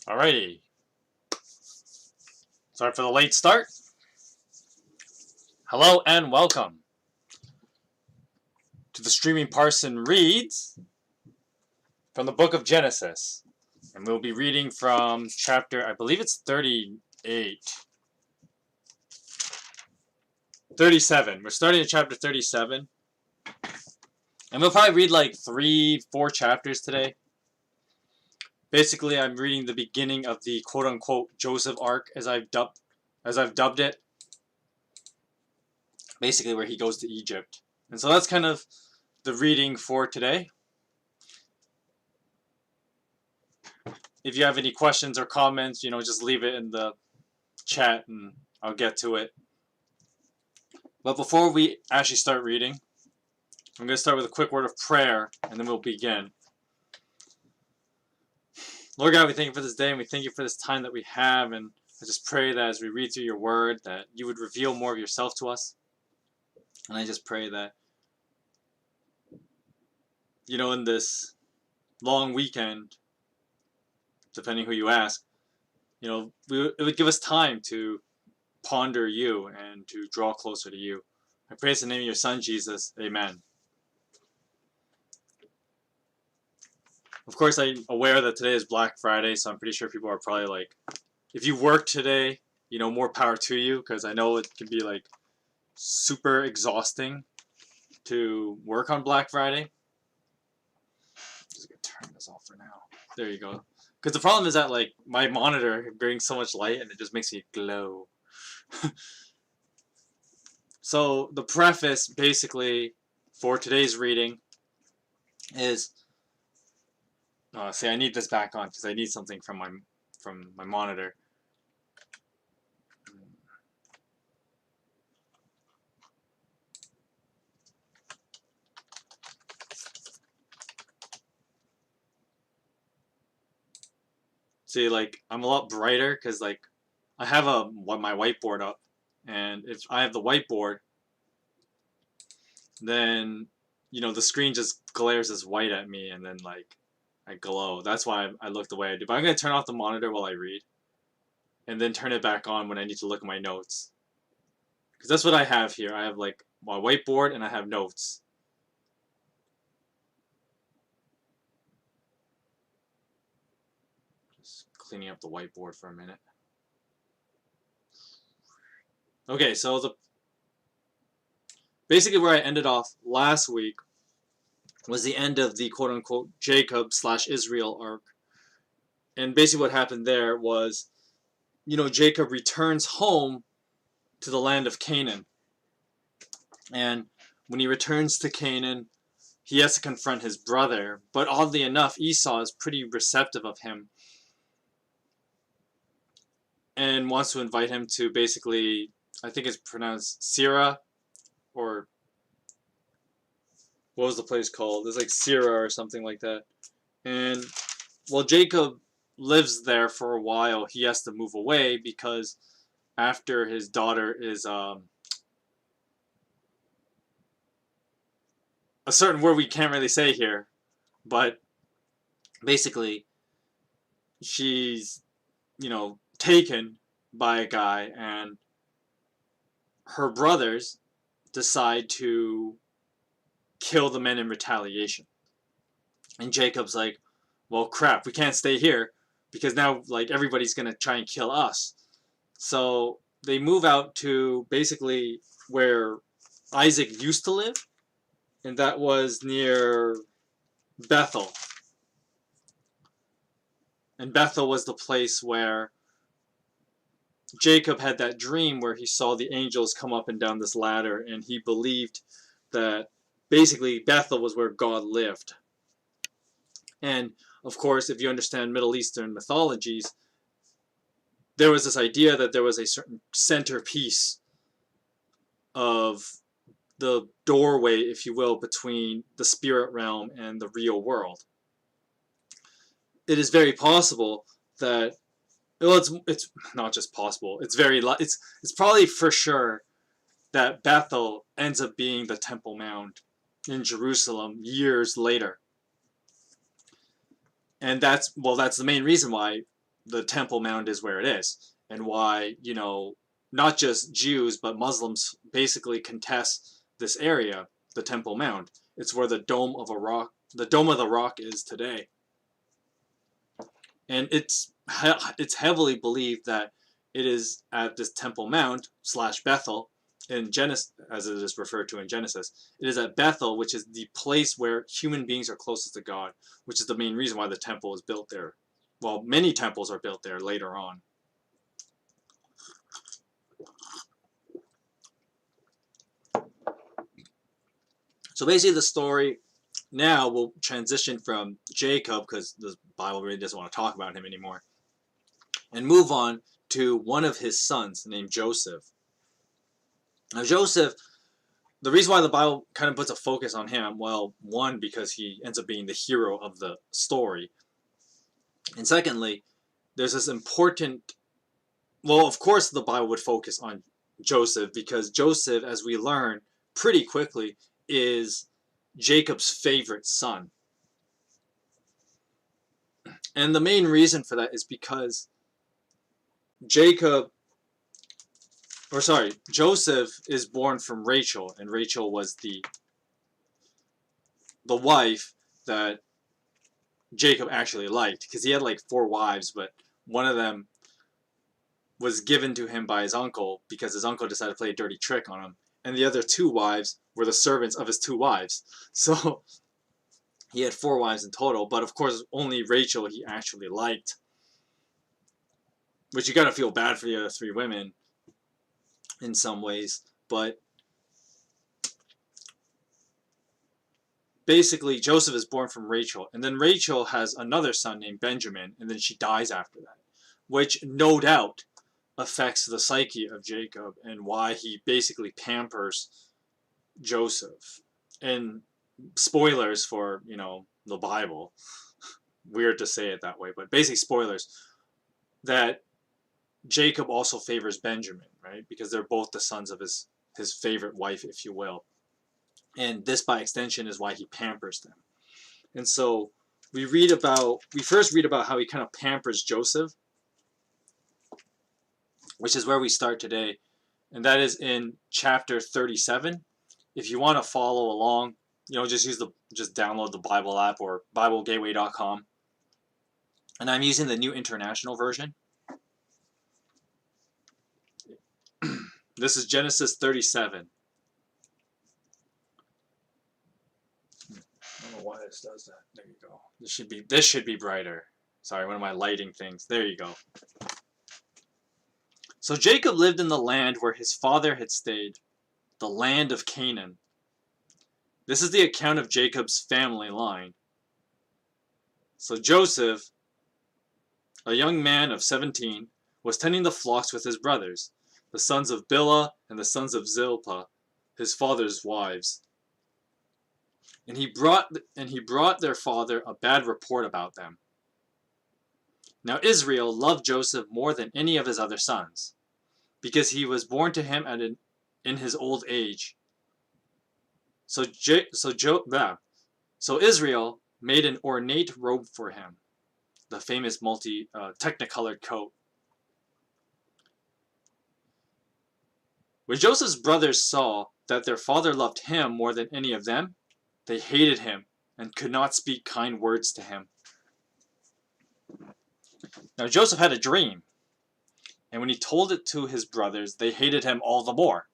Alrighty. Sorry for the late start. Hello and welcome to the streaming Parson reads from the book of Genesis. And we'll be reading from chapter, I believe it's 38. 37. We're starting at chapter 37. And we'll probably read like 3-4 chapters today. Basically, I'm reading the beginning of the quote-unquote Joseph arc, as I've dubbed it. Basically, where he goes to Egypt. And so that's kind of the reading for today. If you have any questions or comments, just leave it in the chat and I'll get to it. But before we actually start reading, I'm going to start with a quick word of prayer, and then we'll begin. Lord God, we thank you for this day, and we thank you for this time that we have, and I just pray that as we read through your word, that you would reveal more of yourself to us. And I just pray that, in this long weekend, depending who you ask, it would give us time to ponder you and to draw closer to you. I pray in the name of your Son, Jesus. Amen. Of course, I'm aware that today is Black Friday, so I'm pretty sure people are probably like, if you work today, more power to you, because I know it can be like super exhausting to work on Black Friday. Just gonna turn this off for now. There you go. Because the problem is that like my monitor brings so much light and it just makes me glow. So the preface basically for today's reading is, see, I need this back on because I need something from my monitor. See, like, I'm a lot brighter because, like, I have my whiteboard up, and if I have the whiteboard, then, the screen just glares as white at me, and then, like, I glow. That's why I look the way I do. But I'm going to turn off the monitor while I read, and then turn it back on when I need to look at my notes. Because that's what I have here. I have, like, my whiteboard, and I have notes. Cleaning up the whiteboard for a minute. Okay, so basically where I ended off last week was the end of the quote-unquote Jacob/Israel arc. And basically what happened there was, Jacob returns home to the land of Canaan. And when he returns to Canaan, he has to confront his brother. But oddly enough, Esau is pretty receptive of him and wants to invite him to basically, I think it's pronounced Sira, or what was the place called? It's like Sira or something like that. And while Jacob lives there for a while, he has to move away because after his daughter is a certain word we can't really say here, but basically she's taken by a guy, and her brothers decide to kill the men in retaliation. And Jacob's like, well, crap, we can't stay here because now like everybody's gonna try and kill us. So they move out to basically where Isaac used to live, and that was near Bethel. And Bethel was the place where Jacob had that dream where he saw the angels come up and down this ladder, and he believed that basically Bethel was where God lived. And of course, if you understand Middle Eastern mythologies, there was this idea that there was a certain centerpiece of the doorway, if you will, between the spirit realm and the real world. It is very possible that, well, it's not just possible. It's probably for sure that Bethel ends up being the Temple Mount in Jerusalem years later. And that's the main reason why the Temple Mount is where it is, and why, not just Jews but Muslims basically contest this area, the Temple Mount. It's where the Dome of the Rock is today. And it's heavily believed that it is at this Temple Mount / Bethel in Genesis, as it is referred to in Genesis. It is at Bethel, which is the place where human beings are closest to God, which is the main reason why the temple is built there. Well, many temples are built there later on. So basically the story now will transition from Jacob, because the Bible really doesn't want to talk about him anymore, and move on to one of his sons named Joseph. Now Joseph, the reason why the Bible kind of puts a focus on him, well, one, because he ends up being the hero of the story. And secondly, there's this important, well, of course the Bible would focus on Joseph, because Joseph, as we learn pretty quickly, is Jacob's favorite son. And the main reason for that is because Joseph is born from Rachel, and Rachel was the wife that Jacob actually liked, because he had like 4 wives, but one of them was given to him by his uncle because his uncle decided to play a dirty trick on him, and the other 2 wives were the servants of his 2 wives. So he had 4 wives in total, but of course only Rachel he actually liked, which you gotta feel bad for the other 3 women in some ways. But basically Joseph is born from Rachel, and then Rachel has another son named Benjamin, and then she dies after that, which no doubt affects the psyche of Jacob and why he basically pampers Joseph. And spoilers for, the Bible. Weird to say it that way, but basically spoilers, that Jacob also favors Benjamin, right? Because they're both the sons of his favorite wife, if you will. And this, by extension, is why he pampers them. And so we first read about how he kind of pampers Joseph, which is where we start today. And that is in chapter 37. If you want to follow along, just download the Bible app or BibleGateway.com. And I'm using the New International Version. This is Genesis 37. I don't know why this does that. There you go. This should be brighter. Sorry, one of my lighting things. There you go. So Jacob lived in the land where his father had stayed, the land of Canaan. This is the account of Jacob's family line. So Joseph, a young man of 17, was tending the flocks with his brothers, the sons of Bilhah and the sons of Zilpah, his father's wives. And he brought their father a bad report about them. Now Israel loved Joseph more than any of his other sons, because he was born to him in his old age. So Israel made an ornate robe for him, the famous technicolored coat. When Joseph's brothers saw that their father loved him more than any of them, they hated him and could not speak kind words to him. Now Joseph had a dream, and when he told it to his brothers, they hated him all the more.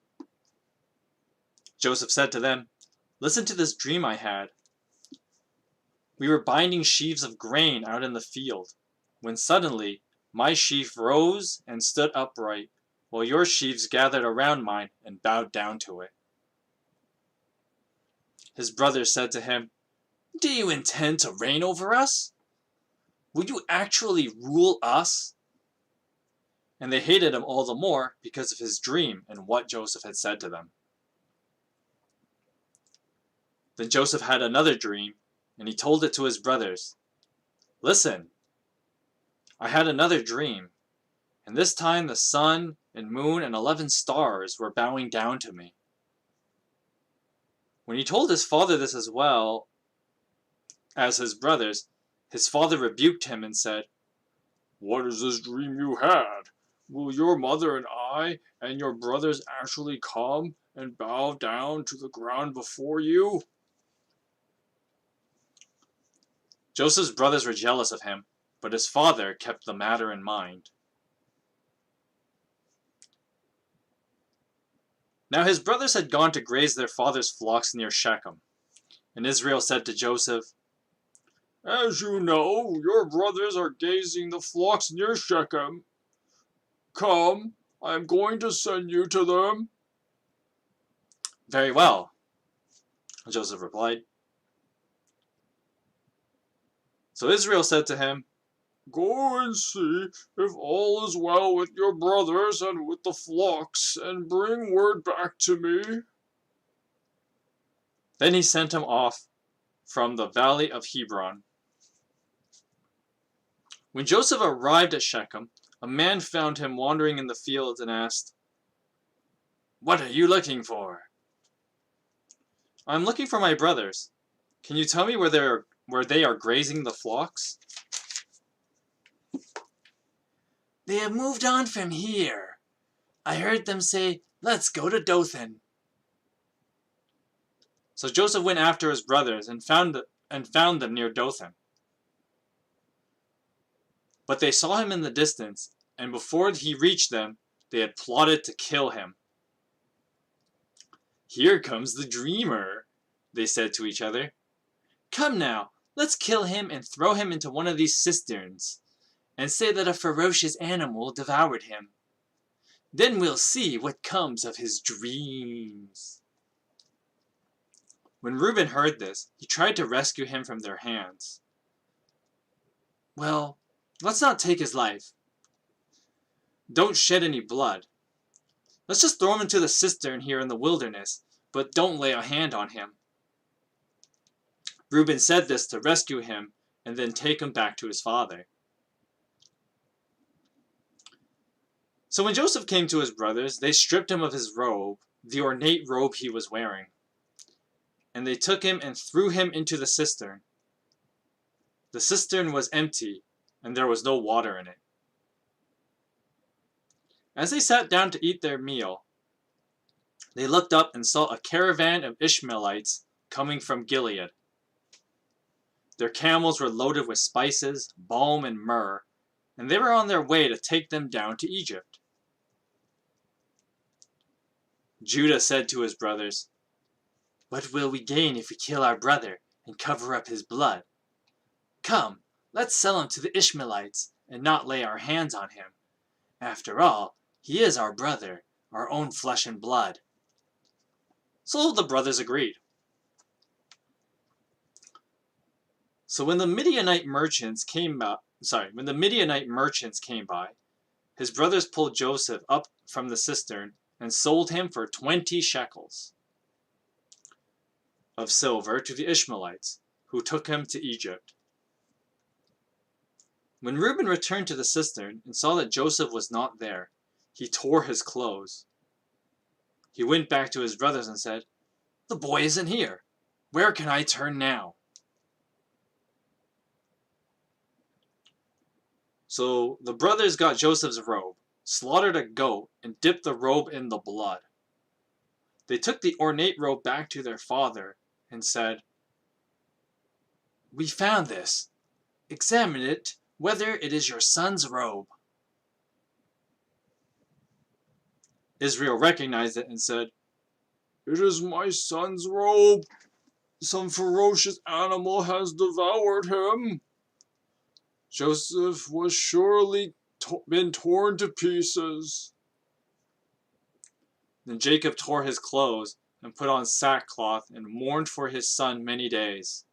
Joseph said to them, "Listen to this dream I had. We were binding sheaves of grain out in the field, when suddenly my sheaf rose and stood upright, while your sheaves gathered around mine and bowed down to it." His brothers said to him, "Do you intend to reign over us? Will you actually rule us?" And they hated him all the more because of his dream and what Joseph had said to them. Then Joseph had another dream, and he told it to his brothers. "Listen, I had another dream, and this time the sun and moon and 11 stars were bowing down to me." When he told his father this as well as his brothers, his father rebuked him and said, "What is this dream you had? Will your mother and I and your brothers actually come and bow down to the ground before you?" Joseph's brothers were jealous of him, but his father kept the matter in mind. Now his brothers had gone to graze their father's flocks near Shechem, and Israel said to Joseph, "As you know, your brothers are grazing the flocks near Shechem. Come, I am going to send you to them." "Very well," Joseph replied. So Israel said to him, "Go and see if all is well with your brothers and with the flocks, and bring word back to me." Then he sent him off from the valley of Hebron. When Joseph arrived at Shechem, a man found him wandering in the fields and asked, "What are you looking for?" "I am looking for my brothers. Can you tell me where they are grazing the flocks?" "They have moved on from here. I heard them say, 'Let's go to Dothan.'" So Joseph went after his brothers and found them near Dothan. But they saw him in the distance, and before he reached them, they had plotted to kill him. "Here comes the dreamer," they said to each other. "Come now, let's kill him and throw him into one of these cisterns, and say that a ferocious animal devoured him. Then we'll see what comes of his dreams." When Reuben heard this, he tried to rescue him from their hands. "Well, let's not take his life. Don't shed any blood. Let's just throw him into the cistern here in the wilderness, but don't lay a hand on him." Reuben said this to rescue him and then take him back to his father. So when Joseph came to his brothers, they stripped him of his robe, the ornate robe he was wearing, and they took him and threw him into the cistern. The cistern was empty, and there was no water in it. As they sat down to eat their meal, they looked up and saw a caravan of Ishmaelites coming from Gilead. Their camels were loaded with spices, balm, and myrrh, and they were on their way to take them down to Egypt. Judah said to his brothers, "What will we gain if we kill our brother and cover up his blood? Come, let's sell him to the Ishmaelites and not lay our hands on him. After all, he is our brother, our own flesh and blood." So the brothers agreed. So when the Midianite merchants came by, his brothers pulled Joseph up from the cistern and sold him for 20 shekels of silver to the Ishmaelites, who took him to Egypt. When Reuben returned to the cistern and saw that Joseph was not there, he tore his clothes. He went back to his brothers and said, "The boy isn't here. Where can I turn now?" So the brothers got Joseph's robe, slaughtered a goat, and dipped the robe in the blood. They took the ornate robe back to their father and said, "We found this. Examine it, whether it is your son's robe." Israel recognized it and said, "It is my son's robe. Some ferocious animal has devoured him. Joseph was surely been torn to pieces." Then Jacob tore his clothes and put on sackcloth and mourned for his son many days.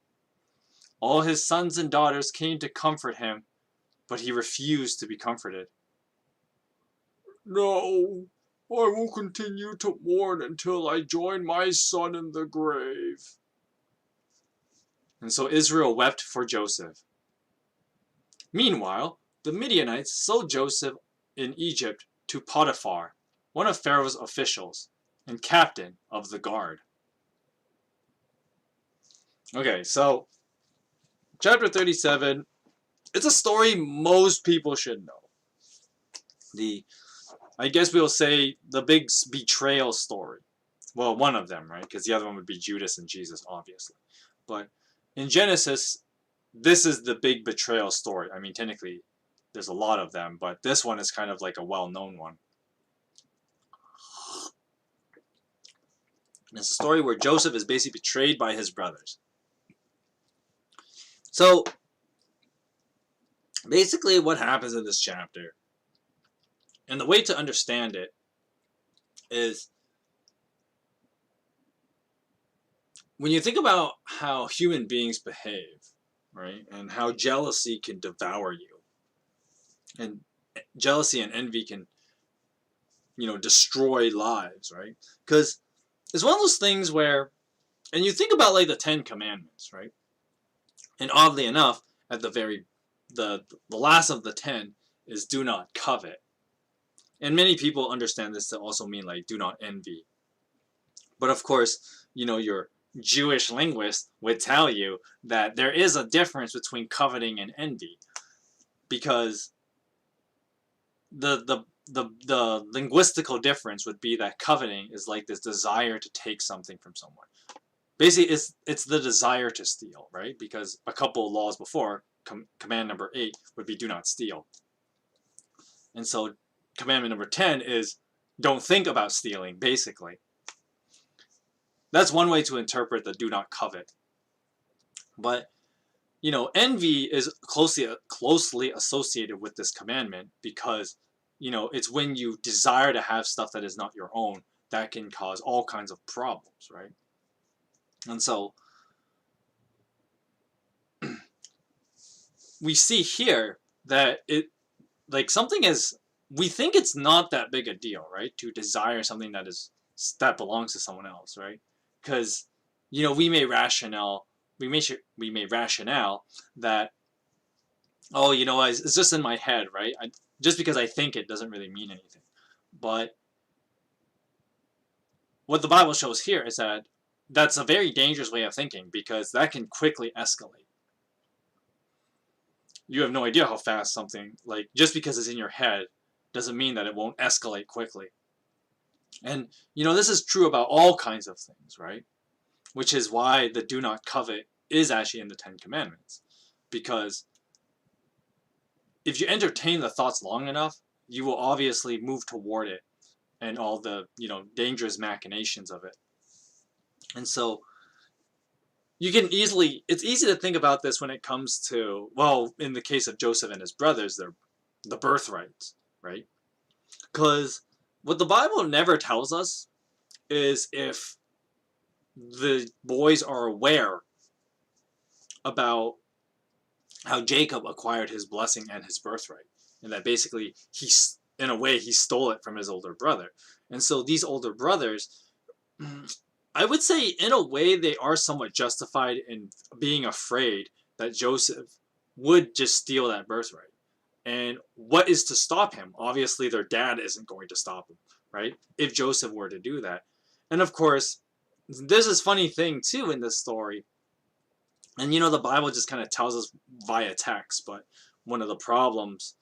All his sons and daughters came to comfort him, but he refused to be comforted. "No, I will continue to mourn until I join my son in the grave." And so Israel wept for Joseph. Meanwhile, the Midianites sold Joseph in Egypt to Potiphar, one of Pharaoh's officials and captain of the guard. Okay, so chapter 37 it's a story most people should know. I guess we'll say the big betrayal story. Well, one of them, right? Because the other one would be Judas and Jesus, obviously. But in Genesis, this is the big betrayal story. I mean, technically, there's a lot of them, but this one is kind of like a well-known one. And it's a story where Joseph is basically betrayed by his brothers. So, basically what happens in this chapter, and the way to understand it, is when you think about how human beings behave, right, and how jealousy can devour you, and jealousy and envy can, destroy lives, right? Because it's one of those things where, and you think about like the Ten Commandments, right? And oddly enough, at the last of the 10 is do not covet. And many people understand this to also mean like do not envy. But of course, your Jewish linguist would tell you that there is a difference between coveting and envy, because the linguistical difference would be that coveting is like this desire to take something from someone. Basically, it's the desire to steal, right? Because a couple of laws before, command number 8 would be do not steal. And so commandment number 10 is don't think about stealing, basically. That's one way to interpret the do not covet. But, envy is closely associated with this commandment, because, it's when you desire to have stuff that is not your own that can cause all kinds of problems, right? And so we see here that we think it's not that big a deal, right? To desire something that belongs to someone else, right? Because, we may rationale that, oh, it's just in my head, right? Just because I think it doesn't really mean anything. But what the Bible shows here is that that's a very dangerous way of thinking, because that can quickly escalate. You have no idea how fast something, like, just because it's in your head doesn't mean that it won't escalate quickly. And, this is true about all kinds of things, right? Which is why the do not covet is actually in the 10 Commandments. Because if you entertain the thoughts long enough, you will obviously move toward it and all the, dangerous machinations of it. And so it's easy to think about this when it comes to, well, in the case of Joseph and his brothers, they're the birthrights, right? Because what the Bible never tells us is if the boys are aware about how Jacob acquired his blessing and his birthright, and that basically he stole it from his older brother. And so these older brothers, I would say in a way they are somewhat justified in being afraid that Joseph would just steal that birthright. And what is to stop him? Obviously their dad isn't going to stop him, right? If Joseph were to do that. And of course, there's this funny thing too in this story. And the Bible just kind of tells us via text, but one of the problems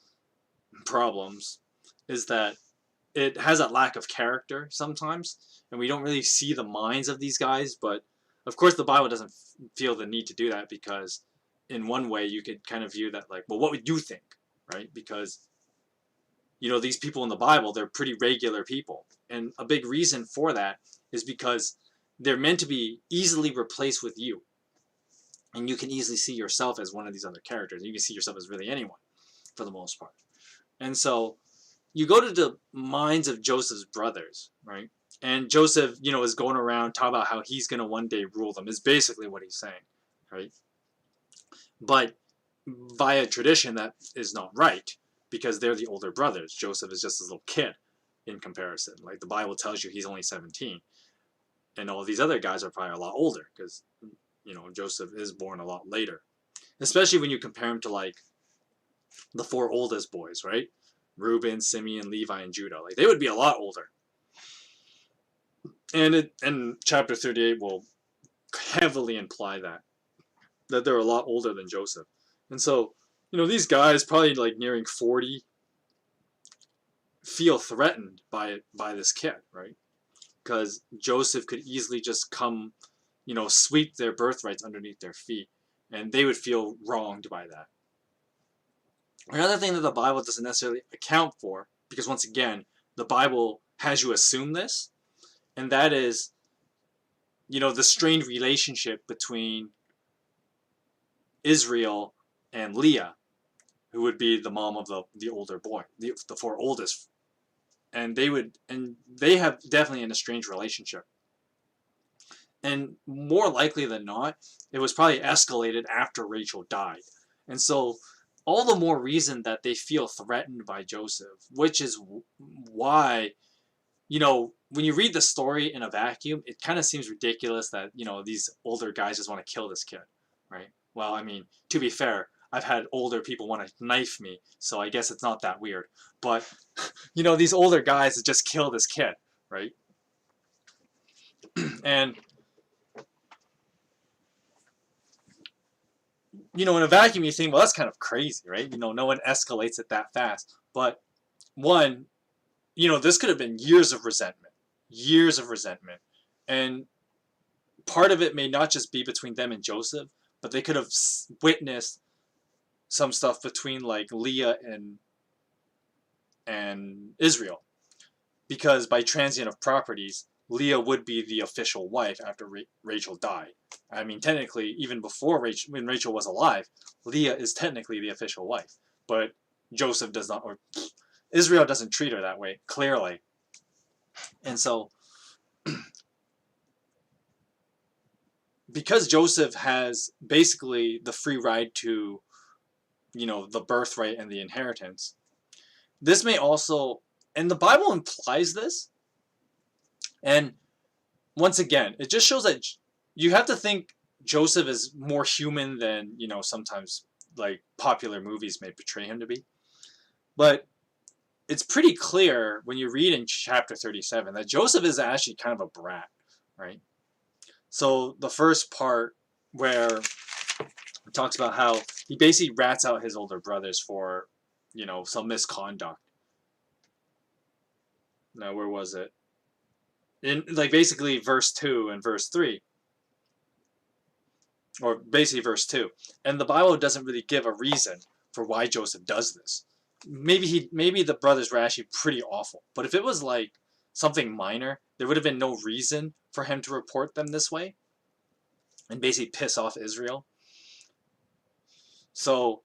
is that it has a lack of character sometimes, and we don't really see the minds of these guys. But of course the Bible doesn't feel the need to do that, because in one way you could kind of view that like, well, what would you think, right? Because these people in the Bible, they're pretty regular people, and a big reason for that is because they're meant to be easily replaced with you. And you can easily see yourself as one of these other characters. You can see yourself as really anyone, for the most part. And so you go to the minds of Joseph's brothers, right? And Joseph, is going around talking about how he's going to one day rule them, is basically what he's saying, right? But via tradition, that is not right, because they're the older brothers. Joseph is just a little kid in comparison. Like the Bible tells you he's only 17. And all these other guys are probably a lot older, because Joseph is born a lot later. Especially when you compare him to like the 4 oldest boys, right? Reuben, Simeon, Levi, and Judah. Like they would be a lot older. And chapter 38 will heavily imply that they're a lot older than Joseph. And so these guys probably like nearing 40 feel threatened by this kid, right? Because Joseph could easily just come, sweep their birthrights underneath their feet, and they would feel wronged by that. Another thing that the Bible doesn't necessarily account for, because once again, the Bible has you assume this, and that is, the strained relationship between Israel and Leah, who would be the mom of the older boy, the four oldest, and they have definitely an estranged relationship. And more likely than not, it was probably escalated after Rachel died. And so all the more reason that they feel threatened by Joseph, which is why, when you read the story in a vacuum, it kind of seems ridiculous that, these older guys just want to kill this kid, right? Well, I mean, to be fair, I've had older people want to knife me, so I guess it's not that weird. But, these older guys just kill this kid, right? And in a vacuum, you think, well, that's kind of crazy, right? No one escalates it that fast. But one, this could have been years of resentment. And part of it may not just be between them and Joseph, but they could have witnessed some stuff between like Leah and Israel. Because by transient of properties, Leah would be the official wife after Rachel died. I mean, technically, even before when Rachel was alive, Leah is technically the official wife. But Joseph does not, or Israel doesn't treat her that way, clearly. And so, because Joseph has basically the free ride to, the birthright and the inheritance, this may also, and the Bible implies this, and once again, it just shows that you have to think Joseph is more human than, sometimes like popular movies may portray him to be. But it's pretty clear when you read in chapter 37 that Joseph is actually kind of a brat, right? So the first part where it talks about how he basically rats out his older brothers for, some misconduct. Now, where was it? In like basically verse 2 and verse 3. Or basically verse 2. And the Bible doesn't really give a reason for why Joseph does this. Maybe the brothers were actually pretty awful. But if it was like something minor, there would have been no reason for him to report them this way and basically piss off Israel. So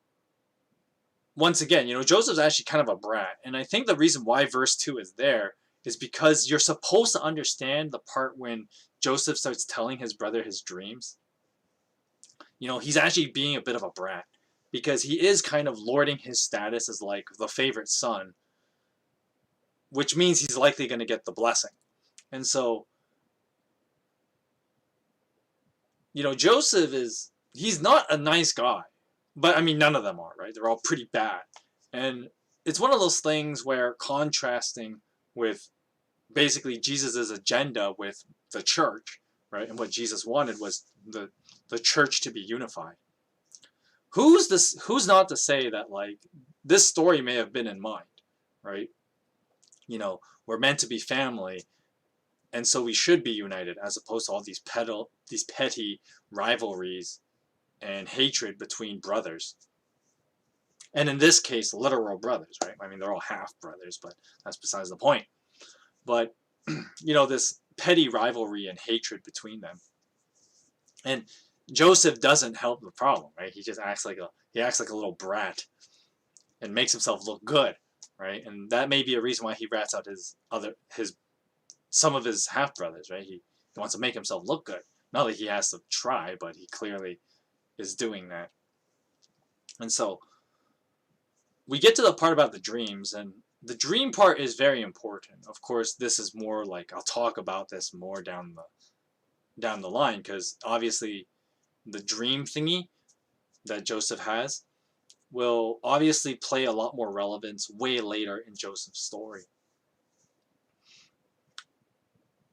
once again, Joseph's actually kind of a brat. And I think the reason why verse 2 is there is because you're supposed to understand the part when Joseph starts telling his brother his dreams. He's actually being a bit of a brat because he is kind of lording his status as like the favorite son, which means he's likely going to get the blessing. And so, Joseph he's not a nice guy, but I mean, none of them are, right? They're all pretty bad. And it's one of those things where contrasting with basically Jesus's agenda with the church, right? And what Jesus wanted was the church to be unified. Who's not to say that like this story may have been in mind, right? We're meant to be family, and so we should be united, as opposed to all these petty rivalries and hatred between brothers. And in this case, literal brothers, right? I mean, they're all half brothers, but that's besides the point. But this petty rivalry and hatred between them. And Joseph doesn't help the problem, right? He just acts like a little brat and makes himself look good, right? And that may be a reason why he rats out some of his half brothers, right? He wants to make himself look good. Not that he has to try, but he clearly is doing that. And so we get to the part about the dreams, and the dream part is very important. Of course, this is more like I'll talk about this more down the line, because obviously the dream thingy that Joseph has will obviously play a lot more relevance way later in Joseph's story.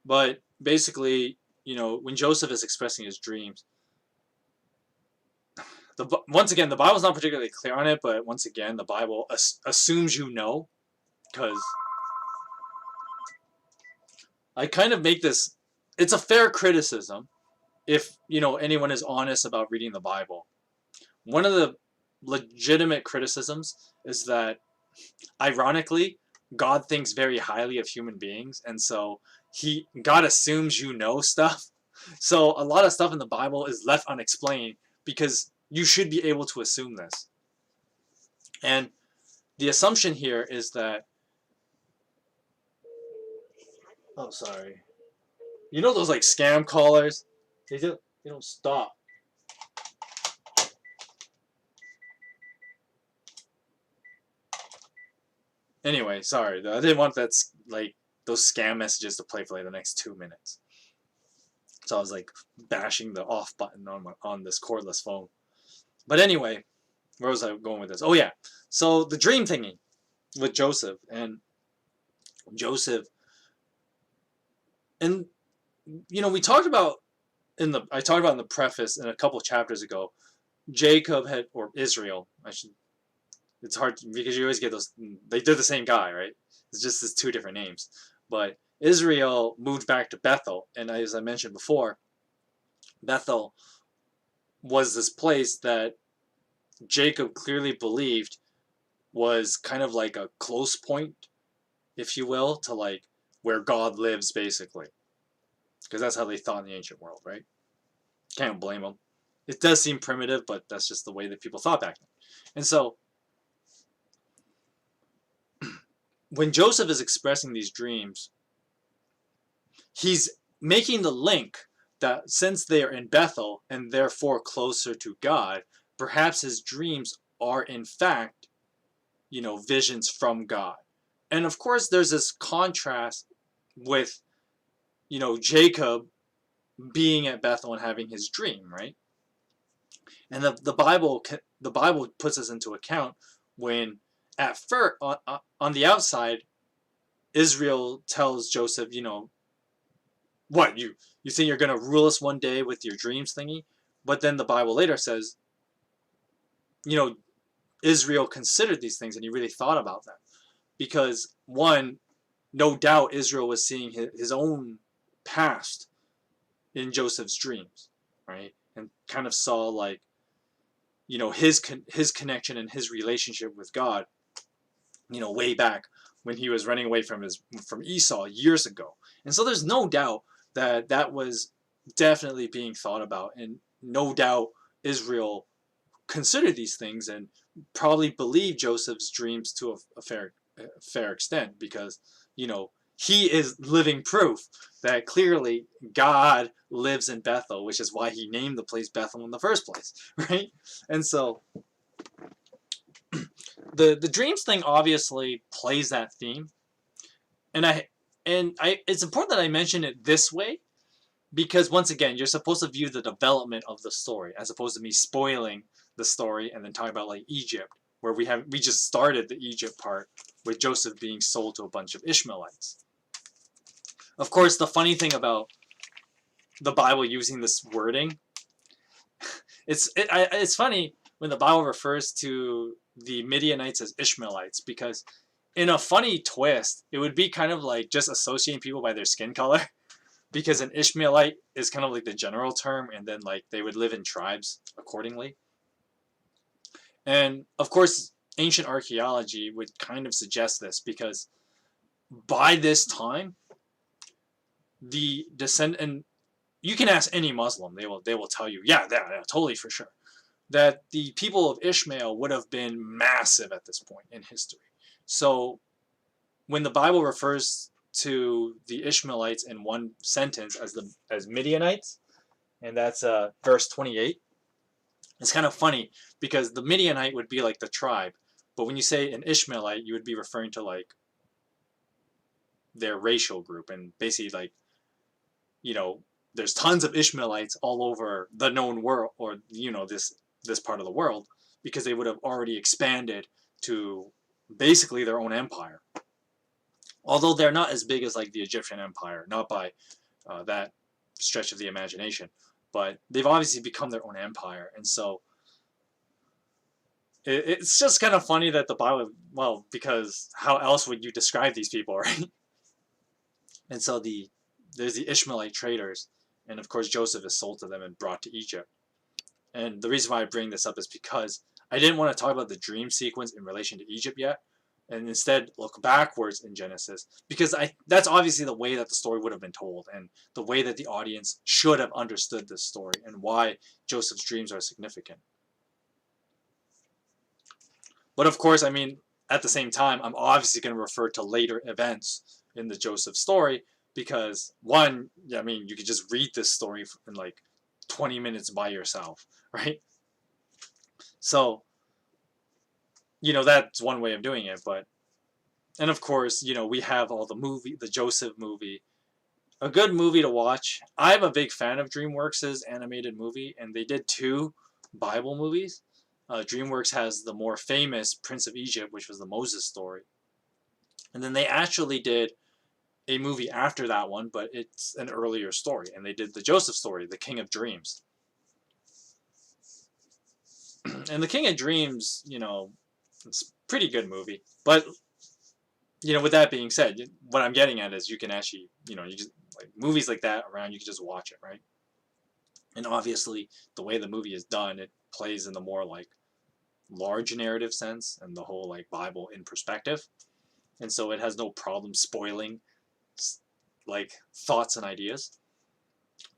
But basically, when Joseph is expressing his dreams, once again, the Bible's not particularly clear on it, but once again, the Bible assumes you know, because I kind of make this. It's a fair criticism if anyone is honest about reading the Bible. One of the legitimate criticisms is that, ironically, God thinks very highly of human beings, and so God assumes you know stuff. So a lot of stuff in the Bible is left unexplained because you should be able to assume this. And the assumption here is that, oh, sorry. You know those like scam callers? They don't stop. Anyway, sorry. I didn't want like those scam messages to play for like the next 2 minutes. So I was like bashing the off button on this cordless phone. But anyway, where was I going with this? Oh yeah. So the dream thingy with Joseph and we talked about in the preface in a couple chapters ago, Jacob or Israel, it's hard because you always get those, they're the same guy, right? It's just this two different names. But Israel moved back to Bethel, and as I mentioned before, Bethel was this place that Jacob clearly believed was kind of like a close point, if you will, to like where God lives, basically. Because that's how they thought in the ancient world, right? Can't blame them. It does seem primitive, but that's just the way that people thought back then. And so, when Joseph is expressing these dreams, he's making the link that since they are in Bethel and therefore closer to God, perhaps his dreams are in fact, visions from God. And of course, there's this contrast with, Jacob being at Bethel and having his dream, right? And the Bible puts us into account when at first on the outside, Israel tells Joseph, what you think you're going to rule us one day with your dreams thingy, but then the Bible later says, Israel considered these things and he really thought about them, because one, no doubt Israel was seeing his own past in Joseph's dreams, right? And kind of saw like, his connection and his relationship with God, way back when he was running away from Esau years ago. And so there's no doubt that was definitely being thought about, and no doubt Israel considered these things and probably believed Joseph's dreams to a fair extent, because he is living proof that clearly God lives in Bethel, which is why he named the place Bethel in the first place, right? And so the dreams thing obviously plays that theme, and it's important that I mention it this way, because once again, you're supposed to view the development of the story as opposed to me spoiling the story and then talking about like Egypt, where we just started the Egypt part with Joseph being sold to a bunch of Ishmaelites. Of course, the funny thing about the Bible using this wording, it's funny when the Bible refers to the Midianites as Ishmaelites, because in a funny twist, it would be kind of like just associating people by their skin color, because an Ishmaelite is kind of like the general term, and then like they would live in tribes accordingly. And of course, ancient archaeology would kind of suggest this, because by this time, the and you can ask any Muslim, they will tell you, yeah, totally for sure, that the people of Ishmael would have been massive at this point in history. So when the Bible refers to the Ishmaelites in one sentence as Midianites, and that's verse 28, it's kind of funny because the Midianite would be like the tribe, but when you say an Ishmaelite, you would be referring to like their racial group, and basically like, there's tons of Ishmaelites all over the known world, or this part of the world, because they would have already expanded to basically their own empire. Although they're not as big as like the Egyptian empire, not by that stretch of the imagination, but they've obviously become their own empire. And so it's just kind of funny that the Bible, well, because how else would you describe these people, right? And so there's the Ishmaelite traders, and of course Joseph is sold to them and brought to Egypt. And the reason why I bring this up is because I didn't want to talk about the dream sequence in relation to Egypt yet, and instead look backwards in Genesis, because that's obviously the way that the story would have been told, and the way that the audience should have understood this story, and why Joseph's dreams are significant. But of course, I mean, at the same time, I'm obviously going to refer to later events in the Joseph story, because one, I mean, you could just read this story in like 20 minutes by yourself, right? So, that's one way of doing it. But, and of course, we have all the Joseph movie, a good movie to watch. I'm a big fan of DreamWorks' animated movie, and they did 2 Bible movies. DreamWorks has the more famous Prince of Egypt, which was the Moses story. And then they actually did a movie after that one, but it's an earlier story. And they did the Joseph story, the King of Dreams. And the King of Dreams, it's a pretty good movie. But, with that being said, what I'm getting at is you can actually, you just, like, movies like that around, you can just watch it, right? And obviously, the way the movie is done, it plays in the more, like, large narrative sense and the whole, like, Bible in perspective. And so it has no problem spoiling, like, thoughts and ideas.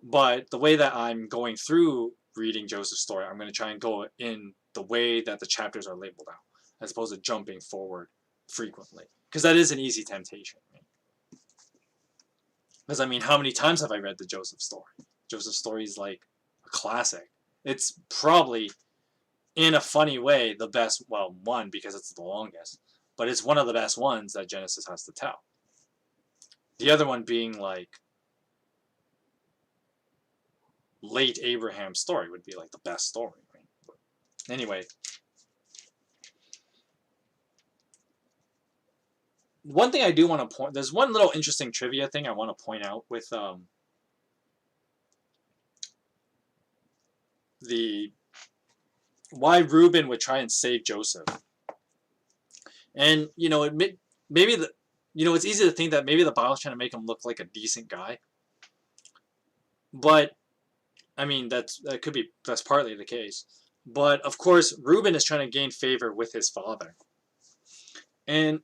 But the way that I'm going through reading Joseph's story, I'm going to try and go in the way that the chapters are labeled out, as opposed to jumping forward frequently. Because that is an easy temptation. Right? Because, I mean, how many times have I read the Joseph story? Joseph's story is like a classic. It's probably, in a funny way, the best, well, one, because it's the longest, but it's one of the best ones that Genesis has to tell. The other one being, like, late Abraham's story would be, like, the best story, right? But anyway, one thing I do want to point, there's one little interesting trivia thing I want to point out with why Reuben would try and save Joseph. And, maybe it's easy to think that maybe the Bible's trying to make him look like a decent guy. But, I mean, that's partly the case. But, of course, Reuben is trying to gain favor with his father. And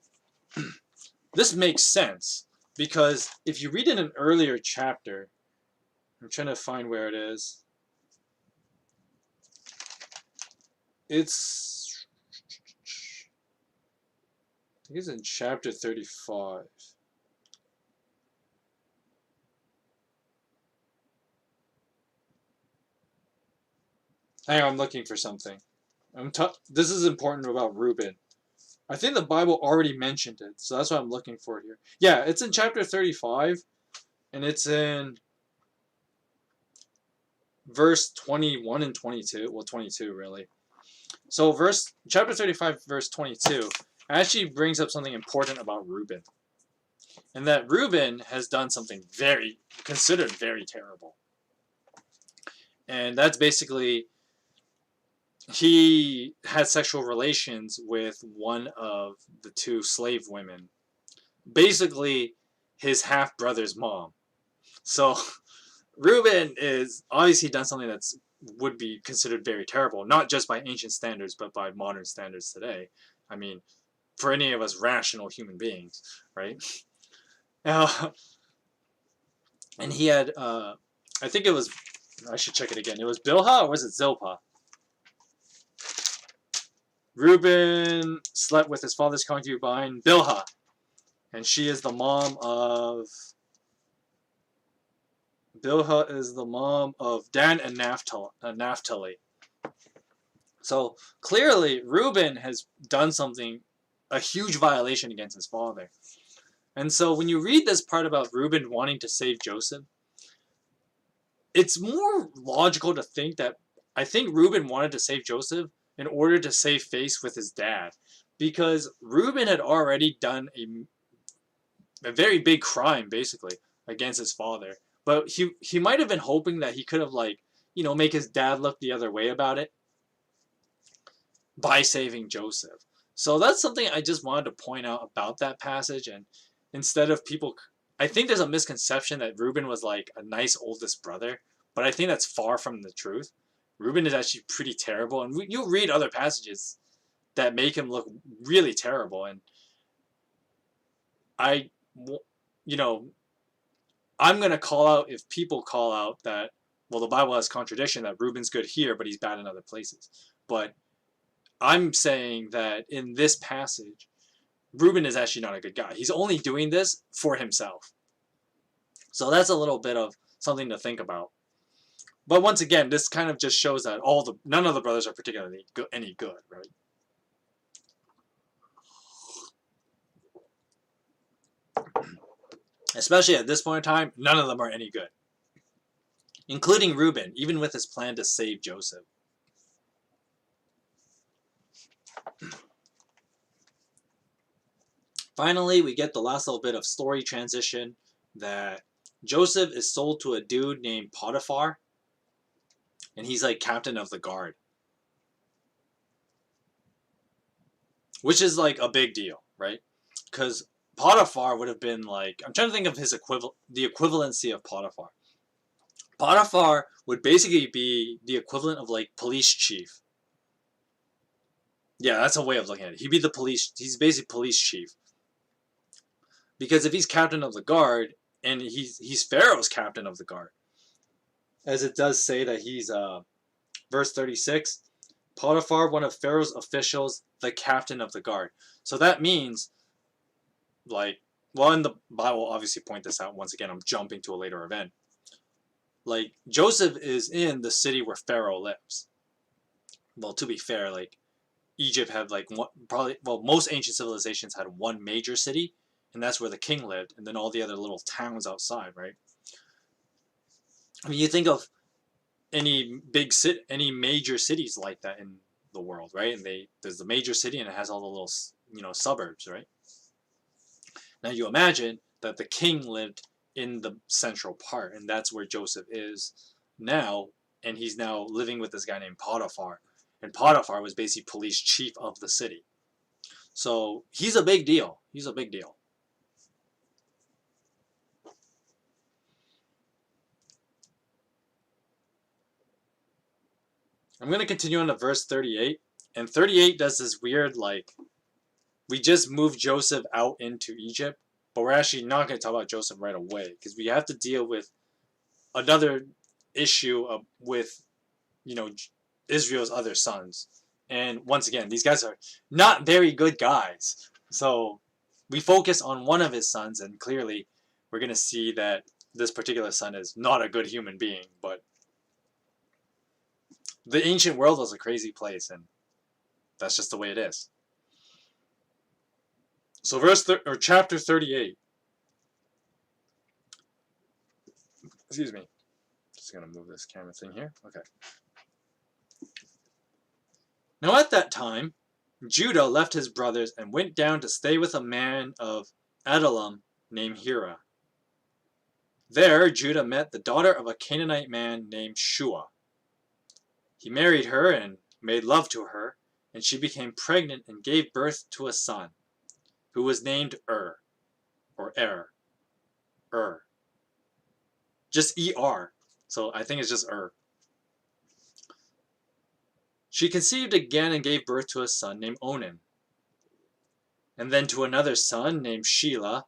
this makes sense, because if you read in an earlier chapter, I'm trying to find where it is. It's, I think it's in chapter 35. Hang on, I'm looking for something. This is important about Reuben. I think the Bible already mentioned it, so that's what I'm looking for here. Yeah, it's in chapter 35, and it's in verse 21 and 22. Well, 22, really. So chapter 35, verse 22, actually brings up something important about Reuben. And that Reuben has done something considered very terrible. And that's basically, he had sexual relations with one of the 2 slave women. Basically, his half-brother's mom. So, Reuben is obviously done something that would be considered very terrible, not just by ancient standards, but by modern standards today. I mean, for any of us rational human beings, right? And he had, I think it was, I should check it again. It was Bilhah or was it Zilpah? Reuben slept with his father's concubine, Bilhah. And she is the mom of... Bilhah is the mom of Dan and Naphtali. So clearly, Reuben has done something, a huge violation against his father. And so when you read this part about Reuben wanting to save Joseph, it's more logical to think that I think Reuben wanted to save Joseph in order to save face with his dad. Because Reuben had already done a very big crime, basically, against his father. But he might have been hoping that he could have, like, make his dad look the other way about it. by saving Joseph. So that's something I just wanted to point out about that passage. And instead of people, I think there's a misconception that Reuben was like a nice oldest brother, but I think that's far from the truth. Reuben is actually pretty terrible, and you'll read other passages that make him look really terrible. And I, you know, I'm gonna call out if people call out that, well, the Bible has contradiction that Reuben's good here, but he's bad in other places. But I'm saying that in this passage, Reuben is actually not a good guy. He's only doing this for himself. So that's a little bit of something to think about. But once again, this kind of just shows that none of the brothers are particularly any good, right? Especially at this point in time, none of them are any good. Including Reuben, even with his plan to save Joseph. Finally, we get the last little bit of story transition that Joseph is sold to a dude named Potiphar, and he's like captain of the guard. Which is like a big deal, right? Because Potiphar would have been like, I'm trying to think of his the equivalency of Potiphar. Potiphar would basically be the equivalent of like police chief. Yeah, that's a way of looking at it. He'd be the police, he's basically police chief. Because if he's captain of the guard, and he's Pharaoh's captain of the guard, as it does say that he's, verse 36, Potiphar, one of Pharaoh's officials, the captain of the guard. So that means, like, well, in the Bible will obviously point this out. Once again, I'm jumping to a later event. Like, Joseph is in the city where Pharaoh lives. Well, to be fair, like, Egypt had, like, most ancient civilizations had one major city, and that's where the king lived, and then all the other little towns outside, right? I mean, you think of any major cities like that in the world, right? And there's the major city, and it has all the little, suburbs, right? Now you imagine that the king lived in the central part, and that's where Joseph is now, and he's now living with this guy named Potiphar, and Potiphar was basically police chief of the city. So he's a big deal. He's a big deal. I'm going to continue on to verse 38. And 38 does this weird, like, we just moved Joseph out into Egypt, but we're actually not going to talk about Joseph right away, because we have to deal with another issue with, Israel's other sons. And once again, these guys are not very good guys. So we focus on one of his sons, and clearly we're going to see that this particular son is not a good human being, but the ancient world was a crazy place, and that's just the way it is. So chapter 38. Excuse me. Just going to move this camera thing here. Okay. Now at that time, Judah left his brothers and went down to stay with a man of Adullam named Hira. There, Judah met the daughter of a Canaanite man named Shua. He married her and made love to her, and she became pregnant and gave birth to a son, who was named or Er. Just E-R, so I think it's just She conceived again and gave birth to a son named Onan, and then to another son named Shelah,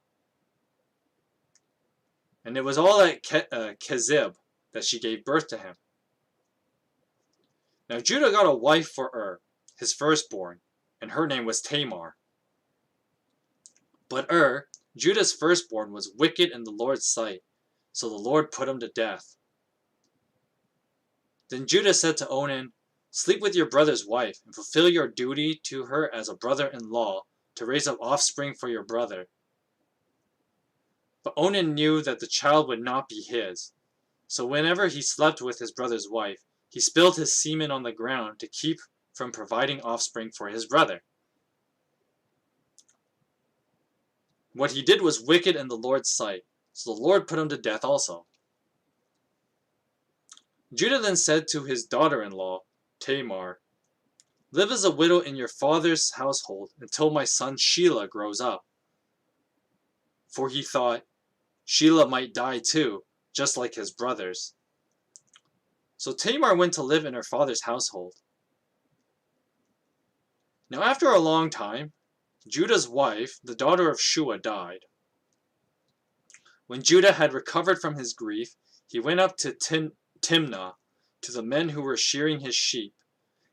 and it was all at Kezib that she gave birth to him. Now Judah got a wife for his firstborn, and her name was Tamar. But Judah's firstborn, was wicked in the Lord's sight, so the Lord put him to death. Then Judah said to Onan, "Sleep with your brother's wife, and fulfill your duty to her as a brother-in-law, to raise up offspring for your brother." But Onan knew that the child would not be his, so whenever he slept with his brother's wife, he spilled his semen on the ground to keep from providing offspring for his brother. What he did was wicked in the Lord's sight, so the Lord put him to death also. Judah then said to his daughter-in-law, Tamar, Live as a widow in your father's household until my son Shelah grows up. For he thought, Shelah might die too, just like his brothers. So Tamar went to live in her father's household. Now after a long time, Judah's wife, the daughter of Shua, died. When Judah had recovered from his grief, he went up to Timnah to the men who were shearing his sheep,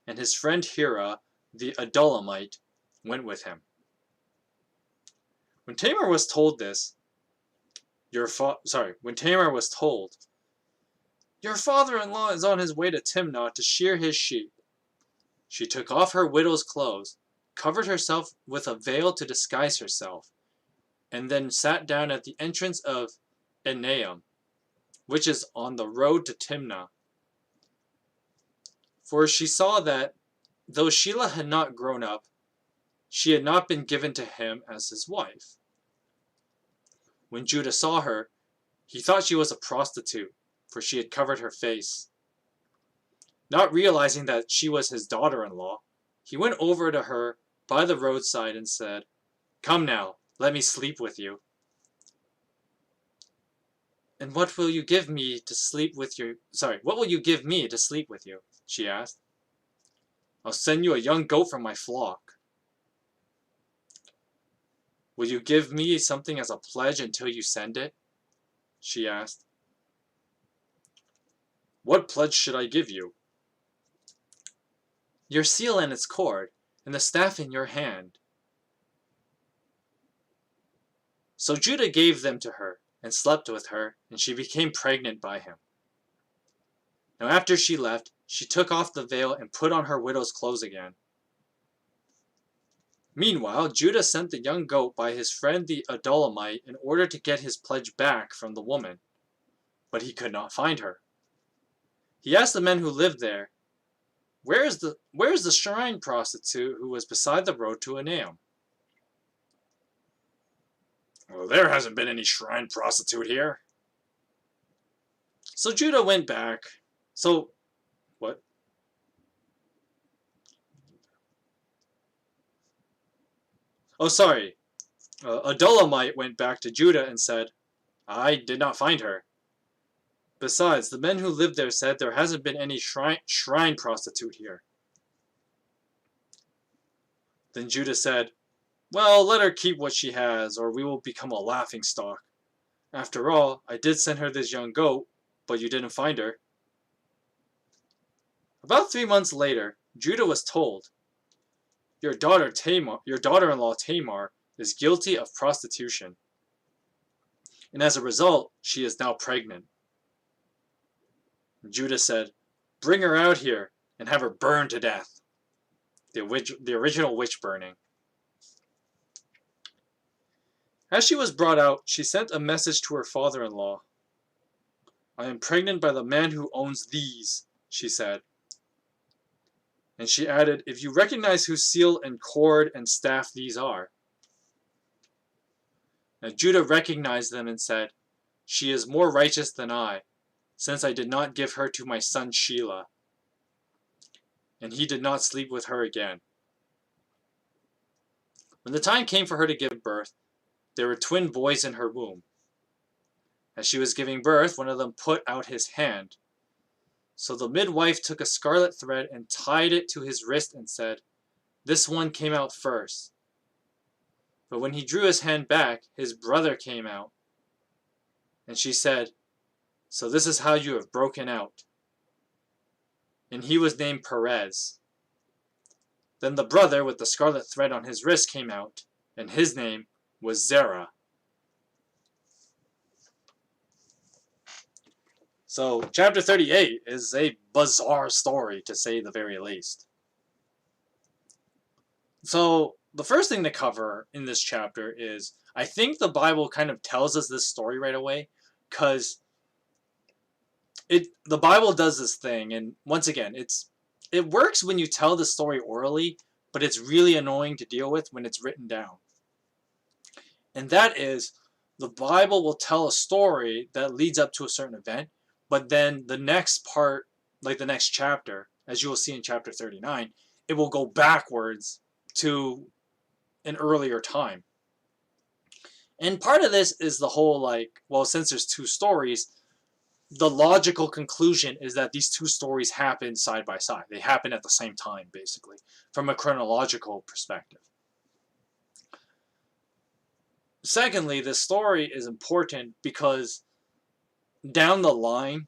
and his friend Hira, the Adullamite, went with him. When Tamar was told this, when Tamar was told, your father-in-law is on his way to Timnah to shear his sheep, she took off her widow's clothes, covered herself with a veil to disguise herself, and then sat down at the entrance of Enaim, which is on the road to Timnah. For she saw that, though Shelah had not grown up, she had not been given to him as his wife. When Judah saw her, he thought she was a prostitute, for she had covered her face. Not realizing that she was his daughter-in-law, he went over to her by the roadside and said, Come now, let me sleep with you. And what will you give me to sleep with you? What will you give me to sleep with you? She asked. I'll send you a young goat from my flock. Will you give me something as a pledge until you send it? She asked. What pledge should I give you? Your seal and its cord, and the staff in your hand. So Judah gave them to her, and slept with her, and she became pregnant by him. Now after she left, she took off the veil and put on her widow's clothes again. Meanwhile, Judah sent the young goat by his friend the Adullamite in order to get his pledge back from the woman, but he could not find her. He asked the men who lived there, Where is the shrine prostitute who was beside the road to Enaim? Well, there hasn't been any shrine prostitute here. So Judah went back. What? Oh, sorry. Adullamite went back to Judah and said, I did not find her. Besides, the men who lived there said there hasn't been any shrine prostitute here. Then Judah said, Well, let her keep what she has, or we will become a laughingstock. After all, I did send her this young goat, but you didn't find her. About 3 months later, Judah was told, Your daughter-in-law Tamar is guilty of prostitution, and as a result, she is now pregnant. Judah said, Bring her out here and have her burned to death. The original witch burning. As she was brought out, she sent a message to her father-in-law. I am pregnant by the man who owns these, she said. And she added, If you recognize whose seal and cord and staff these are. Now Judah recognized them and said, She is more righteous than I, since I did not give her to my son Shelah. And he did not sleep with her again. When the time came for her to give birth, there were twin boys in her womb. As she was giving birth, one of them put out his hand. So the midwife took a scarlet thread and tied it to his wrist and said, This one came out first. But when he drew his hand back, his brother came out. And she said, So this is how you have broken out. And he was named Perez. Then the brother with the scarlet thread on his wrist came out, and his name was Zerah. So, chapter 38 is a bizarre story, to say the very least. So, the first thing to cover in this chapter is, I think the Bible kind of tells us this story right away, because the Bible does this thing, and once again, it works when you tell the story orally, but it's really annoying to deal with when it's written down. And that is, the Bible will tell a story that leads up to a certain event, but then the next part, like the next chapter, as you will see in chapter 39, it will go backwards to an earlier time. And part of this is the whole, like, well, since there's two stories, the logical conclusion is that these two stories happen side by side. They happen at the same time, basically, from a chronological perspective. Secondly, this story is important because down the line,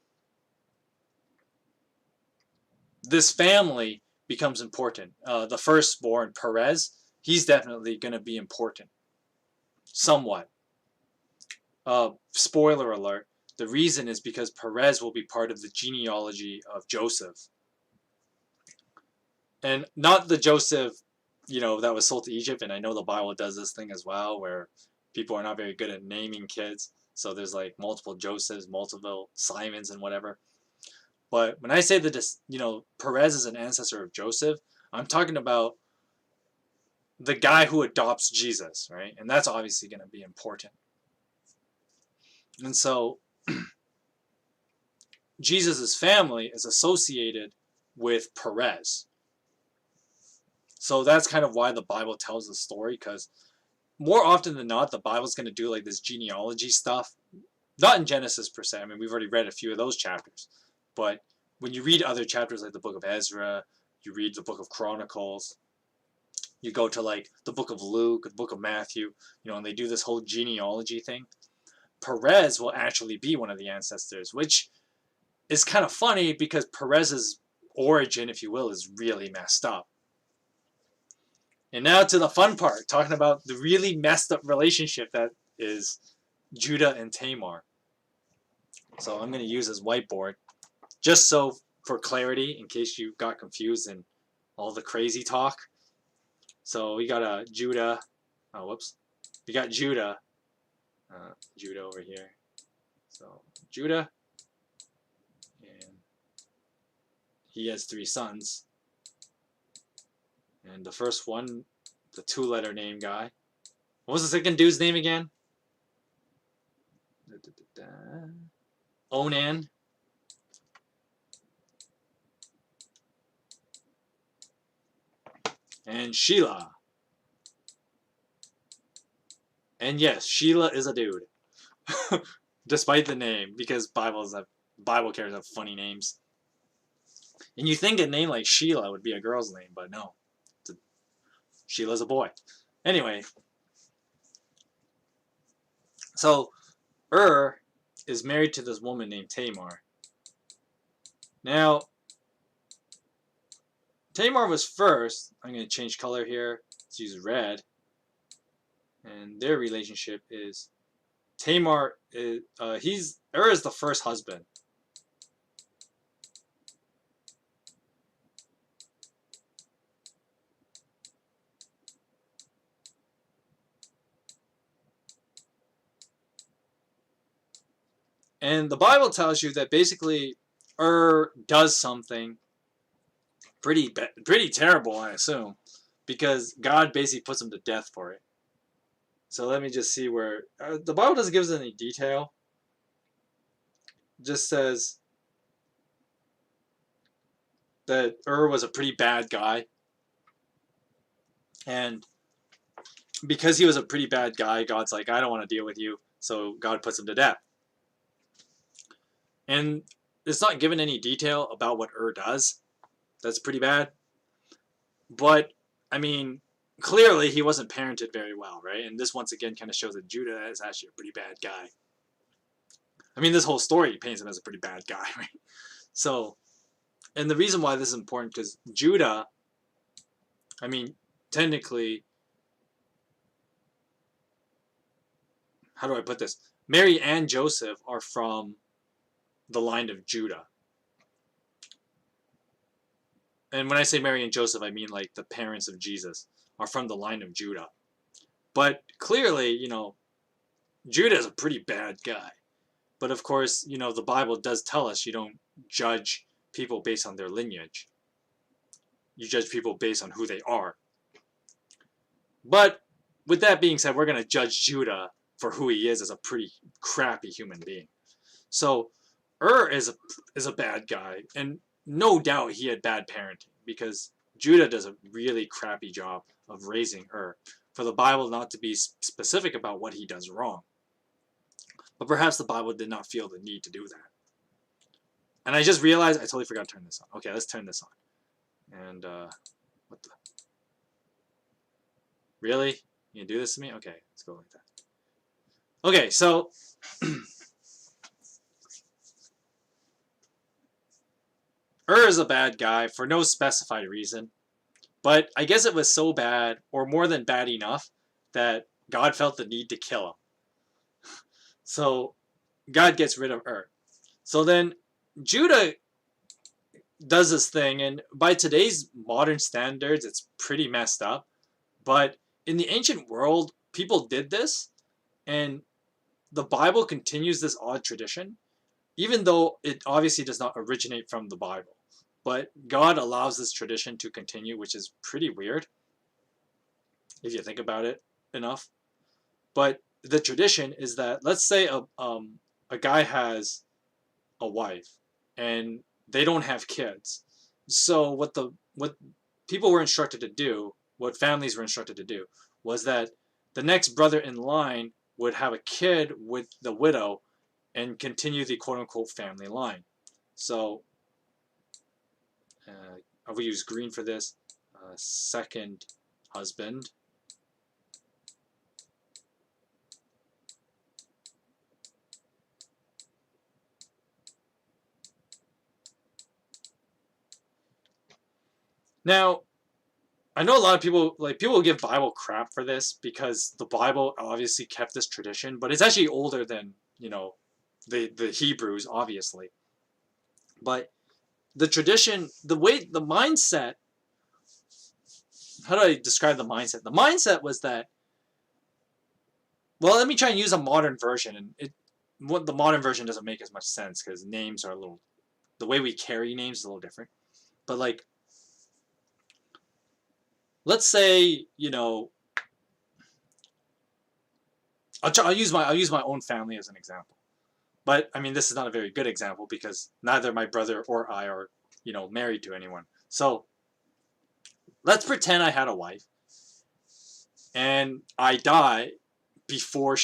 this family becomes important. The firstborn, Perez, he's definitely going to be important. Somewhat. Spoiler alert. The reason is because Perez will be part of the genealogy of Joseph. And not the Joseph, that was sold to Egypt. And I know the Bible does this thing as well, where people are not very good at naming kids. So there's like multiple Josephs, multiple Simons, and whatever. But when I say that Perez is an ancestor of Joseph, I'm talking about the guy who adopts Jesus, right? And that's obviously going to be important. And so Jesus' family is associated with Perez. So that's kind of why the Bible tells the story, because more often than not, the Bible's going to do like this genealogy stuff. Not in Genesis per se. I mean, we've already read a few of those chapters. But when you read other chapters like the book of Ezra, you read the book of Chronicles, you go to like the book of Luke, the book of Matthew, and they do this whole genealogy thing. Perez will actually be one of the ancestors, which is kind of funny because Perez's origin, if you will, is really messed up. And now to the fun part, talking about the really messed up relationship that is Judah and Tamar. So I'm going to use this whiteboard just so for clarity, in case you got confused in all the crazy talk. So we got Judah. Oh, whoops. We got Judah. Judah over here. So Judah. And he has 3 sons. And the first one, the 2-letter name guy. What was the second dude's name again? Onan. And Sheila. And yes, Sheila is a dude. Despite the name, because Bible characters have funny names. And you think a name like Sheila would be a girl's name, but no. Sheila's a boy. Anyway. So, is married to this woman named Tamar. Now, Tamar was first. I'm going to change color here. Let's use red. And their relationship is Tamar is is the first husband. And the Bible tells you that basically does something pretty terrible, I assume, because God basically puts him to death for it. So let me just see where the Bible doesn't give us any detail. It just says that was a pretty bad guy, and because he was a pretty bad guy, God's like, I don't want to deal with you, so God puts him to death. And it's not given any detail about what does. That's pretty bad. But, I mean, clearly he wasn't parented very well, right? And this once again kind of shows that Judah is actually a pretty bad guy. I mean, this whole story paints him as a pretty bad guy, right? So, and the reason why this is important, because Judah, I mean, technically, how do I put this? Mary and Joseph are from the line of Judah. And when I say Mary and Joseph, I mean like the parents of Jesus are from the line of Judah. But clearly, Judah is a pretty bad guy. But of course, the Bible does tell us you don't judge people based on their lineage. You judge people based on who they are. But with that being said, we're going to judge Judah for who he is as a pretty crappy human being. So is a bad guy, and no doubt he had bad parenting, because Judah does a really crappy job of raising for the Bible not to be specific about what he does wrong. But perhaps the Bible did not feel the need to do that. And I just realized I totally forgot to turn this on. Okay, let's turn this on. And, what the? Really? You do this to me? Okay, let's go like that. Okay, so is a bad guy for no specified reason. But I guess it was so bad, or more than bad enough, that God felt the need to kill him. So God gets rid of So then Judah does this thing, and by today's modern standards, it's pretty messed up. But in the ancient world, people did this, and the Bible continues this odd tradition, even though it obviously does not originate from the Bible. But God allows this tradition to continue, which is pretty weird, if you think about it enough. But the tradition is that, let's say a guy has a wife, and they don't have kids. So what people were instructed to do, what families were instructed to do, was that the next brother in line would have a kid with the widow and continue the quote-unquote family line. So I will use green for this. Second husband. Now, I know a lot of people will give Bible crap for this because the Bible obviously kept this tradition, but it's actually older than, the Hebrews, obviously. But the tradition, the mindset, how do I describe the mindset? The mindset was that, well, let me try and use a modern version, and the modern version doesn't make as much sense because names are the way we carry names is a little different. But let's say, I'll use my own family as an example. But I mean, this is not a very good example because neither my brother or I are, married to anyone. So let's pretend I had a wife and I die before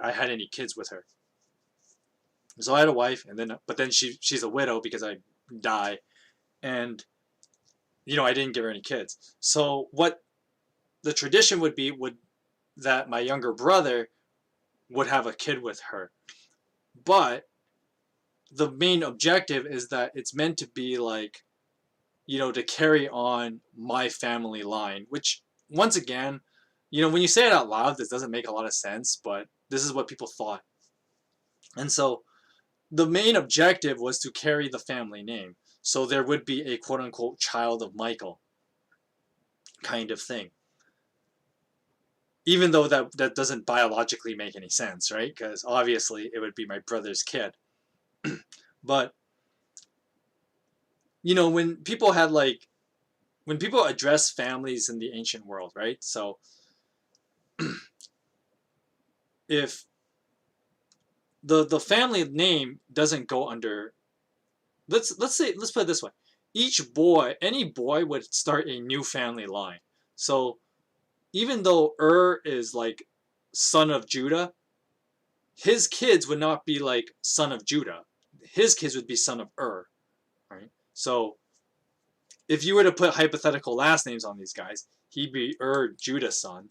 I had any kids with her. So I had a wife, but then she's a widow because I die, and I didn't give her any kids. So what the tradition would be that my younger brother would have a kid with her. But the main objective is that it's meant to be to carry on my family line, which once again, when you say it out loud, this doesn't make a lot of sense, but this is what people thought. And so the main objective was to carry the family name. So there would be a quote-unquote child of Michael kind of thing. Even though that doesn't biologically make any sense, right? Because obviously it would be my brother's kid. But, when people address families in the ancient world, right? So if the family name doesn't go under, let's put it this way. Any boy would start a new family line. So even though is son of Judah, his kids would not be son of Judah. His kids would be son of right? So if you were to put hypothetical last names on these guys, he'd be Judah's son.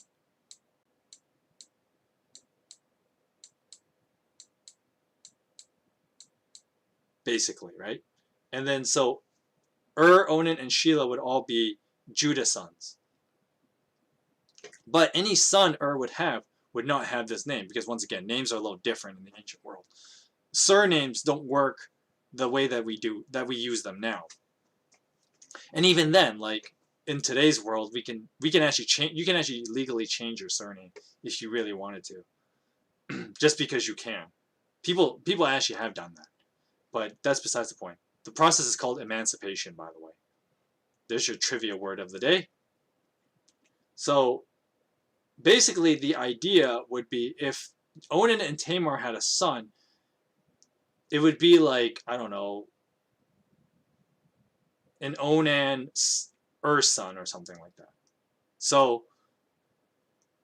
Basically, right? And then so Onan, and Shelah would all be Judah's sons. But any son would not have this name, because once again, names are a little different in the ancient world. Surnames don't work the way that we use them now. And even then, in today's world, we can actually change. You can actually legally change your surname if you really wanted to, just because you can. People actually have done that, but that's besides the point. The process is called emancipation, by the way. There's your trivia word of the day. So basically, the idea would be if Onan and Tamar had a son, it would be I don't know, an Onan Er's son or something like that. So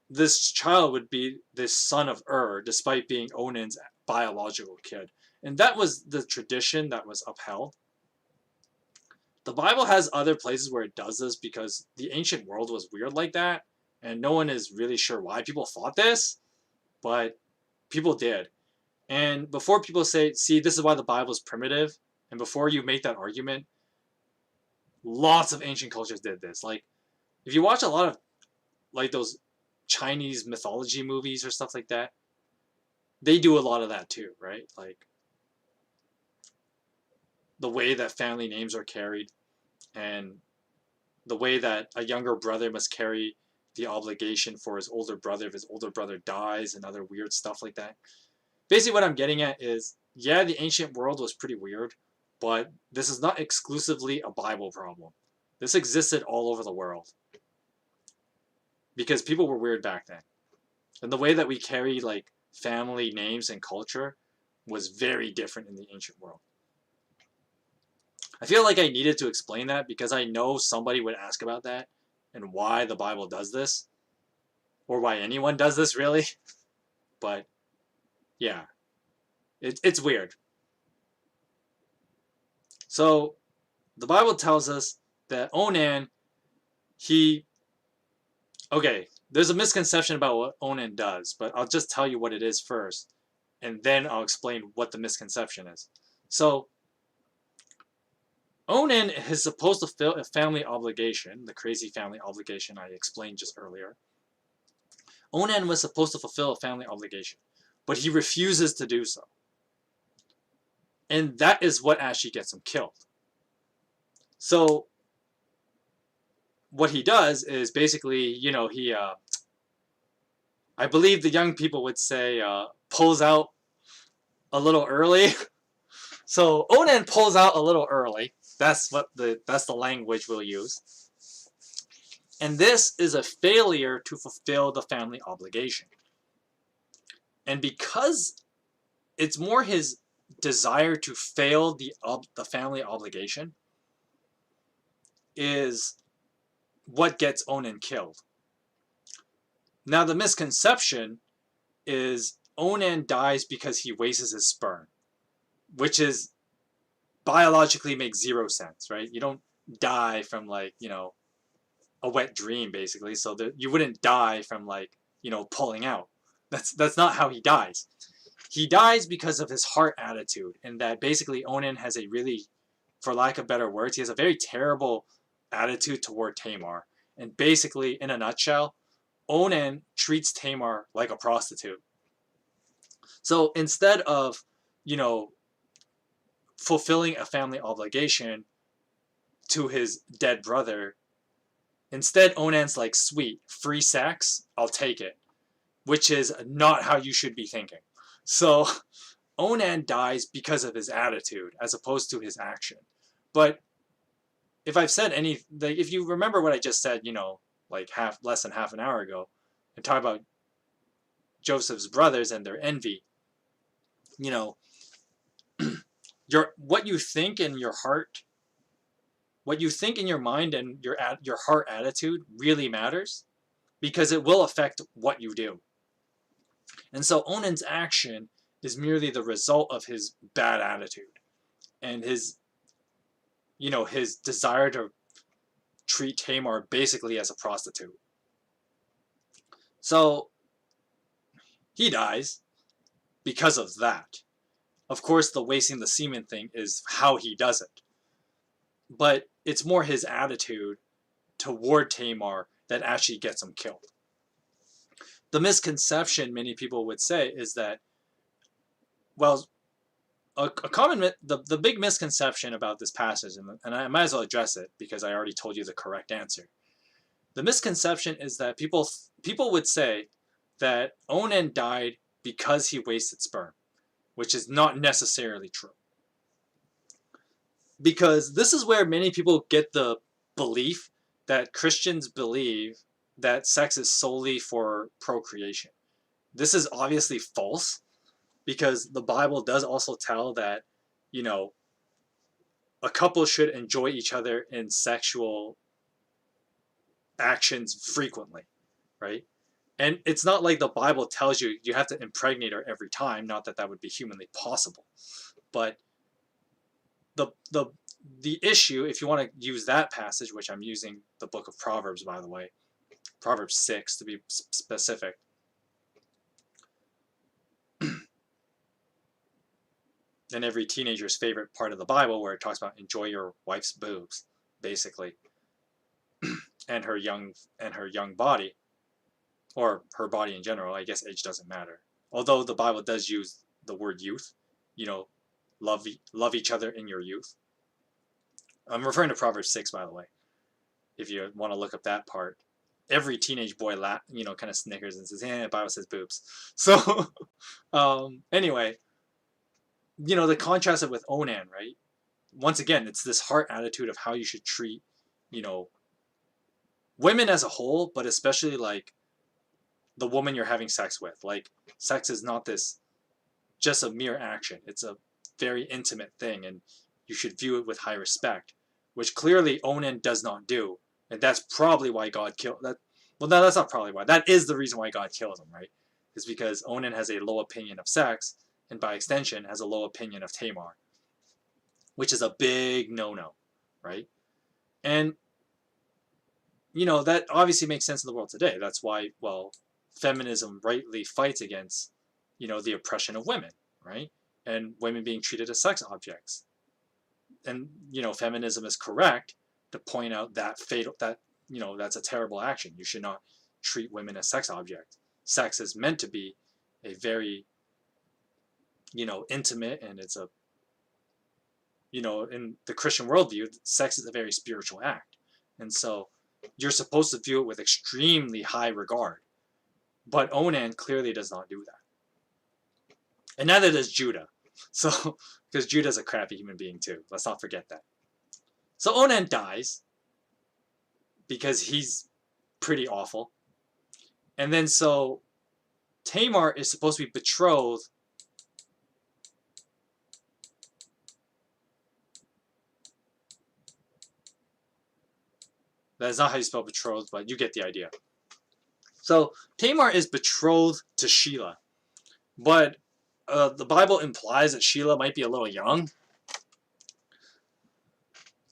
this child would be this son of despite being Onan's biological kid. And that was the tradition that was upheld. The Bible has other places where it does this because the ancient world was weird like that, and no one is really sure why people thought this, but people did. And before people say, see, this is why the Bible is primitive, and before you make that argument, lots of ancient cultures did this. Like, if you watch a lot of, like, those Chinese mythology movies or stuff like that, they do a lot of that too, right? Like, the way that family names are carried, and the way that a younger brother must carry the obligation for his older brother if his older brother dies, and other weird stuff like that. Basically what I'm getting at is, yeah, the ancient world was pretty weird, but this is not exclusively a Bible problem. This existed all over the world because people were weird back then. And the way that we carry like family names and culture was very different in the ancient world. I feel like I needed to explain that because I know somebody would ask about that and why the Bible does this, or why anyone does this really. But yeah, it's weird. So the Bible tells us that Onan, okay, there's a misconception about what Onan does, but I'll just tell you what it is first, and then I'll explain what the misconception is. So Onan is supposed to fulfill a family obligation, the crazy family obligation I explained just earlier. Onan was supposed to fulfill a family obligation, but he refuses to do so. And that is what actually gets him killed. So what he does is basically, I believe the young people would say, pulls out a little early. So Onan pulls out a little early. That's the language we'll use. And this is a failure to fulfill the family obligation. And because it's more his desire to fail the family obligation is what gets Onan killed. Now the misconception is Onan dies because he wastes his sperm, which is biologically makes zero sense, right? You don't die from like, a wet dream basically, so that you wouldn't die from like, pulling out. That's not how he dies. He dies because of his heart attitude, and that basically Onan has a really, for lack of better words, he has a very terrible attitude toward Tamar. And basically, in a nutshell, Onan treats Tamar like a prostitute. So instead of, fulfilling a family obligation to his dead brother, instead Onan's like, sweet, free sex, I'll take it. Which is not how you should be thinking. So Onan dies because of his attitude as opposed to his action. But if I've said if you remember what I just said, like less than half an hour ago, and talk about Joseph's brothers and their envy, what you think in your heart, what you think in your mind and your heart attitude really matters, because it will affect what you do. And so Onan's action is merely the result of his bad attitude and his desire to treat Tamar basically as a prostitute. So he dies because of that. Of course, the wasting the semen thing is how he does it. But it's more his attitude toward Tamar that actually gets him killed. The misconception many people would say is that, well, the big misconception about this passage, and I might as well address it because I already told you the correct answer. The misconception is that people would say that Onan died because he wasted sperm, which is not necessarily true. Because this is where many people get the belief that Christians believe that sex is solely for procreation. This is obviously false, because the Bible does also tell that, a couple should enjoy each other in sexual actions frequently, right? And it's not like the Bible tells you you have to impregnate her every time. Not that that would be humanly possible, but the the the issue, if you want to use that passage, which I'm using the book of Proverbs, by the way, Proverbs 6 to be specific. And every teenager's favorite part of the Bible, where it talks about enjoy your wife's boobs, basically, and her young body, or her body in general. I guess age doesn't matter. Although the Bible does use the word youth, you know, love each other in your youth. I'm referring to Proverbs 6, by the way, if you want to look up that part. Every teenage boy, kind of snickers and says, the Bible says boobs. So, anyway, the contrast it with Onan, right? Once again, it's this heart attitude of how you should treat, women as a whole, but especially like the woman you're having sex with. Like, sex is not just a mere action. It's a very intimate thing, and you should view it with high respect, which clearly Onan does not do. And that's probably why God killed that. Well, no, that's not probably why. That is the reason why God kills him, right? Is because Onan has a low opinion of sex, and by extension has a low opinion of Tamar, which is a big no-no, right? And, that obviously makes sense in the world today. That's why, feminism rightly fights against, the oppression of women, right? And women being treated as sex objects. And, feminism is correct to point out that that's a terrible action. You should not treat women as sex objects. Sex is meant to be a very, intimate, and it's a, in the Christian worldview, sex is a very spiritual act. And so you're supposed to view it with extremely high regard. But Onan clearly does not do that. And neither does Judah. So, because Judah's a crappy human being too. Let's not forget that. So Onan dies because he's pretty awful. And then so Tamar is supposed to be betrothed That is not how you spell betrothed, but you get the idea. So Tamar is betrothed to Sheila. But the Bible implies that Sheila might be a little young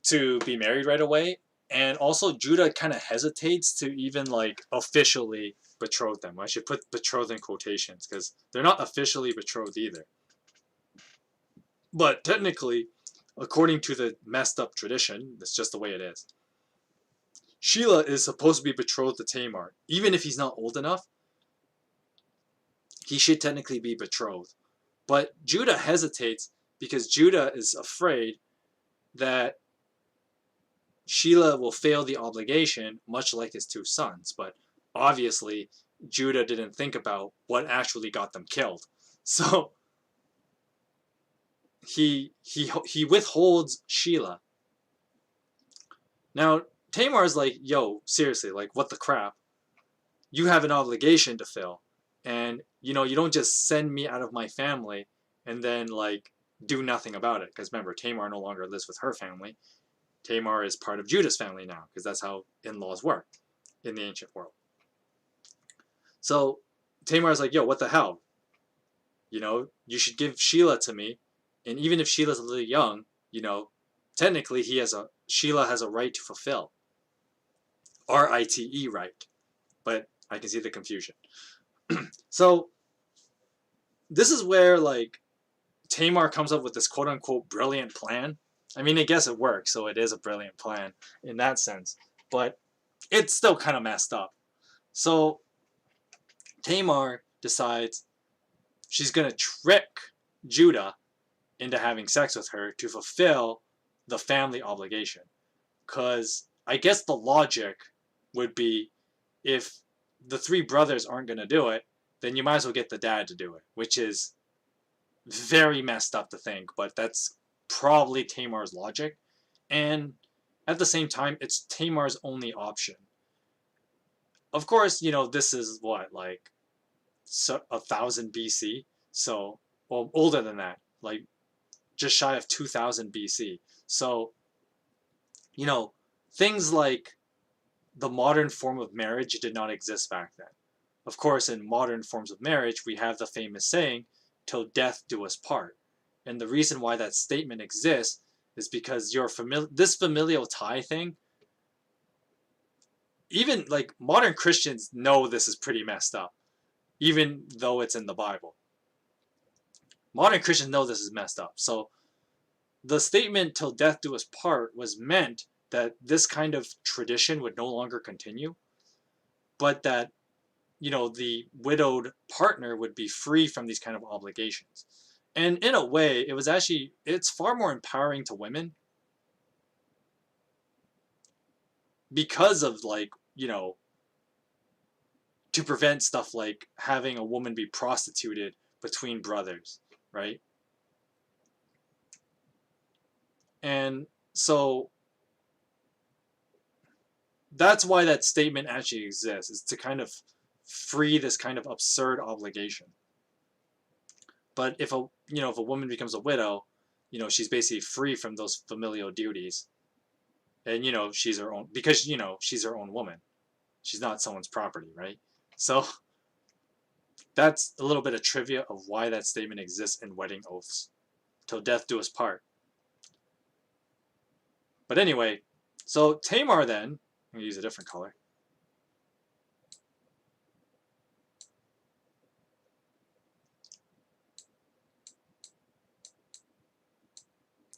to be married right away. And also Judah kind of hesitates to even officially betroth them. I should put betrothed in quotations because they're not officially betrothed either. But technically, according to the messed up tradition, that's just the way it is. Sheila is supposed to be betrothed to Tamar. Even if he's not old enough, he should technically be betrothed. But Judah hesitates because Judah is afraid that Sheila will fail the obligation, much like his two sons. But obviously, Judah didn't think about what actually got them killed. So he withholds Sheila. Now, Tamar is like, yo, seriously, what the crap? You have an obligation to fill. And, you don't just send me out of my family and then, do nothing about it. Because remember, Tamar no longer lives with her family. Tamar is part of Judah's family now, because that's how in-laws work in the ancient world. So Tamar is like, yo, what the hell? You should give Sheila to me. And even if Sheila's a little young, technically Sheila has a right to fulfill. R-I-T-E, right. But I can see the confusion. So this is where Tamar comes up with this quote-unquote brilliant plan. I mean, I guess it works, so it is a brilliant plan in that sense. But it's still kind of messed up. So Tamar decides she's going to trick Judah into having sex with her to fulfill the family obligation. Because I guess the logic would be, if the three brothers aren't going to do it, then you might as well get the dad to do it, which is very messed up to think, but that's probably Tamar's logic. And at the same time, it's Tamar's only option. Of course, this is what, 1000 BC? So, well, older than that, just shy of 2000 BC. So, things like the modern form of marriage did not exist back then. Of course, in modern forms of marriage, we have the famous saying, "Till death do us part." And the reason why that statement exists is because this familial tie thing, even like modern Christians know this is pretty messed up, even though it's in the Bible. Modern Christians know this is messed up. So the statement "till death do us part" was meant that this kind of tradition would no longer continue, but that, you know, the widowed partner would be free from these kind of obligations. And in a way, it's far more empowering to women because of, like, you know, to prevent stuff like having a woman be prostituted between brothers, right? And so that's why that statement actually exists, is to kind of free this kind of absurd obligation. But if a woman becomes a widow, you know, she's basically free from those familial duties. And, you know, she's her own, because, you know, she's her own woman. She's not someone's property, right? So that's a little bit of trivia of why that statement exists in wedding oaths. Till death do us part. But anyway, so Tamar then, I'm going to use a different color.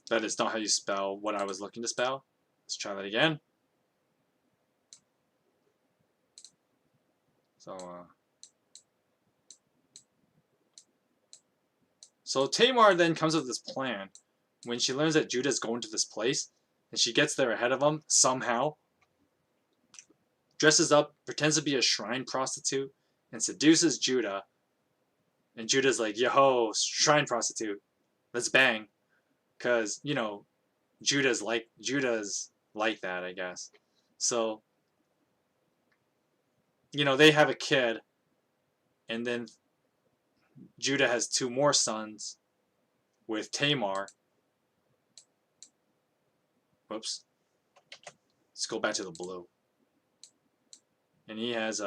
That is not how you spell what I was looking to spell. Let's try that again. So Tamar then comes up with this plan when she learns that Judah's going to this place, and she gets there ahead of him somehow, dresses up, pretends to be a shrine prostitute, and seduces Judah. And Judah's like, "Yo, shrine prostitute, let's bang," because, you know, Judah's like that, I guess. So, you know, they have a kid, and then Judah has 2 more sons with Tamar. Whoops. Let's go back to the blue. And he has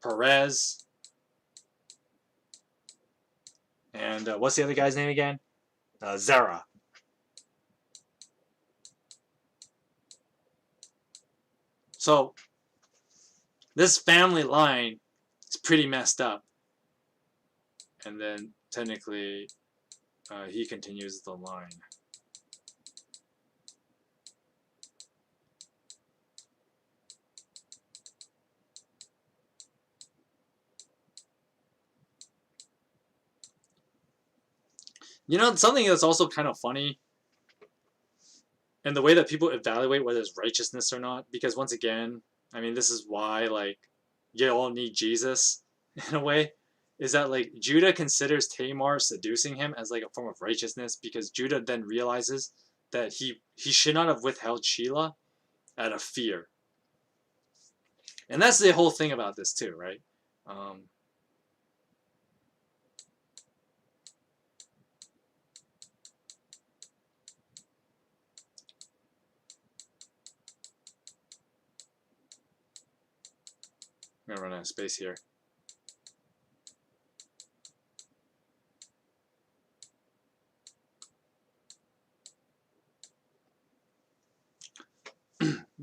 Perez. And what's the other guy's name again? Zerah. So this family line is pretty messed up. And then technically he continues the line. You know, something that's also kind of funny, and the way that people evaluate whether it's righteousness or not, because once again, I mean, this is why, like, you all need Jesus, in a way, is that, like, Judah considers Tamar seducing him as, like, a form of righteousness, because Judah then realizes that he should not have withheld Sheila out of fear. And that's the whole thing about this, too, right? I'm gonna run out of space here.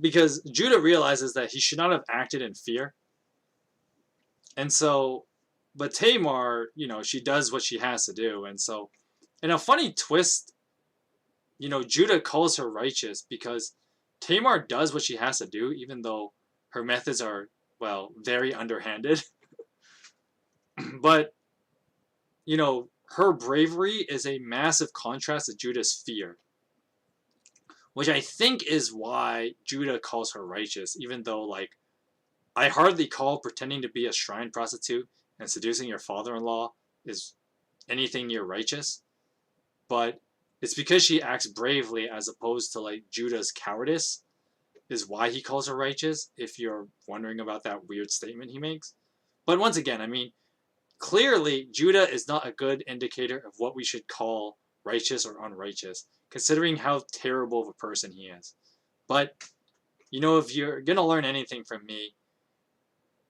Because Judah realizes that he should not have acted in fear. And so, but Tamar, you know, she does what she has to do. And so, in a funny twist, you know, Judah calls her righteous because Tamar does what she has to do, even though her methods are, well, very underhanded. But, you know, her bravery is a massive contrast to Judah's fear, which I think is why Judah calls her righteous, even though, like, I hardly call pretending to be a shrine prostitute and seducing your father-in-law is anything near righteous. But it's because she acts bravely as opposed to, like, Judah's cowardice is why he calls her righteous, if you're wondering about that weird statement he makes. But once again, I mean, clearly Judah is not a good indicator of what we should call righteous or unrighteous, considering how terrible of a person he is. But, you know, if you're going to learn anything from me,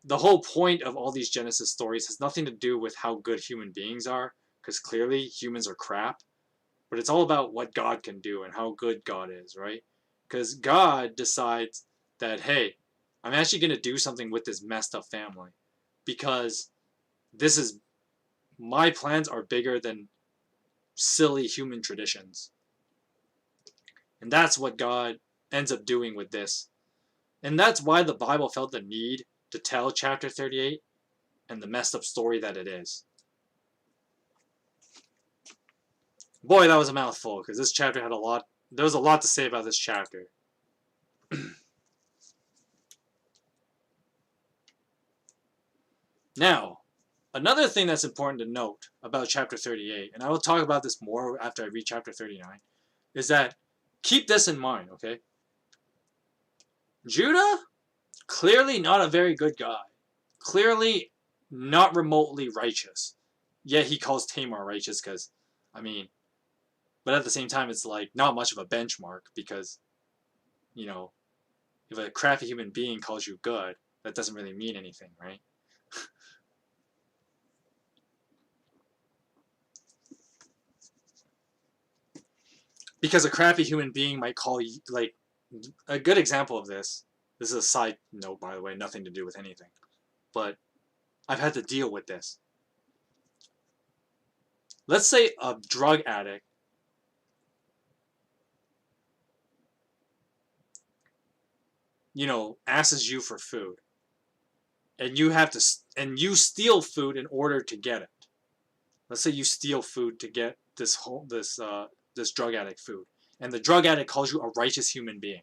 the whole point of all these Genesis stories has nothing to do with how good human beings are, because clearly humans are crap, but it's all about what God can do and how good God is, right? Because God decides that, hey, I'm actually going to do something with this messed up family, because this is, my plans are bigger than silly human traditions. And that's what God ends up doing with this. And that's why the Bible felt the need to tell chapter 38 and the messed up story that it is. Boy, that was a mouthful, because this chapter had a lot. There was a lot to say about this chapter. Now, another thing that's important to note about chapter 38, and I will talk about this more after I read chapter 39, is that keep this in mind, okay? Judah, clearly not a very good guy. Clearly not remotely righteous. Yet he calls Tamar righteous because, I mean, but at the same time, it's like not much of a benchmark because, you know, if a crappy human being calls you good, that doesn't really mean anything, right? Because a crappy human being might call you, like, a good example of this is a side note, by the way, nothing to do with anything, but I've had to deal with this. Let's say a drug addict asks you for food, and you steal food in order to get it. Let's say you steal food to get this drug addict food, and the drug addict calls you a righteous human being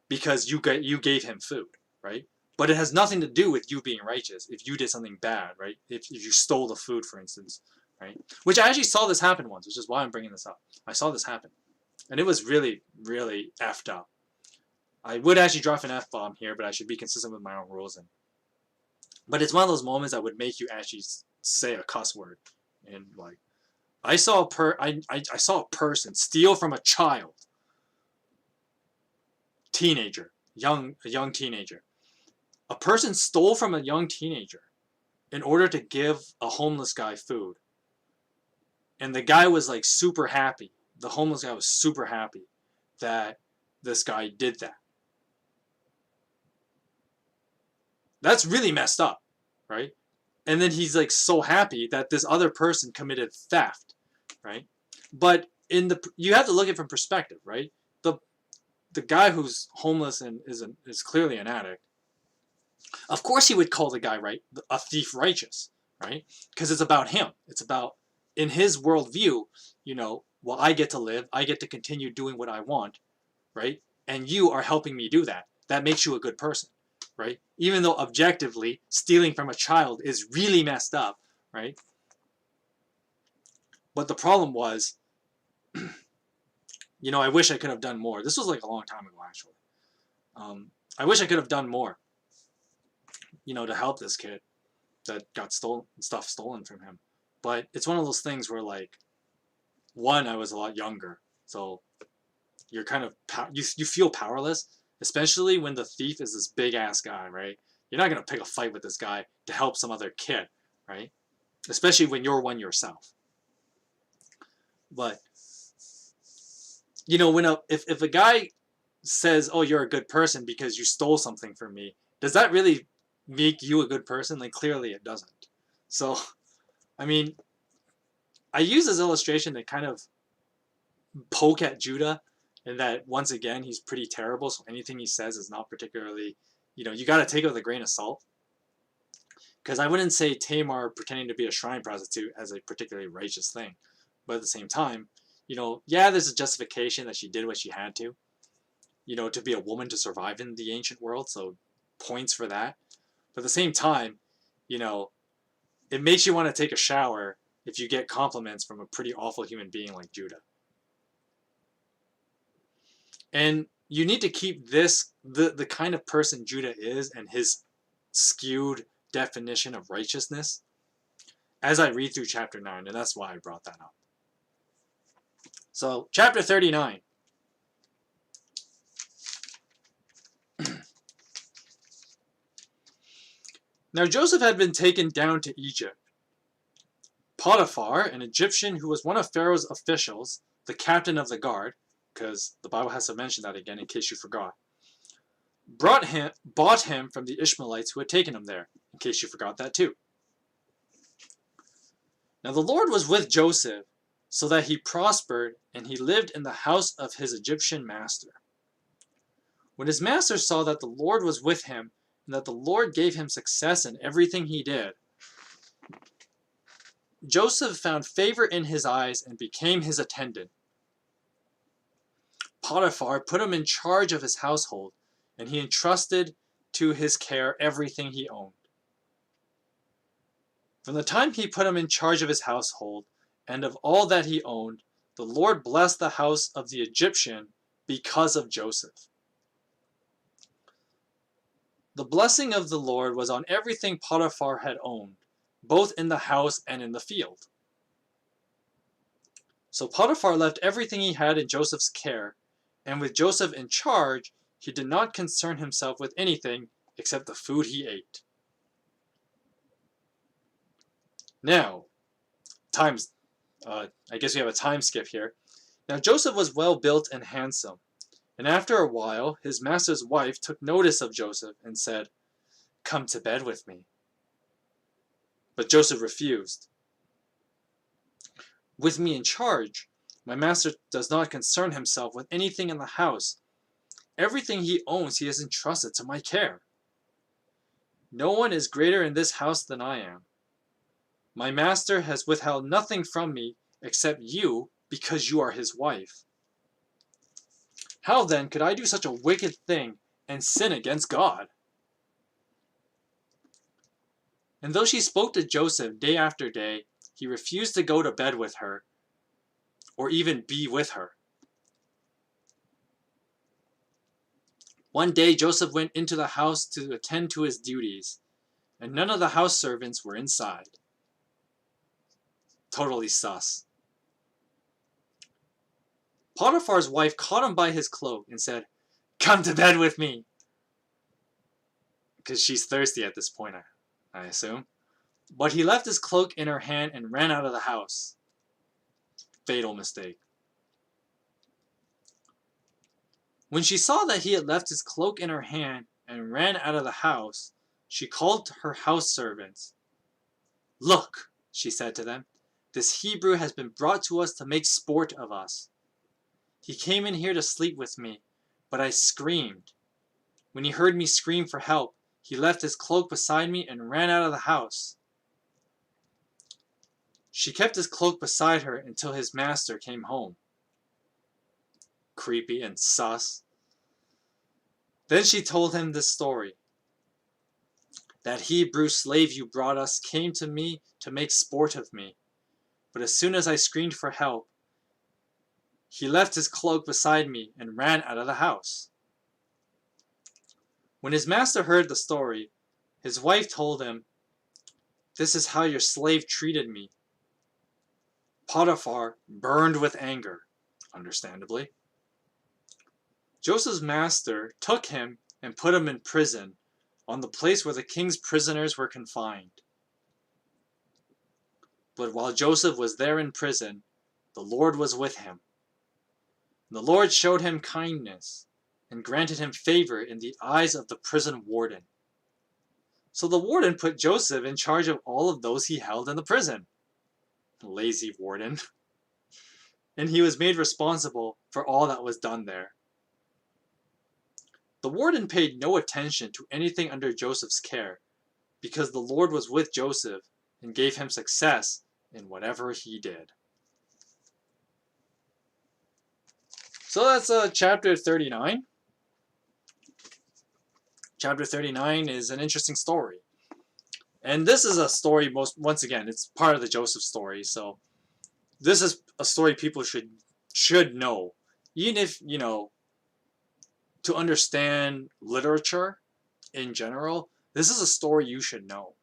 because you gave him food, right? But it has nothing to do with you being righteous if you did something bad, right? If you stole the food, for instance, right? Which I actually saw this happen once, which is why I'm bringing this up. I saw this happen, and it was really, really effed up. I would actually drop an F-bomb here, but I should be consistent with my own rules. But it's one of those moments that would make you actually say a cuss word. And like, I saw a person steal from a child, teenager, a young teenager. A person stole from a young teenager in order to give a homeless guy food. And the guy was like super happy. The homeless guy was super happy that this guy did that. That's really messed up, right? And then he's like so happy that this other person committed theft, right? But you have to look at it from perspective, right? The guy who's homeless and is clearly an addict. Of course, he would call the guy a thief righteous, right? Because it's about him. It's about, in his worldview, well, I get to live, I get to continue doing what I want, right? And you are helping me do that. That makes you a good person, right? Even though objectively, stealing from a child is really messed up, right? But the problem was, I wish I could have done more. This was like a long time ago, actually. I wish I could have done more, to help this kid that got stuff stolen from him. But it's one of those things where, like, one, I was a lot younger, so you're kind of you feel powerless, especially when the thief is this big ass guy, right? You're not gonna pick a fight with this guy to help some other kid, right? Especially when you're one yourself. But if a guy says, "Oh, you're a good person because you stole something from me," does that really make you a good person? Like, clearly it doesn't. So, I mean, I use this illustration to kind of poke at Judah, and that once again he's pretty terrible. So anything he says is not particularly, you got to take it with a grain of salt. Because I wouldn't say Tamar pretending to be a shrine prostitute as a particularly righteous thing, but at the same time, yeah, there's a justification that she did what she had to, to be a woman to survive in the ancient world. So points for that. But at the same time, it makes you want to take a shower if you get compliments from a pretty awful human being like Judah. And you need to keep the kind of person Judah is and his skewed definition of righteousness as I read through chapter 9, and that's why I brought that up. So, chapter 39. Now Joseph had been taken down to Egypt. Potiphar, an Egyptian who was one of Pharaoh's officials, the captain of the guard, because the Bible has to mention that again in case you forgot, bought him from the Ishmaelites who had taken him there, in case you forgot that too. Now the Lord was with Joseph, so that he prospered, and he lived in the house of his Egyptian master. When his master saw that the Lord was with him, and that the Lord gave him success in everything he did, Joseph found favor in his eyes and became his attendant. Potiphar put him in charge of his household, and he entrusted to his care everything he owned. From the time he put him in charge of his household and of all that he owned, the Lord blessed the house of the Egyptian because of Joseph. The blessing of the Lord was on everything Potiphar had owned, both in the house and in the field. So Potiphar left everything he had in Joseph's care, and with Joseph in charge, he did not concern himself with anything except the food he ate. Now, I guess we have a time skip here. Now Joseph was well built and handsome, and after a while his master's wife took notice of Joseph and said, "Come to bed with me." But Joseph refused. "With me in charge, my master does not concern himself with anything in the house. Everything he owns he has entrusted to my care. No one is greater in this house than I am. My master has withheld nothing from me except you, because you are his wife. How then could I do such a wicked thing and sin against God?" And though she spoke to Joseph day after day, he refused to go to bed with her or even be with her. One day Joseph went into the house to attend to his duties, and none of the house servants were inside. Totally sus. Potiphar's wife caught him by his cloak and said, "Come to bed with me." Because she's thirsty at this point, I assume. But he left his cloak in her hand and ran out of the house. Fatal mistake. When she saw that he had left his cloak in her hand and ran out of the house, she called to her house servants. "Look," she said to them, "this Hebrew has been brought to us to make sport of us. He came in here to sleep with me, but I screamed. When he heard me scream for help, he left his cloak beside me and ran out of the house." She kept his cloak beside her until his master came home. Creepy and sus. Then she told him this story. "That Hebrew slave you brought us came to me to make sport of me, but as soon as I screamed for help, he left his cloak beside me and ran out of the house." When his master heard the story, his wife told him, "This is how your slave treated me." Potiphar burned with anger, understandably. Joseph's master took him and put him in prison, on the place where the king's prisoners were confined. But while Joseph was there in prison, the Lord was with him. The Lord showed him kindness and granted him favor in the eyes of the prison warden. So the warden put Joseph in charge of all of those he held in the prison. Lazy warden. And he was made responsible for all that was done there. The warden paid no attention to anything under Joseph's care, because the Lord was with Joseph and gave him success in whatever he did. So that's chapter 39. Chapter 39 is an interesting story. And this is a story, once again, it's part of the Joseph story, so this is a story people should know. Even if, to understand literature in general, this is a story you should know.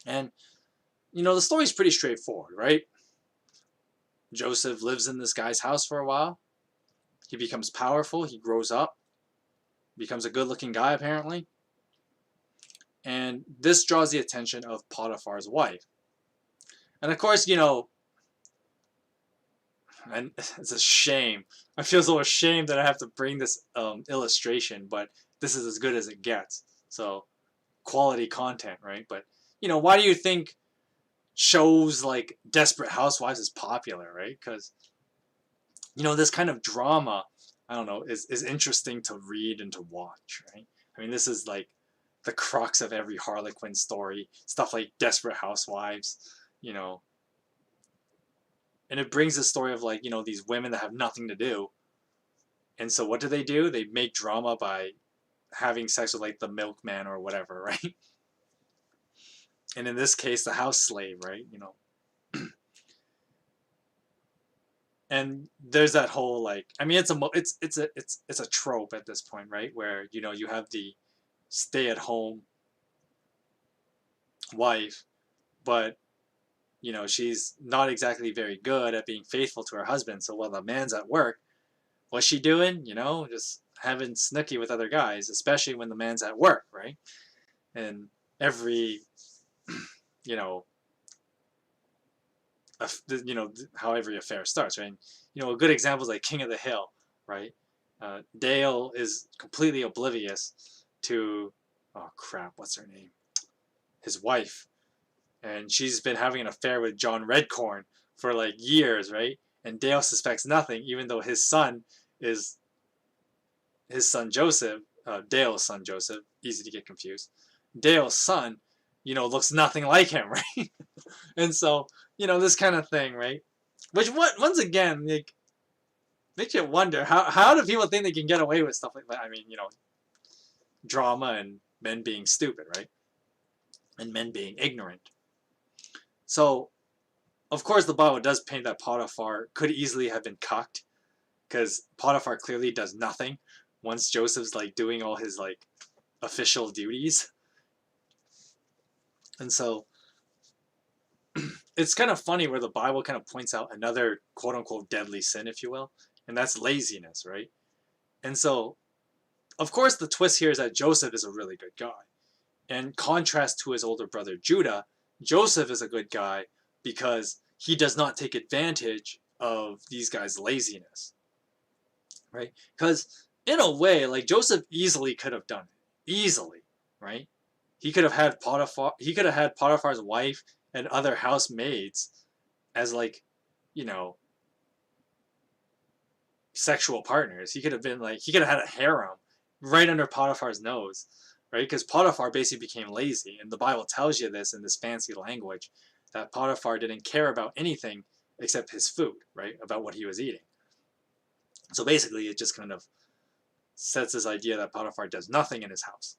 And, the story's pretty straightforward, right? Joseph lives in this guy's house for a while. He becomes powerful. He grows up. Becomes a good-looking guy, apparently. And this draws the attention of Potiphar's wife. And of course, you know, and it's a shame. I feel so ashamed that I have to bring this illustration, but this is as good as it gets. So, quality content, right? But, you know, why do you think shows like Desperate Housewives is popular, right? Because, you know, this kind of drama, I don't know, is interesting to read and to watch, right? I mean, this is like the crux of every Harlequin story, stuff like Desperate Housewives, you know. And it brings the story of like, you know, these women that have nothing to do. And so what do? They make drama by having sex with like the milkman or whatever, right? And in this case, the house slave, right? You know. And there's that whole like, I mean, it's a trope at this point, right? Where, you know, you have the stay-at-home wife, but, you know, she's not exactly very good at being faithful to her husband. So while the man's at work, what's she doing? You know, just having snooky with other guys, especially when the man's at work, right? And every, you know, you know how every affair starts, right? And, you know, a good example is like King of the Hill, right? Dale is completely oblivious to, oh crap, what's her name? His wife, and she's been having an affair with John Redcorn for like years, right? And Dale suspects nothing, even though his son is his son Joseph, Dale's son Joseph, easy to get confused. Dale's son, you know, looks nothing like him, right? And so, you know, this kind of thing, right? Which, what, once again, like, makes you wonder how do people think they can get away with stuff like that? I mean, you know, drama and men being stupid, right? And men being ignorant. So, of course, the Bible does paint that Potiphar could easily have been cucked, because Potiphar clearly does nothing once Joseph's like doing all his like official duties. And so it's kind of funny where the Bible kind of points out another quote unquote deadly sin, if you will, and that's laziness, right? And so, of course, the twist here is that Joseph is a really good guy. In contrast to his older brother Judah, Joseph is a good guy because he does not take advantage of these guys' laziness, right? Because in a way, like Joseph easily could have done it, easily, right? He could have had Potiphar. He could have had Potiphar's wife and other housemaids as like, you know, sexual partners. He could have been like, he could have had a harem right under Potiphar's nose, right? Because Potiphar basically became lazy, and the Bible tells you this in this fancy language, that Potiphar didn't care about anything except his food, right? About what he was eating. So basically, it just kind of sets this idea that Potiphar does nothing in his house.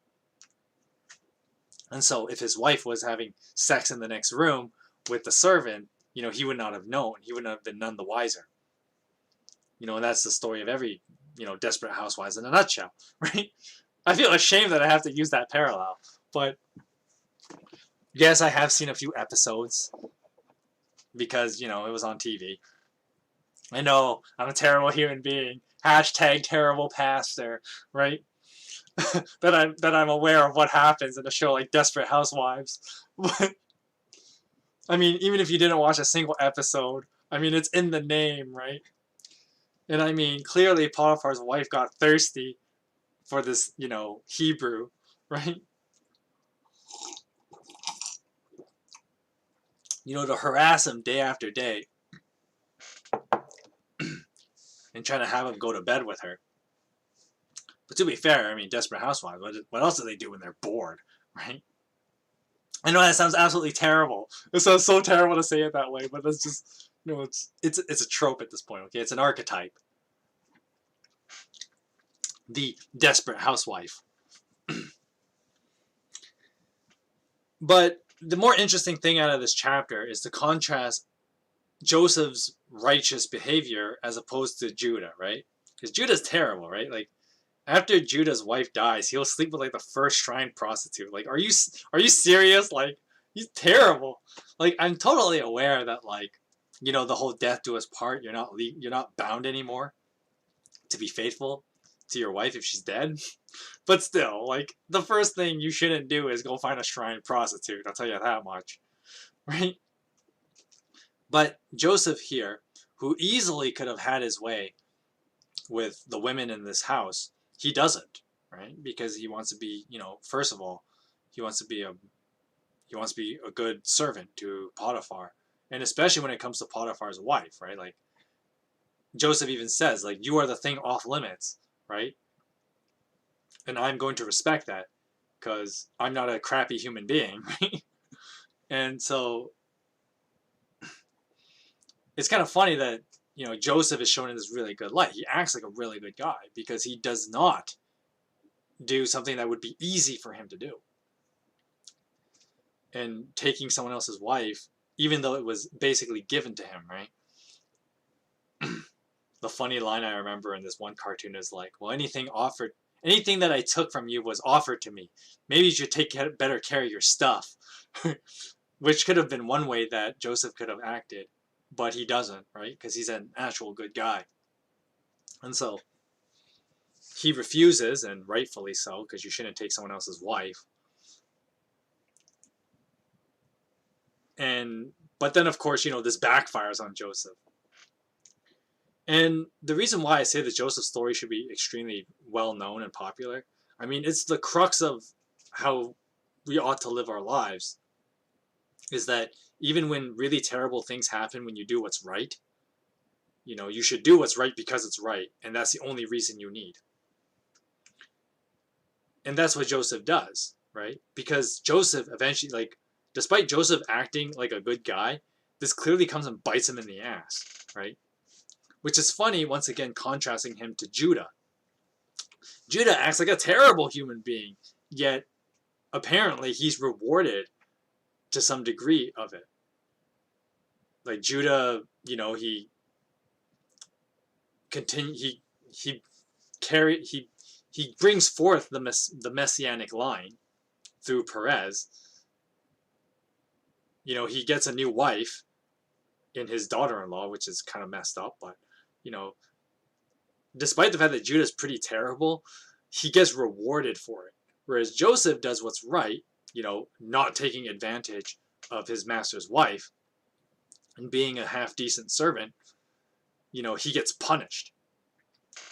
And so if his wife was having sex in the next room with the servant, you know, he would not have known. He would not have been none the wiser. You know, and that's the story of every, you know, Desperate Housewives in a nutshell, right? I feel ashamed that I have to use that parallel. But yes, I have seen a few episodes because, you know, it was on TV. I know I'm a terrible human being. Hashtag terrible pastor, right? that I'm aware of what happens in a show like Desperate Housewives. But I mean, even if you didn't watch a single episode, I mean, it's in the name, right? And I mean, clearly Potiphar's wife got thirsty for this, you know, Hebrew, right? You know, to harass him day after day and trying to have him go to bed with her. But to be fair, I mean, Desperate Housewives, what else do they do when they're bored, right? I know that sounds absolutely terrible. It sounds so terrible to say it that way, but that's just, you know, it's a trope at this point, okay? It's an archetype. The desperate housewife. But the more interesting thing out of this chapter is to contrast Joseph's righteous behavior as opposed to Judah, right? Because Judah's terrible, right? Like, after Judah's wife dies, he'll sleep with like the first shrine prostitute. Like, are you serious? Like, he's terrible. Like, I'm totally aware that, like, you know, the whole death do us part. You're not bound anymore to be faithful to your wife if she's dead. But still, like, the first thing you shouldn't do is go find a shrine prostitute. I'll tell you that much, right? But Joseph here, who easily could have had his way with the women in this house, he doesn't, right? Because he wants to be, first of all, he wants to be a good servant to Potiphar, and especially when it comes to Potiphar's wife, right? Like, Joseph even says, like, you are the thing off limits, right? And I'm going to respect that because I'm not a crappy human being, right? And so it's kind of funny that, Joseph is shown in this really good light. He acts like a really good guy because he does not do something that would be easy for him to do. And taking someone else's wife, even though it was basically given to him, right? The funny line I remember in this one cartoon is like, well, anything that I took from you was offered to me. Maybe you should take better care of your stuff. Which could have been one way that Joseph could have acted, but he doesn't, right? Because he's an actual good guy. And so he refuses, and rightfully so, because you shouldn't take someone else's wife. But then, of course, this backfires on Joseph. And the reason why I say that Joseph's story should be extremely well known and popular, I mean, it's the crux of how we ought to live our lives, is that even when really terrible things happen when you do what's right, you should do what's right because it's right, and that's the only reason you need. And that's what Joseph does, right? Because Joseph eventually, like, despite Joseph acting like a good guy, this clearly comes and bites him in the ass, right? Which is funny, once again, contrasting him to Judah. Judah acts like a terrible human being, yet apparently he's rewarded to some degree of it. Like Judah, he brings forth the messianic line through Perez. He gets a new wife in his daughter-in-law, which is kind of messed up, but despite the fact that Judah's pretty terrible, he gets rewarded for it. Whereas Joseph does what's right, not taking advantage of his master's wife and being a half-decent servant, he gets punished.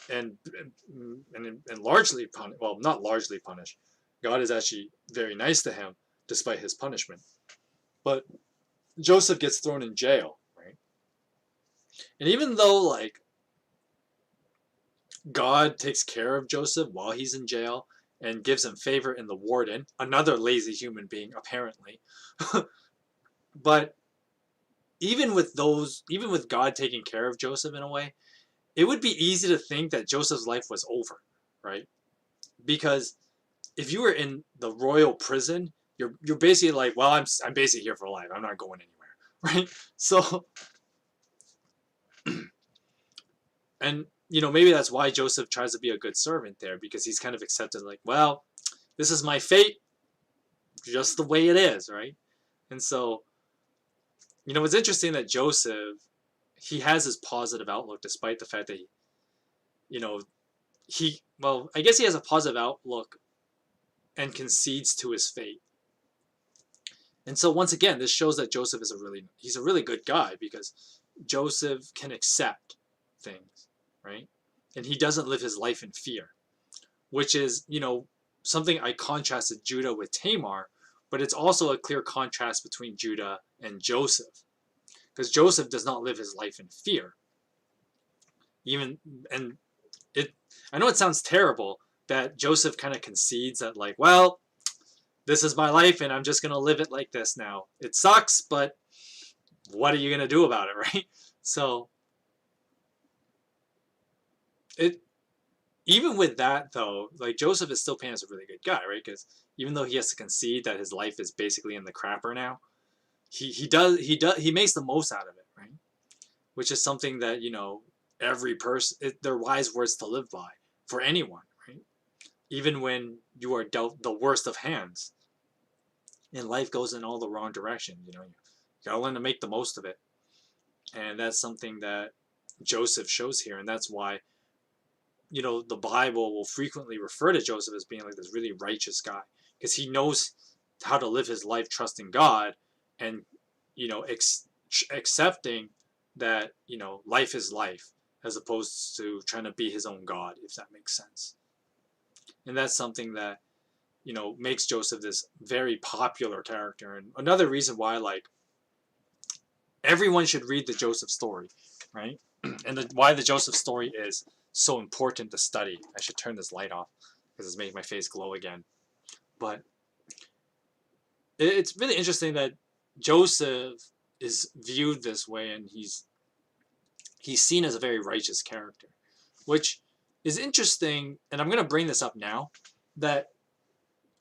And largely punished. Well, not largely punished. God is actually very nice to him despite his punishment. But Joseph gets thrown in jail, right? And even though, like, God takes care of Joseph while he's in jail and gives him favor in the warden, another lazy human being, apparently. But even with God taking care of Joseph in a way, it would be easy to think that Joseph's life was over, right? Because if you were in the royal prison, you're basically like, well, I'm basically here for life. I'm not going anywhere, right? So, and maybe that's why Joseph tries to be a good servant there, because he's kind of accepted, like, well, this is my fate, just the way it is, right? And so, it's interesting that Joseph, he has this positive outlook despite the fact that I guess he has a positive outlook and concedes to his fate. And so once again, this shows that Joseph is he's a really good guy, because Joseph can accept things, right? And he doesn't live his life in fear, which is, something I contrasted Judah with Tamar, but it's also a clear contrast between Judah and Joseph, because Joseph does not live his life in fear. I know it sounds terrible that Joseph kind of concedes that, like, well, this is my life and I'm just going to live it like this now. It sucks, but what are you going to do about it, right? So, even with that, though, like, Joseph is still painted as a really good guy, right? Because even though he has to concede that his life is basically in the crapper now, he makes the most out of it, right? Which is something that, every person, they're wise words to live by for anyone, right? Even when you are dealt the worst of hands and life goes in all the wrong direction, you gotta learn to make the most of it. And that's something that Joseph shows here, and that's why the Bible will frequently refer to Joseph as being like this really righteous guy because he knows how to live his life trusting God and, accepting that, life is life as opposed to trying to be his own God, if that makes sense. And that's something that, makes Joseph this very popular character. And another reason why, like, everyone should read the Joseph story, right? And why the Joseph story is so important to study. I should turn this light off because it's making my face glow again. But it's really interesting that Joseph is viewed this way, and he's seen as a very righteous character, which is interesting. And I'm going to bring this up now, that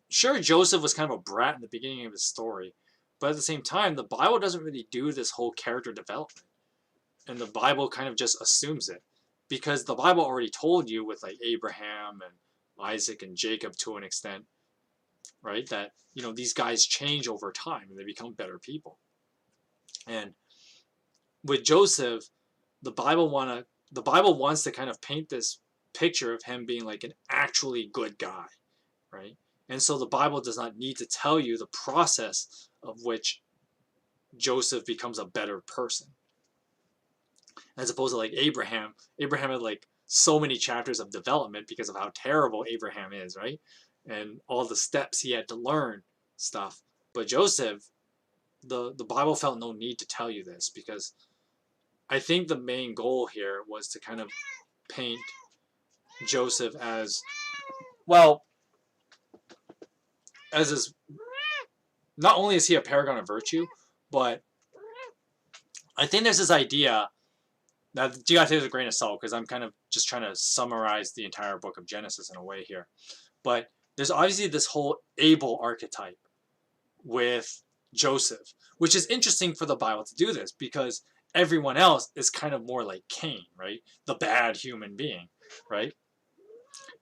sure, Joseph was kind of a brat in the beginning of his story, but at the same time, the Bible doesn't really do this whole character development. And the Bible kind of just assumes it. Because the Bible already told you with like Abraham and Isaac and Jacob to an extent, right, that, these guys change over time and they become better people. And with Joseph, the Bible wants to kind of paint this picture of him being like an actually good guy, right? And so the Bible does not need to tell you the process of which Joseph becomes a better person. As opposed to like Abraham. Abraham had like so many chapters of development because of how terrible Abraham is, right? And all the steps he had to learn stuff. But Joseph, the Bible felt no need to tell you this, because I think the main goal here was to kind of paint Joseph as, well, as this, not only is he a paragon of virtue, but I think there's this idea, now you gotta take it with a grain of salt because I'm kind of just trying to summarize the entire book of Genesis in a way here. But there's obviously this whole Abel archetype with Joseph, which is interesting for the Bible to do this because everyone else is kind of more like Cain, right? The bad human being, right?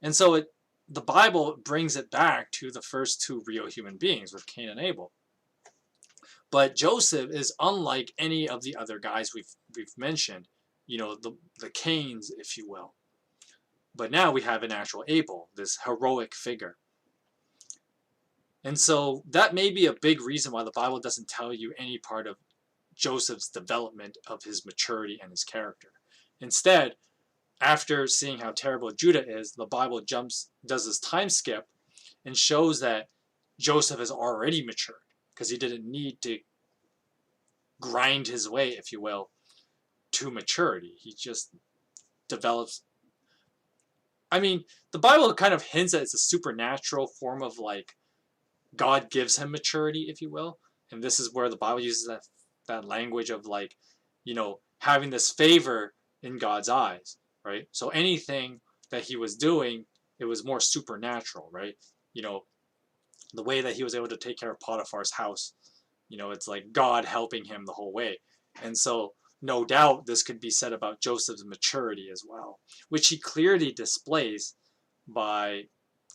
And so the Bible brings it back to the first two real human beings with Cain and Abel. But Joseph is unlike any of the other guys we've mentioned, the Cains, if you will. But now we have an actual Abel, this heroic figure. And so that may be a big reason why the Bible doesn't tell you any part of Joseph's development of his maturity and his character. Instead, after seeing how terrible Judah is, the Bible does this time skip and shows that Joseph has already matured because he didn't need to grind his way, if you will, to maturity. He just develops. I mean, the Bible kind of hints that it's a supernatural form of like God gives him maturity, if you will. And this is where the Bible uses that language of like, having this favor in God's eyes, right? So anything that he was doing, it was more supernatural, right? The way that he was able to take care of Potiphar's house, it's like God helping him the whole way. And so no doubt this could be said about Joseph's maturity as well, which he clearly displays by,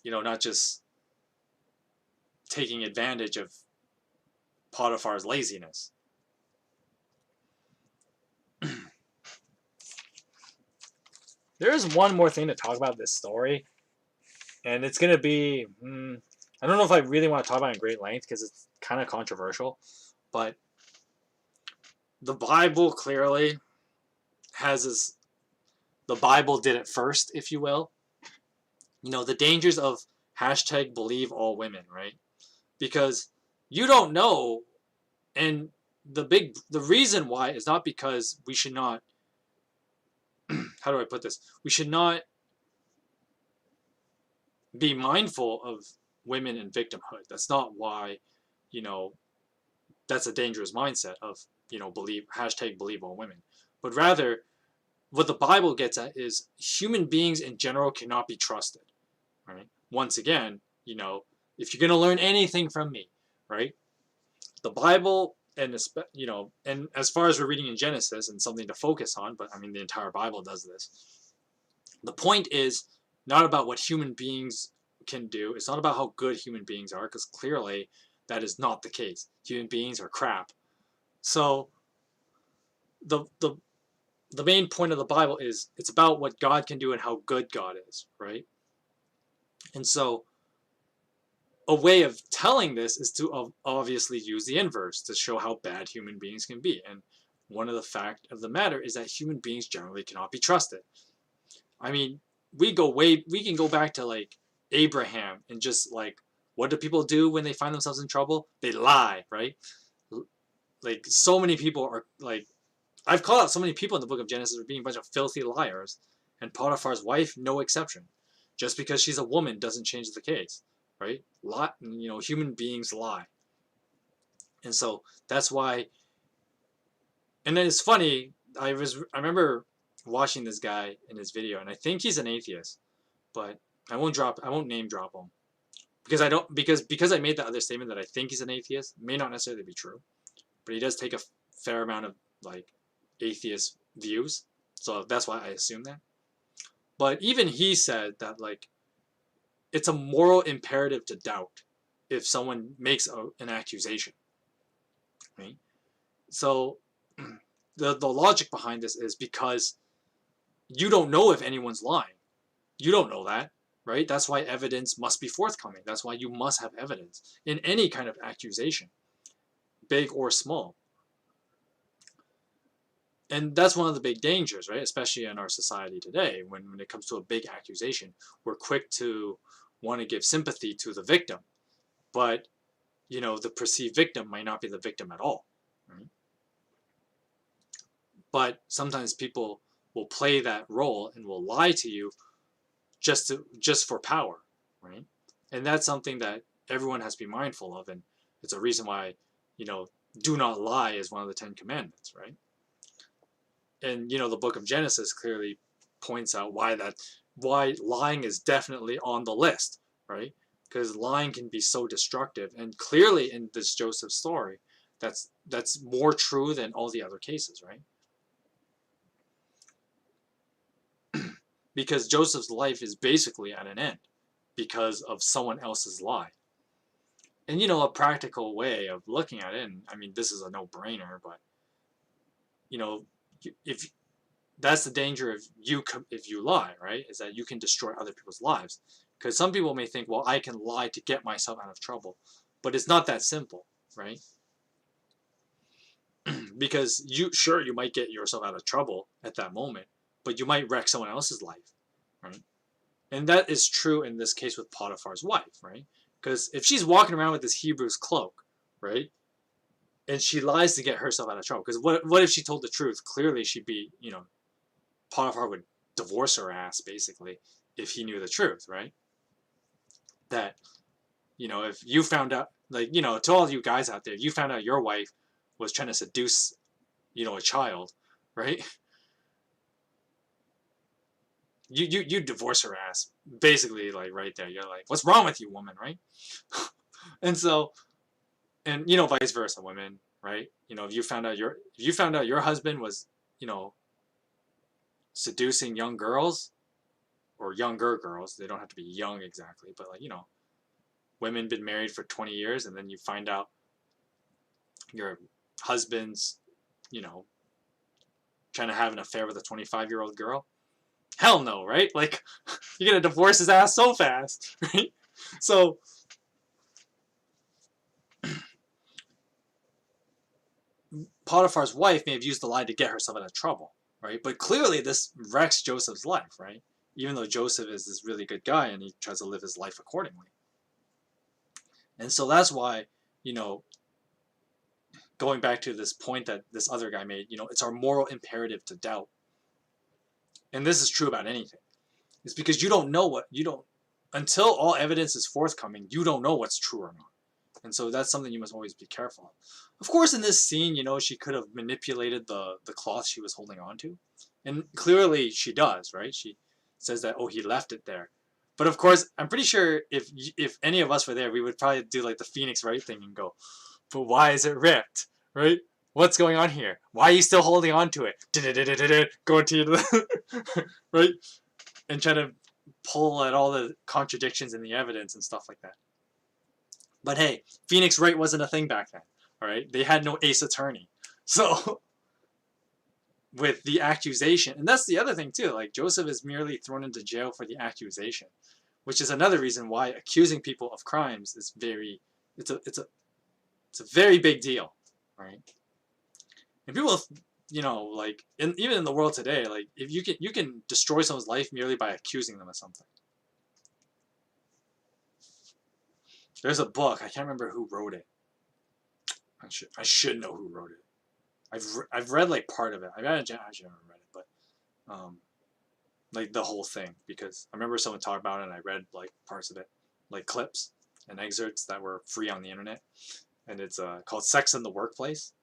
not just taking advantage of Potiphar's laziness. There is one more thing to talk about this story, and it's going to be, I don't know if I really want to talk about it in great length because it's kind of controversial, but the Bible clearly has this, the Bible did it first, if you will. The dangers of hashtag believe all women, right? Because you don't know, and the reason why is not because we should not, how do I put this? We should not be mindful of women and victimhood. That's not why, that's a dangerous mindset of, hashtag believe all women. But rather, what the Bible gets at is human beings in general cannot be trusted, right? Once again, if you're going to learn anything from me, right? The Bible, and and as far as we're reading in Genesis and something to focus on, but I mean the entire Bible does this. The point is not about what human beings can do. It's not about how good human beings are, because clearly that is not the case. Human beings are crap. So the the main point of the Bible is it's about what God can do and how good God is, right? And so a way of telling this is to obviously use the inverse to show how bad human beings can be. And one of the fact of the matter is that human beings generally cannot be trusted. I mean, we can go back to like Abraham and just like, what do people do when they find themselves in trouble? They lie, right? Like so many people are like, I've called out so many people in the book of Genesis for being a bunch of filthy liars, and Potiphar's wife, no exception. Just because she's a woman doesn't change the case, right? Human beings lie. And so that's why, and then it's funny, I remember watching this guy in his video, and I think he's an atheist, but I won't name drop him. Because I made that other statement that I think he's an atheist, may not necessarily be true, but he does take a fair amount of like atheist views, so that's why I assume that. But even he said that like it's a moral imperative to doubt if someone makes an accusation, right? So the logic behind this is because you don't know if anyone's lying. You don't know that, right? That's why evidence must be forthcoming. That's why you must have evidence in any kind of accusation, big or small. And that's one of the big dangers, right? Especially in our society today, when it comes to a big accusation, we're quick to want to give sympathy to the victim. But, the perceived victim might not be the victim at all, right? But sometimes people will play that role and will lie to you just for power, right? And that's something that everyone has to be mindful of, and it's a reason why, do not lie is one of the 10 commandments, right? And the book of Genesis clearly points out why lying is definitely on the list, right? Because lying can be so destructive, and clearly in this Joseph story, that's more true than all the other cases, right? Because Joseph's life is basically at an end because of someone else's lie. And a practical way of looking at it, and I mean this is a no-brainer, but if that's the danger if you lie, right? Is that you can destroy other people's lives. Because some people may think, well, I can lie to get myself out of trouble, but it's not that simple, right? Because you might get yourself out of trouble at that moment, but you might wreck someone else's life, right? And that is true in this case with Potiphar's wife, right? Because if she's walking around with this Hebrew's cloak, right, and she lies to get herself out of trouble, because what if she told the truth? Clearly she'd be, Potiphar would divorce her ass, basically, if he knew the truth, right? That, if you found out, like, to all you guys out there, you found out your wife was trying to seduce, a child, right? You divorce her ass, basically, like, right there. You're like, what's wrong with you, woman, right? And so, and, vice versa, women, right? If you found out your husband was, seducing young girls, or younger girls, they don't have to be young exactly, but like, women been married for 20 years, and then you find out your husband's, trying to have an affair with a 25-year-old girl. Hell no, right? Like, you're gonna divorce his ass so fast, right? So, Potiphar's wife may have used the lie to get herself out of trouble, right? But clearly this wrecks Joseph's life, right? Even though Joseph is this really good guy and he tries to live his life accordingly. And so that's why, going back to this point that this other guy made, it's our moral imperative to doubt. And this is true about anything. It's because until all evidence is forthcoming, you don't know what's true or not. And so that's something you must always be careful of. Of course, in this scene, she could have manipulated the cloth she was holding on to. And clearly she does, right? She says that, oh, he left it there. But of course, I'm pretty sure if any of us were there, we would probably do like the Phoenix Wright thing and go, but why is it ripped, right? What's going on here? Why are you still holding on to it? Go to the right? And try to pull at all the contradictions in the evidence and stuff like that. But hey, Phoenix Wright wasn't a thing back then, all right? They had no ace attorney. So, with the accusation. And that's the other thing too. Like Joseph is merely thrown into jail for the accusation, which is another reason why accusing people of crimes is it's a very big deal, right? And people, like even in the world today, like if you can destroy someone's life merely by accusing them of something. There's a book, I can't remember who wrote it. I should know who wrote it. I've read like part of it. I actually never read it, but like the whole thing, because I remember someone talked about it and I read like parts of it, like clips and excerpts that were free on the internet, and it's called "Sex in the Workplace."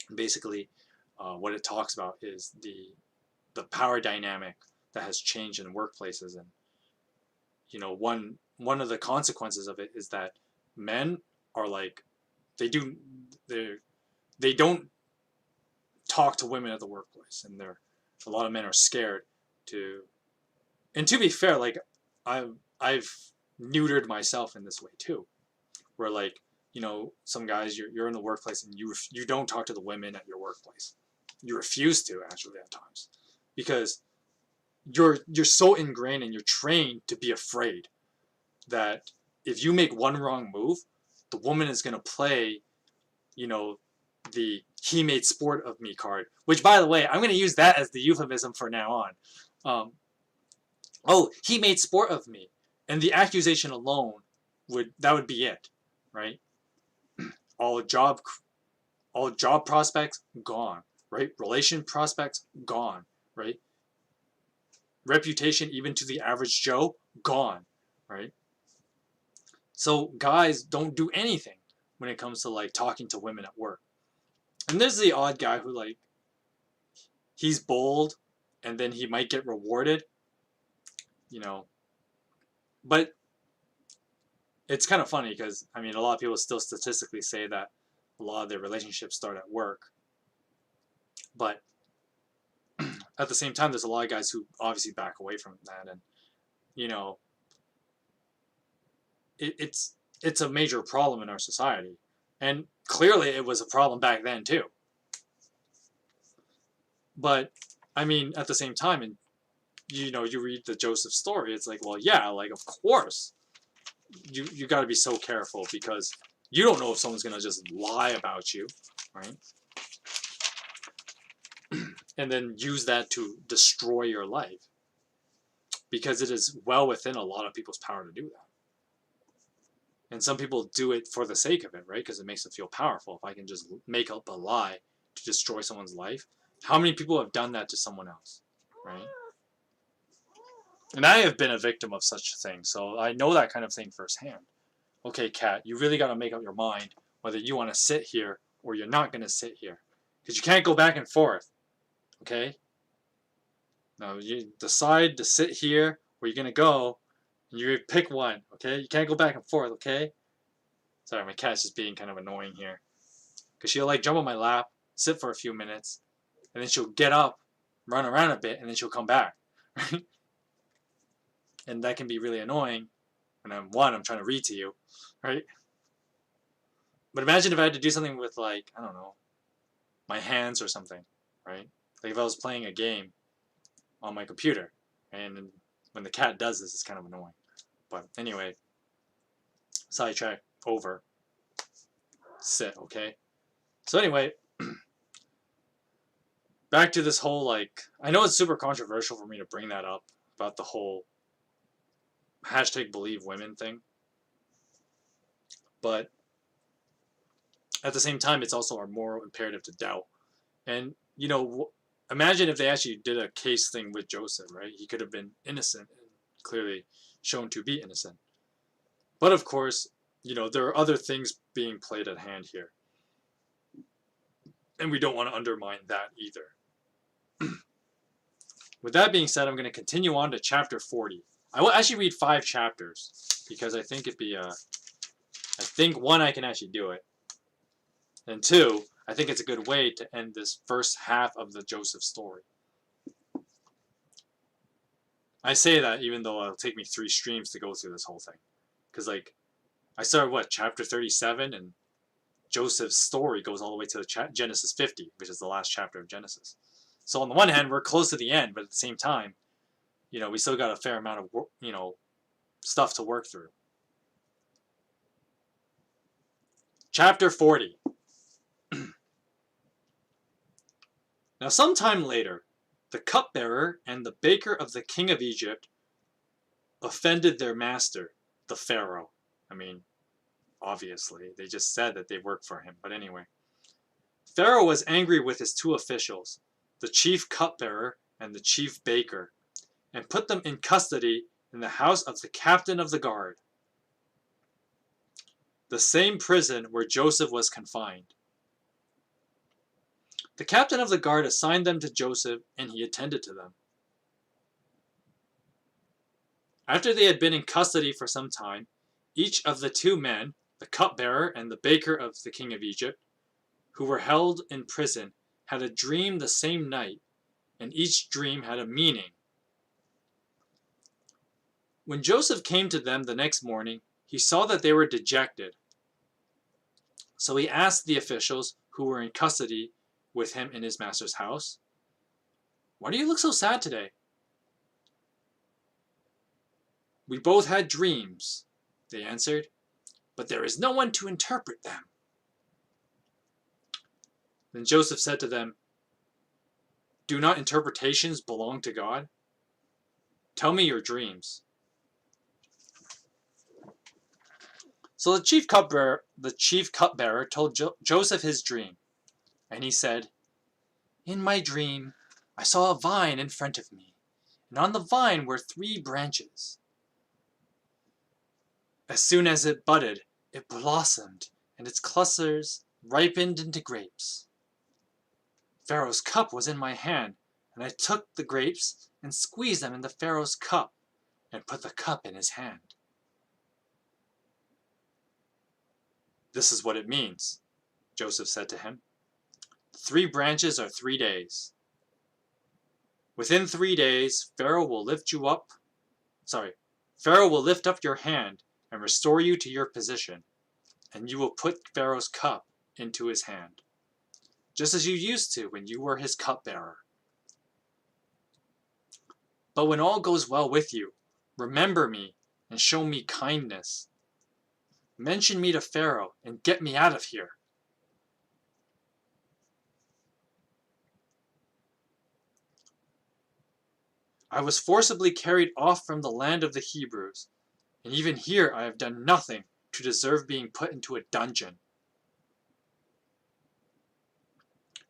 And basically, what it talks about is the power dynamic that has changed in workplaces, and one of the consequences of it is that men are like they don't talk to women at the workplace, and a lot of men are scared to. And to be fair, like I've neutered myself in this way too, where like some guys you're in the workplace and you don't talk to the women at your workplace. You refuse to actually at times, because you're so ingrained and you're trained to be afraid that if you make one wrong move, the woman is gonna play, the "he made sport of me" card. Which, by the way, I'm gonna use that as the euphemism for now on. Oh, he made sport of me, and the accusation alone would be it, right? All job prospects gone, right? Relation prospects gone, right? Reputation, even to the average Joe, gone, right? So guys don't do anything when it comes to like talking to women at work. And there's the odd guy who like he's bold and then he might get rewarded, but it's kind of funny because I mean a lot of people still statistically say that a lot of their relationships start at work, but at the same time there's a lot of guys who obviously back away from that, and it's a major problem in our society, and clearly it was a problem back then too. But I mean at the same time, and you read the Joseph story, it's like, well, yeah, like of course you got to be so careful, because you don't know if someone's going to just lie about you, right? And then use that to destroy your life, because it is well within a lot of people's power to do that. And some people do it for the sake of it, right? Because it makes them feel powerful. If I can just make up a lie to destroy someone's life, how many people have done that to someone else, right? And I have been a victim of such a thing, so I know that kind of thing firsthand. Okay, Kat, you really got to make up your mind whether you want to sit here or you're not going to sit here. Because you can't go back and forth, okay? Now, you decide to sit here or you're going to go, and you pick one, okay? You can't go back and forth, okay? Sorry, my cat's just being kind of annoying here. Because she'll like jump on my lap, sit for a few minutes, and then she'll get up, run around a bit, and then she'll come back, right? And that can be really annoying when I'm trying to read to you, right? But imagine if I had to do something with, like, I don't know, my hands or something, right? Like if I was playing a game on my computer, and when the cat does this, it's kind of annoying. But anyway, sidetrack over. Sit, okay? So anyway, back to this whole, like, I know it's super controversial for me to bring that up about the whole #BelieveWomen thing, but at the same time, it's also our moral imperative to doubt. And imagine if they actually did a case thing with Joseph, right? He could have been innocent and clearly shown to be innocent. But of course, there are other things being played at hand here, and we don't want to undermine that either. With that being said, I'm going to continue on to chapter 40. I will actually read 5 chapters because I think I think 1, I can actually do it, and 2, I think it's a good way to end this first half of the Joseph story. I say that even though it'll take me 3 streams to go through this whole thing, because like I started chapter 37, and Joseph's story goes all the way to Genesis 50, which is the last chapter of Genesis. So on the one hand, we're close to the end, but at the same time, we still got a fair amount of, stuff to work through. Chapter 40. Now sometime later, the cupbearer and the baker of the king of Egypt offended their master, the Pharaoh. I mean, obviously, they just said that they worked for him, but anyway. Pharaoh was angry with his two officials, the chief cupbearer and the chief baker, and put them in custody in the house of the captain of the guard, the same prison where Joseph was confined. The captain of the guard assigned them to Joseph, and he attended to them. After they had been in custody for some time, each of the two men, the cupbearer and the baker of the king of Egypt, who were held in prison, had a dream the same night, and each dream had a meaning. When Joseph came to them the next morning, he saw that they were dejected. So he asked the officials who were in custody with him in his master's house, "Why do you look so sad today?" "We both had dreams," they answered, "but there is no one to interpret them." Then Joseph said to them, "Do not interpretations belong to God? Tell me your dreams." So the chief cupbearer told Joseph his dream, and he said, "In my dream, I saw a vine in front of me, and on the vine were 3 branches. As soon as it budded, it blossomed, and its clusters ripened into grapes. Pharaoh's cup was in my hand, and I took the grapes and squeezed them into Pharaoh's cup, and put the cup in his hand." "This is what it means," Joseph said to him. "The 3 branches are 3 days. Within 3 days, Pharaoh will lift up your hand and restore you to your position, and you will put Pharaoh's cup into his hand, just as you used to when you were his cupbearer. But when all goes well with you, remember me and show me kindness. Mention me to Pharaoh and get me out of here." "I was forcibly carried off from the land of the Hebrews, and even here I have done nothing to deserve being put into a dungeon."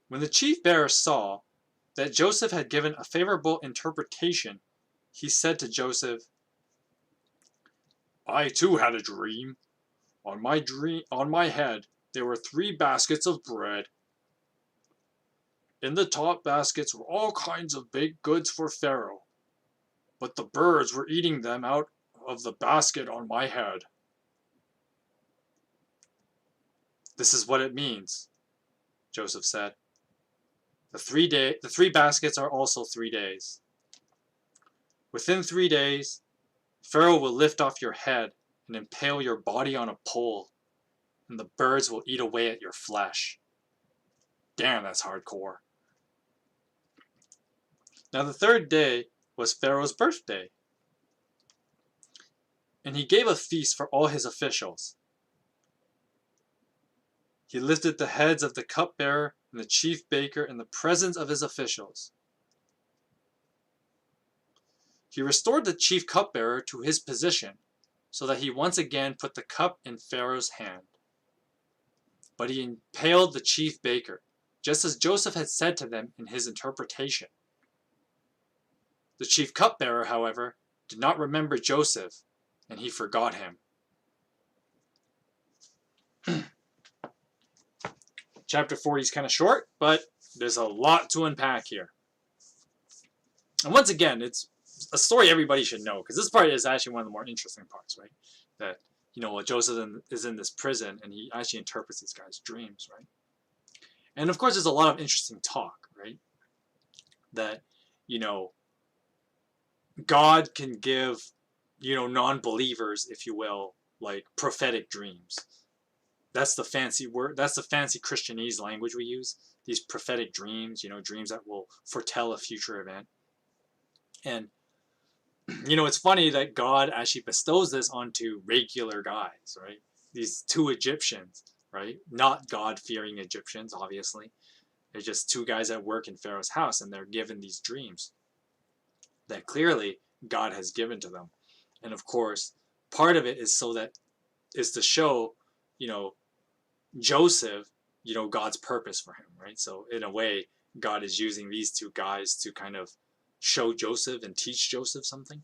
When the chief bearer saw that Joseph had given a favorable interpretation, he said to Joseph, "I too had a dream. On my head there were 3 baskets of bread. In the top baskets were all kinds of baked goods for Pharaoh, but the birds were eating them out of the basket on my head." "This is what it means," Joseph said. The 3 baskets are also 3 days. Within 3 days, Pharaoh will lift off your head and impale your body on a pole, and the birds will eat away at your flesh. Damn, that's hardcore. Now the 3rd day was Pharaoh's birthday, and he gave a feast for all his officials. He lifted the heads of the cupbearer and the chief baker in the presence of his officials. He restored the chief cupbearer to his position, so that he once again put the cup in Pharaoh's hand. But he impaled the chief baker, just as Joseph had said to them in his interpretation. The chief cupbearer, however, did not remember Joseph, and he forgot him. Chapter 40 is kind of short, but there's a lot to unpack here. And once again, it's a story everybody should know, because this part is actually one of the more interesting parts, right? That, Joseph is in this prison, and he actually interprets these guys' dreams, right? And of course, there's a lot of interesting talk, right? That, God can give, non-believers, if you will, like prophetic dreams. That's the fancy word. That's the fancy Christianese language we use. these prophetic dreams, dreams that will foretell a future event. And it's funny that God actually bestows this onto regular guys, right? These two Egyptians, right? Not God-fearing Egyptians, obviously. They're just two guys that work in Pharaoh's house, and they're given these dreams that clearly God has given to them. And of course, part of it is to show, Joseph, God's purpose for him, right? So in a way, God is using these two guys to kind of show Joseph and teach Joseph something.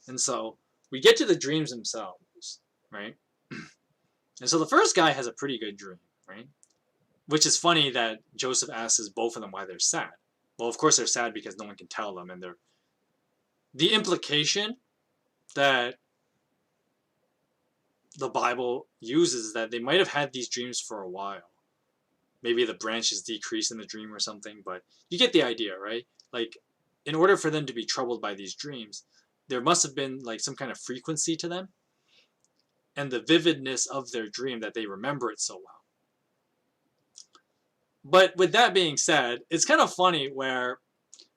And so we get to the dreams themselves, right? And so the first guy has a pretty good dream, right? Which is funny that Joseph asks both of them why they're sad. Well, of course they're sad because no one can tell them, and the implication that the Bible uses that they might have had these dreams for a while. Maybe the branches decrease in the dream or something, but you get the idea, right? Like, in order for them to be troubled by these dreams, there must have been like some kind of frequency to them and the vividness of their dream that they remember it so well. But with that being said, it's kind of funny where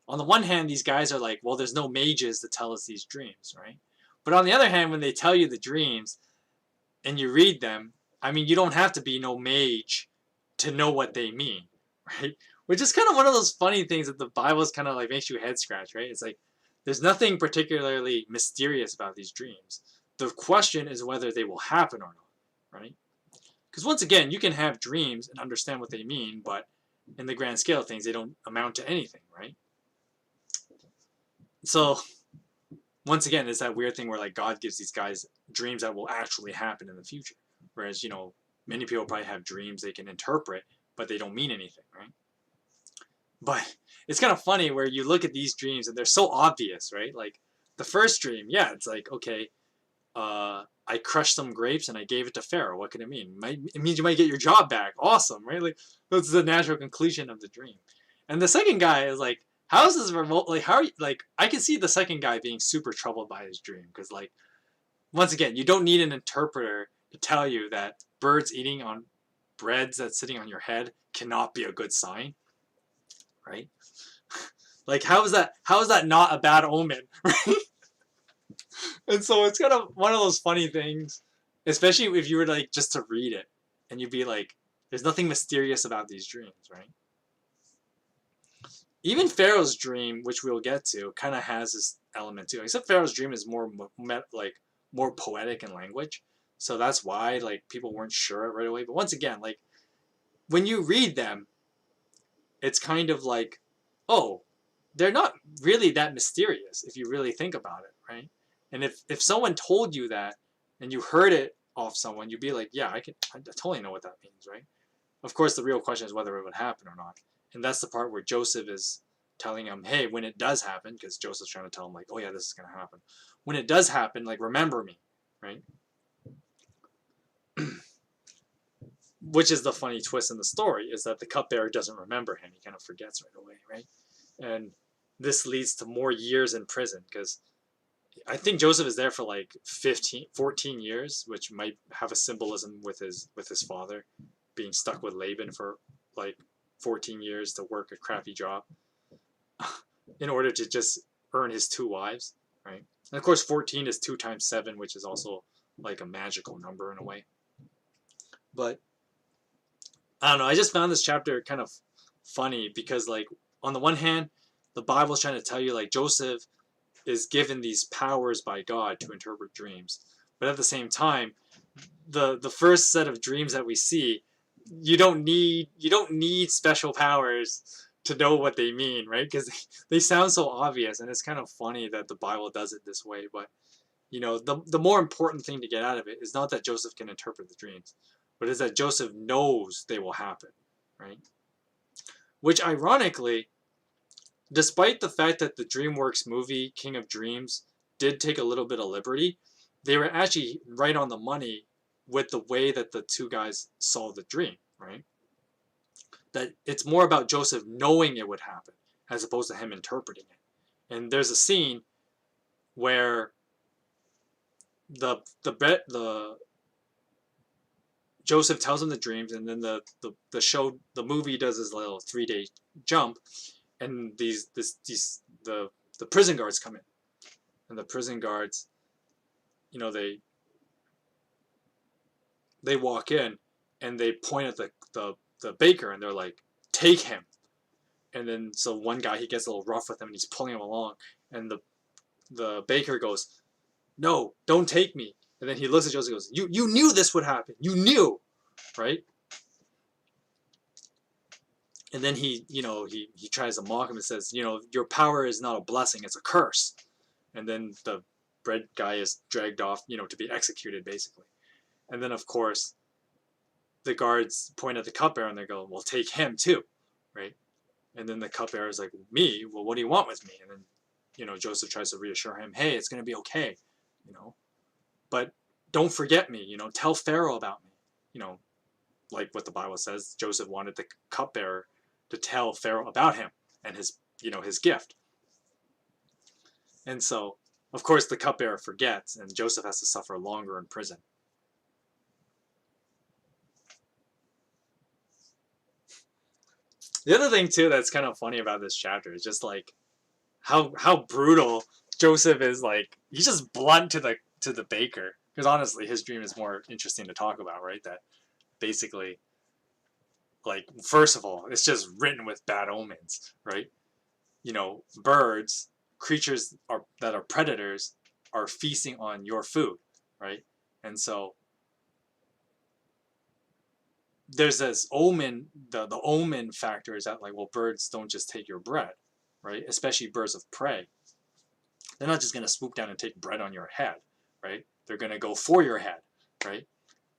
on the one hand, these guys are like, well, there's no mages to tell us these dreams, right? But on the other hand, when they tell you the dreams and you read them, I mean, you don't have to be no mage to know what they mean, right? Which is kind of one of those funny things that the Bible's kind of like makes you head scratch, right? It's like, there's nothing particularly mysterious about these dreams. The question is whether they will happen or not, right? Because once again, you can have dreams and understand what they mean, but in the grand scale of things, they don't amount to anything, right? So, once again, it's that weird thing where like God gives these guys dreams that will actually happen in the future. Whereas, many people probably have dreams they can interpret, but they don't mean anything, right? But it's kind of funny where you look at these dreams and they're so obvious, right? Like the first dream, yeah, it's like, okay, I crushed some grapes and I gave it to Pharaoh. What can it mean? It means you might get your job back. Awesome, right? Like that's the natural conclusion of the dream. And the second guy is like, how is this remote? Like, how are you? Like, I can see the second guy being super troubled by his dream because, like, once again, you don't need an interpreter to tell you that birds eating on breads that's sitting on your head cannot be a good sign. Right? Like, how is that not a bad omen? Right? And so it's kind of one of those funny things, especially if you were like just to read it and you'd be like, there's nothing mysterious about these dreams, right? Even Pharaoh's dream, which we'll get to, kind of has this element too. Except Pharaoh's dream is more poetic in language, so that's why like people weren't sure right away. But once again, like when you read them, it's kind of like, oh, they're not really that mysterious if you really think about it, right? And if someone told you that and you heard it off someone, you'd be like, yeah, I totally know what that means, right? Of course, the real question is whether it would happen or not. And that's the part where Joseph is telling him, hey, when it does happen, because Joseph's trying to tell him, like, oh yeah, this is going to happen. When it does happen, like, remember me, right? Which is the funny twist in the story, is that the cupbearer doesn't remember him. He kind of forgets right away, right? And this leads to more years in prison, because I think Joseph is there for like 14 years, which might have a symbolism with his father being stuck with Laban for like 14 years to work a crappy job in order to just earn his 2 wives, right? And of course 14 is 2 times 7, which is also like a magical number in a way. But I don't know, I just found this chapter kind of funny because, like, on the one hand, the Bible's trying to tell you like Joseph is given these powers by God to interpret dreams, but at the same time, the first set of dreams that we see, you don't need special powers to know what they mean, right? Because they sound so obvious, and it's kind of funny that the Bible does it this way. But the more important thing to get out of it is not that Joseph can interpret the dreams, but is that Joseph knows they will happen, right? Which ironically, despite the fact that the DreamWorks movie King of Dreams did take a little bit of liberty, they were actually right on the money with the way that the two guys saw the dream, right? That it's more about Joseph knowing it would happen as opposed to him interpreting it. And there's a scene where the Joseph tells him the dreams, and then the movie does this little 3-day jump, and the prison guards come in, and the prison guards, you know, they walk in, and they point at the baker, and they're like, take him. And then so one guy, he gets a little rough with him, and he's pulling him along, and the baker goes, no, don't take me. And then he looks at Joseph and goes, you knew this would happen. You knew, right? And then he tries to mock him and says, your power is not a blessing, it's a curse. And then the bread guy is dragged off, to be executed, basically. And then, of course, the guards point at the cupbearer, and they go, well, take him too, right? And then the cupbearer is like, me? Well, what do you want with me? And then, Joseph tries to reassure him, hey, it's going to be okay, But don't forget me, tell Pharaoh about me. Like what the Bible says, Joseph wanted the cupbearer to tell Pharaoh about him and his gift. And so, of course, the cupbearer forgets, and Joseph has to suffer longer in prison. The other thing, too, that's kind of funny about this chapter is just like how brutal Joseph is. Like, he's just blunt to the baker. Because honestly, his dream is more interesting to talk about, right? That basically, like, first of all, it's just written with bad omens, right? Birds, creatures that are predators, are feasting on your food, right? And so there's this omen, the omen factor is that, like, well, birds don't just take your bread, right? Especially birds of prey. They're not just going to swoop down and take bread on your head, right? They're going to go for your head, right?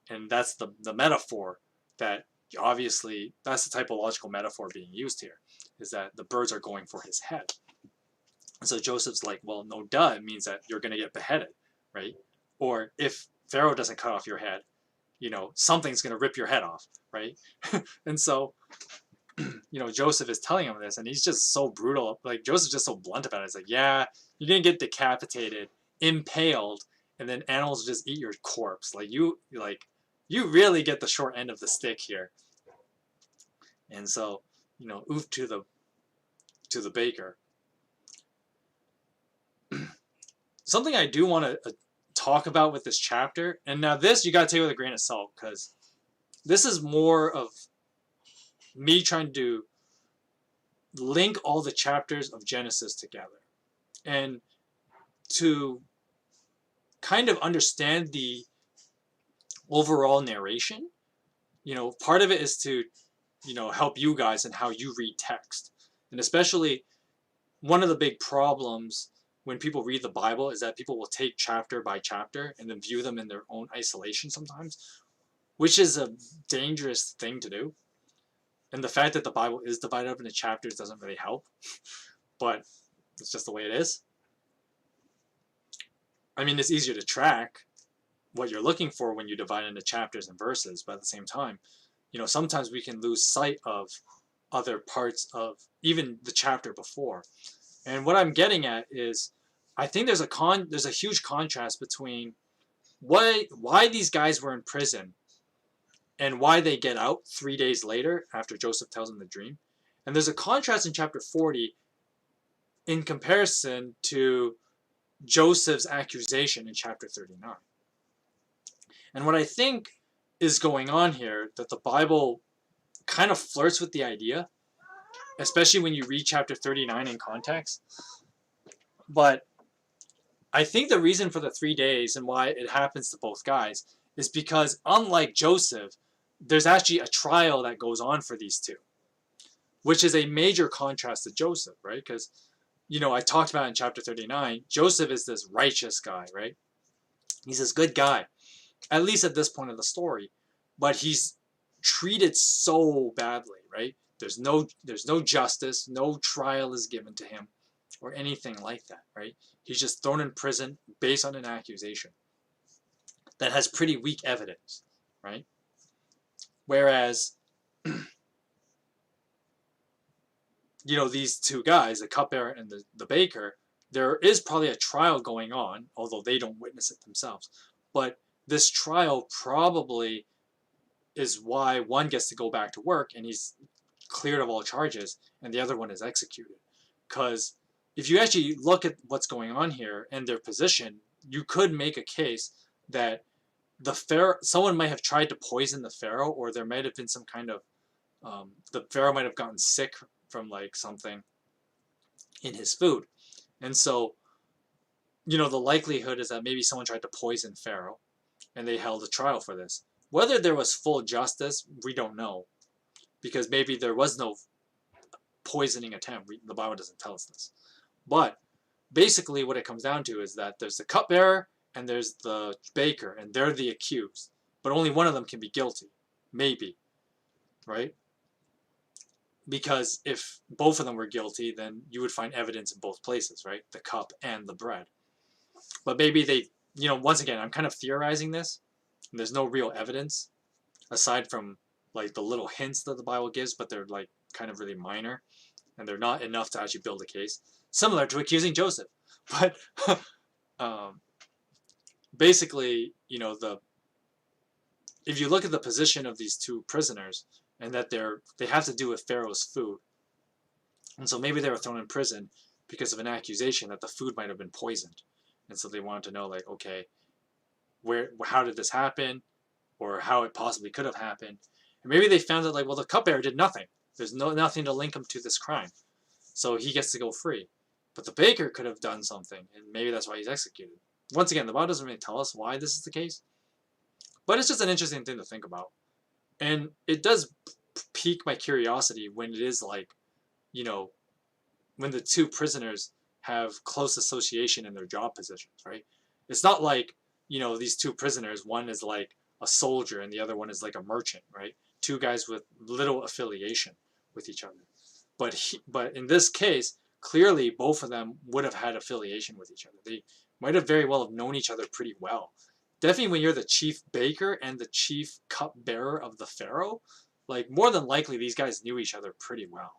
And that's the metaphor that, obviously, that's the typological metaphor being used here, is that the birds are going for his head. And so Joseph's like, well, no duh, it means that you're going to get beheaded, right? Or if Pharaoh doesn't cut off your head, something's going to rip your head off, right? And so, Joseph is telling him this, and he's just so brutal. Like, Joseph's just so blunt about it. It's like, yeah, you're going to get decapitated, impaled, and then animals just eat your corpse. You really get the short end of the stick here. And so, oof to the baker. Something I do want to talk about with this chapter, and now this you got to take with a grain of salt, because this is more of me trying to link all the chapters of Genesis together and to kind of understand the overall narration. Part of it is to help you guys in how you read text. And especially, one of the big problems when people read the Bible is that people will take chapter by chapter and then view them in their own isolation sometimes, which is a dangerous thing to do. And the fact that the Bible is divided up into chapters doesn't really help, but it's just the way it is. I mean, it's easier to track what you're looking for when you divide into chapters and verses, but at the same time, sometimes we can lose sight of other parts of even the chapter before. And what I'm getting at is, I think there's a huge contrast between why these guys were in prison and why they get out 3 days later after Joseph tells them the dream. And there's a contrast in chapter 40 in comparison to Joseph's accusation in chapter 39. And what I think is going on here, that the Bible kind of flirts with the idea, especially when you read chapter 39 in context. But I think the reason for the 3 days and why it happens to both guys is because, unlike Joseph, there's actually a trial that goes on for these two, which is a major contrast to Joseph, right? Because, I talked about in chapter 39, Joseph is this righteous guy, right? He's this good guy, at least at this point of the story, but he's treated so badly, right? There's no justice, no trial is given to him or anything like that, right? He's just thrown in prison based on an accusation that has pretty weak evidence, right? Whereas, these two guys, the cupbearer and the baker, there is probably a trial going on, although they don't witness it themselves. But this trial probably is why one gets to go back to work and he's cleared of all charges, and the other one is executed. Because if you actually look at what's going on here and their position, you could make a case that the pharaoh, someone might have tried to poison the pharaoh, or there might have been some kind of the pharaoh might have gotten sick from like something in his food, and so the likelihood is that maybe someone tried to poison pharaoh, and they held a trial for this. Whether there was full justice, we don't know, because maybe there was no poisoning attempt. The Bible doesn't tell us this. But basically what it comes down to is that there's the cupbearer and there's the baker, and they're the accused. But only one of them can be guilty. Maybe. Right? Because if both of them were guilty, then you would find evidence in both places, right? The cup and the bread. But maybe they, once again, I'm kind of theorizing this. And there's no real evidence aside from like the little hints that the Bible gives, but they're like kind of really minor, and they're not enough to actually build a case. Similar to accusing Joseph. But basically, if you look at the position of these two prisoners, and that they have to do with Pharaoh's food, and so maybe they were thrown in prison because of an accusation that the food might have been poisoned, and so they wanted to know, like, okay, how did this happen, or how it possibly could have happened, and maybe they found that, like, well, the cupbearer did nothing. There's nothing to link him to this crime, so he gets to go free. But the baker could have done something, and maybe that's why he's executed. Once again, the Bible doesn't really tell us why this is the case, but it's just an interesting thing to think about. And it does pique my curiosity when it is like, when the two prisoners have close association in their job positions, right? It's not like, these two prisoners, one is like a soldier and the other one is like a merchant, right? Two guys with little affiliation with each other. But in this case, clearly both of them would have had affiliation with each other. They might have very well have known each other pretty well. Definitely when you're the chief baker and the chief cupbearer of the pharaoh, like, more than likely these guys knew each other pretty well.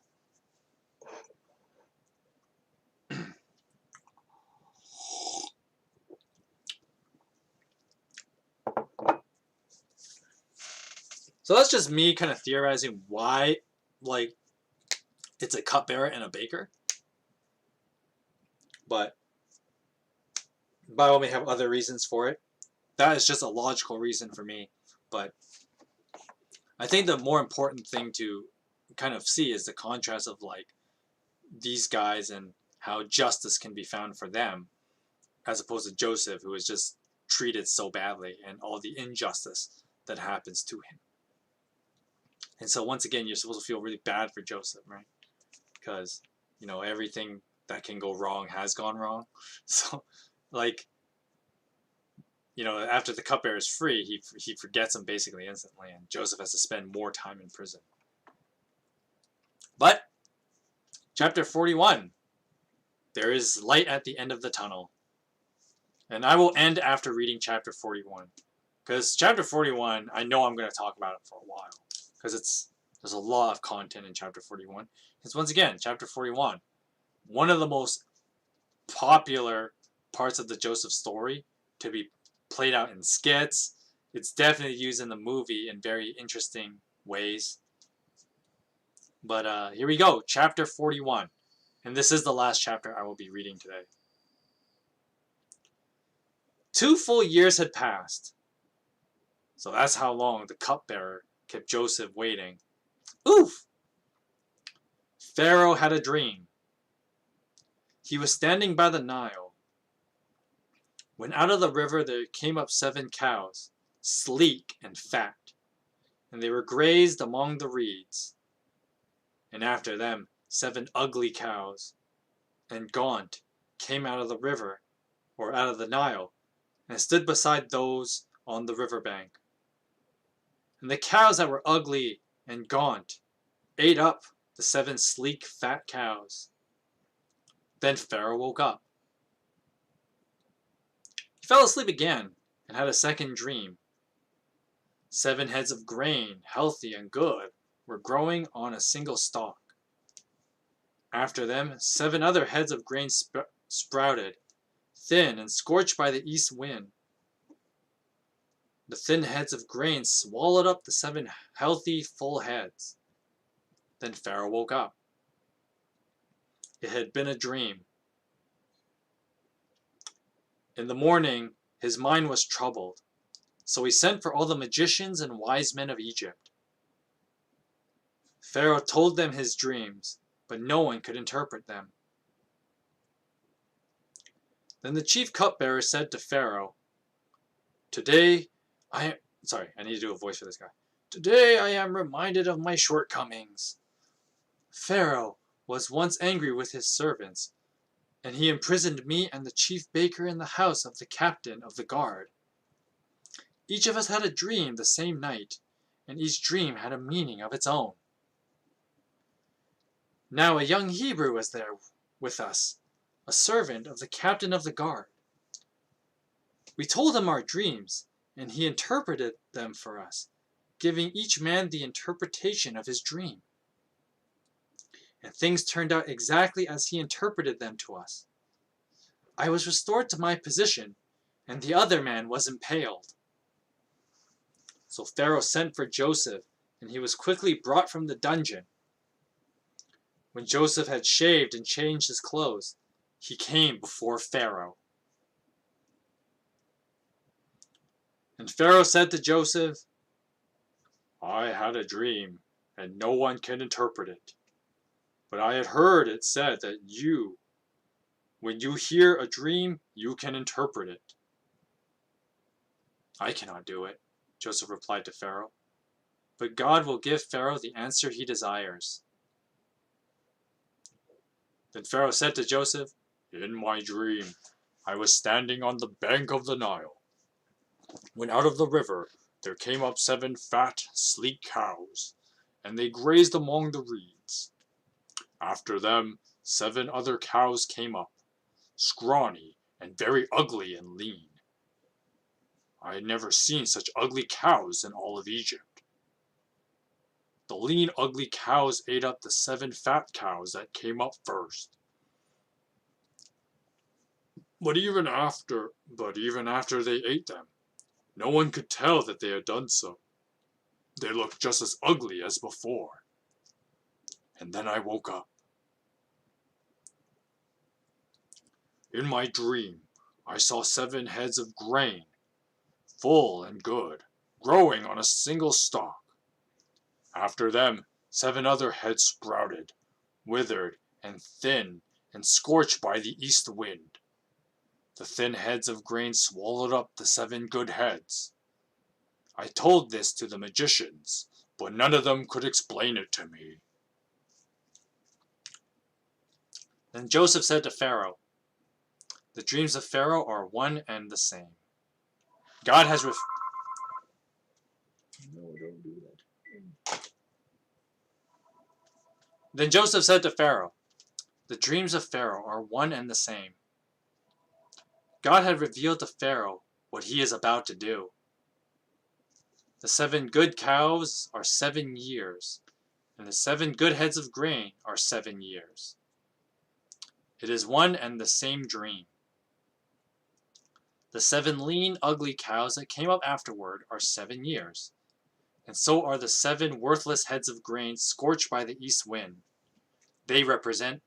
So that's just me kind of theorizing why, like, it's a cupbearer and a baker. But the Bible may have other reasons for it. That is just a logical reason for me. But I think the more important thing to kind of see is the contrast of, like, these guys and how justice can be found for them, as opposed to Joseph, who is just treated so badly, and all the injustice that happens to him. And so once again, you're supposed to feel really bad for Joseph, right? Because, everything that can go wrong has gone wrong. So, like, after the cupbearer is free, he forgets him basically instantly, and Joseph has to spend more time in prison. But chapter 41, there is light at the end of the tunnel. And I will end after reading chapter 41. Because chapter 41, I know I'm going to talk about it for a while. Because there's a lot of content in chapter 41. Because once again, chapter 41, one of the most popular parts of the Joseph story to be played out in skits. It's definitely used in the movie in very interesting ways. But here we go, chapter 41. And this is the last chapter I will be reading today. 2 full years had passed. So that's how long the cupbearer kept Joseph waiting. Oof! Pharaoh had a dream. He was standing by the Nile, when out of the river there came up 7 cows, sleek and fat, and they were grazed among the reeds. And after them 7 ugly cows, and gaunt, came out of the river, or out of the Nile, and stood beside those on the river bank. And the cows that were ugly and gaunt ate up the 7 sleek fat cows. Then Pharaoh woke up. He fell asleep again and had a second dream. 7 heads of grain, healthy and good, were growing on a single stalk. After them 7 other heads of grain sprouted, thin and scorched by the east wind. The thin heads of grain swallowed up the 7 healthy, full heads. Then Pharaoh woke up. It had been a dream. In the morning, his mind was troubled, so he sent for all the magicians and wise men of Egypt. Pharaoh told them his dreams, but no one could interpret them. Then the chief cupbearer said to Pharaoh, Today I need to do a voice for this guy. Today I am reminded of my shortcomings. Pharaoh was once angry with his servants, and he imprisoned me and the chief baker in the house of the captain of the guard. Each of us had a dream the same night, and each dream had a meaning of its own. Now a young Hebrew was there with us, a servant of the captain of the guard. We told him our dreams, and he interpreted them for us, giving each man the interpretation of his dream. And things turned out exactly as he interpreted them to us. I was restored to my position, and the other man was impaled. So Pharaoh sent for Joseph, and he was quickly brought from the dungeon. When Joseph had shaved and changed his clothes, he came before Pharaoh. And Pharaoh said to Joseph, I had a dream, and no one can interpret it. But I had heard it said that when you hear a dream, you can interpret it. I cannot do it, Joseph replied to Pharaoh. But God will give Pharaoh the answer he desires. Then Pharaoh said to Joseph, In my dream, I was standing on the bank of the Nile, when out of the river there came up 7 fat, sleek cows, and they grazed among the reeds. After them, 7 other cows came up, scrawny and very ugly and lean. I had never seen such ugly cows in all of Egypt. The lean, ugly cows ate up the 7 fat cows that came up first. But even after they ate them, no one could tell that they had done so. They looked just as ugly as before. And then I woke up. In my dream, I saw 7 heads of grain, full and good, growing on a single stalk. After them, 7 other heads sprouted, withered and thin and scorched by the east wind. The thin heads of grain swallowed up the 7 good heads. I told this to the magicians, but none of them could explain it to me. Then Joseph said to Pharaoh, The dreams of Pharaoh are one and the same. God has No, don't do that. Then Joseph said to Pharaoh, The dreams of Pharaoh are one and the same. God had revealed to Pharaoh what he is about to do. The 7 good cows are 7 years, and the 7 good heads of grain are 7 years. It is one and the same dream. The 7 lean, ugly cows that came up afterward are 7 years, and so are the 7 worthless heads of grain scorched by the east wind. They represent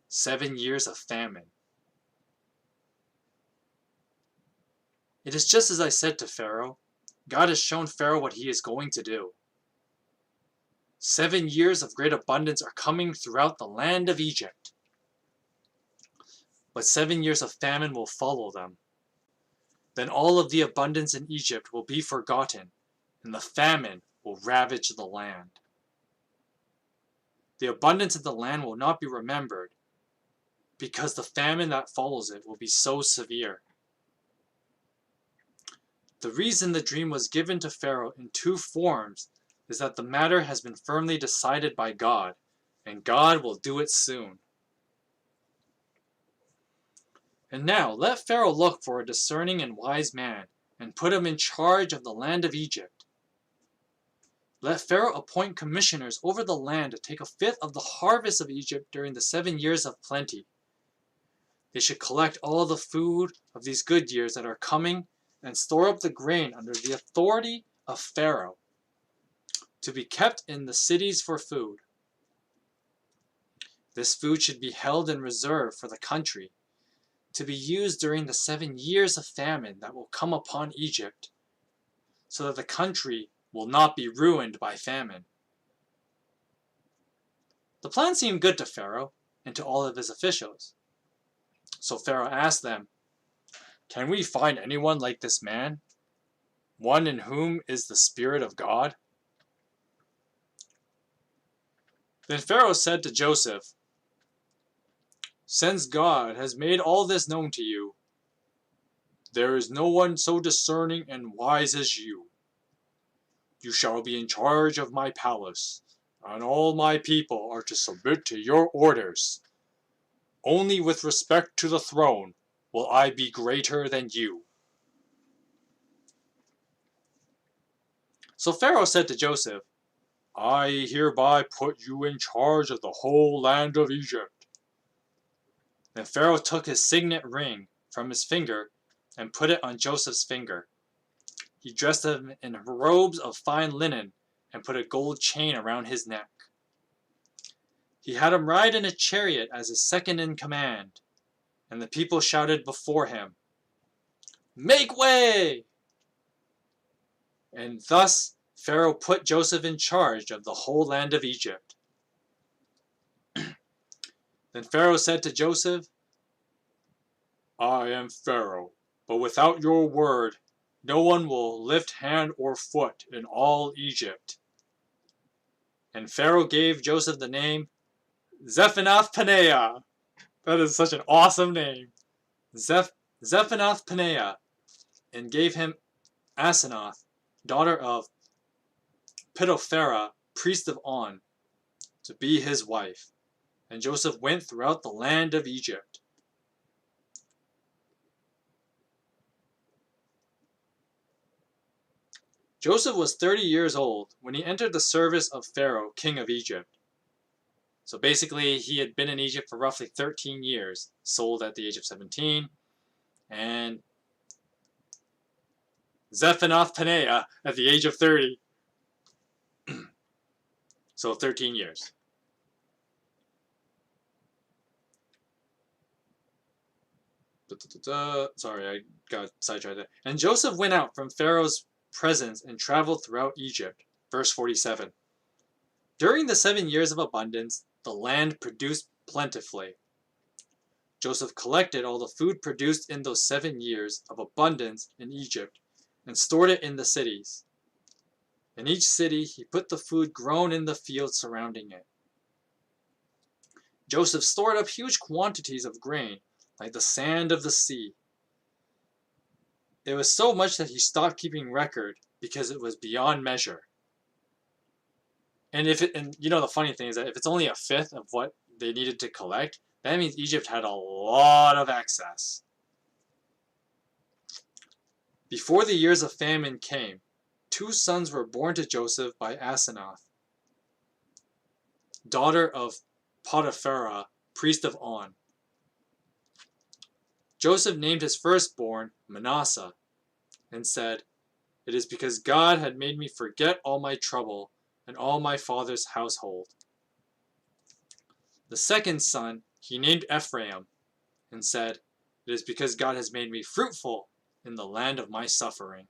7 years of famine. It is just as I said to Pharaoh. God has shown Pharaoh what he is going to do. 7 years of great abundance are coming throughout the land of Egypt. But 7 years of famine will follow them. Then all of the abundance in Egypt will be forgotten, and the famine will ravage the land. The abundance of the land will not be remembered, because the famine that follows it will be so severe. The reason the dream was given to Pharaoh in 2 forms is that the matter has been firmly decided by God, and God will do it soon. And now let Pharaoh look for a discerning and wise man, and put him in charge of the land of Egypt. Let Pharaoh appoint commissioners over the land to take 1/5 of the harvest of Egypt during the 7 years of plenty. They should collect all the food of these good years that are coming, and store up the grain under the authority of Pharaoh, to be kept in the cities for food. This food should be held in reserve for the country, to be used during the 7 years of famine that will come upon Egypt, so that the country will not be ruined by famine. The plan seemed good to Pharaoh and to all of his officials. So Pharaoh asked them, "Can we find anyone like this man, one in whom is the Spirit of God?" Then Pharaoh said to Joseph, "Since God has made all this known to you, there is no one so discerning and wise as you. You shall be in charge of my palace, and all my people are to submit to your orders. Only with respect to the throne will I be greater than you." So Pharaoh said to Joseph, "I hereby put you in charge of the whole land of Egypt." Then Pharaoh took his signet ring from his finger and put it on Joseph's finger. He dressed him in robes of fine linen and put a gold chain around his neck. He had him ride in a chariot as his second in command, and the people shouted before him, "Make way!" And thus Pharaoh put Joseph in charge of the whole land of Egypt. Then Pharaoh said to Joseph, "I am Pharaoh, but without your word, no one will lift hand or foot in all Egypt." And Pharaoh gave Joseph the name Zephanath-Paneah. That is such an awesome name. Zephanath-Paneah, and gave him Asenath, daughter of Potipharah, priest of On, to be his wife. And Joseph went throughout the land of Egypt. Joseph was 30 years old when he entered the service of Pharaoh, king of Egypt. So basically, he had been in Egypt for roughly 13 years, sold at the age of 17, and Zephanath-Paneah at the age of 30. So 13 years. Sorry, I got sidetracked there. And Joseph went out from Pharaoh's presence and traveled throughout Egypt. Verse 47. During the 7 years of abundance, the land produced plentifully. Joseph collected all the food produced in those 7 years of abundance in Egypt and stored it in the cities. In each city, he put the food grown in the fields surrounding it. Joseph stored up huge quantities of grain, like the sand of the sea. It was so much that he stopped keeping record because it was beyond measure. And you know the funny thing is that if it's only a fifth of what they needed to collect, that means Egypt had a lot of excess. Before the years of famine came, 2 sons were born to Joseph by Asenath, daughter of Potipharah, priest of On. Joseph named his firstborn Manasseh, and said, "It is because God had made me forget all my trouble and all my father's household." The second son he named Ephraim, and said, "It is because God has made me fruitful in the land of my suffering."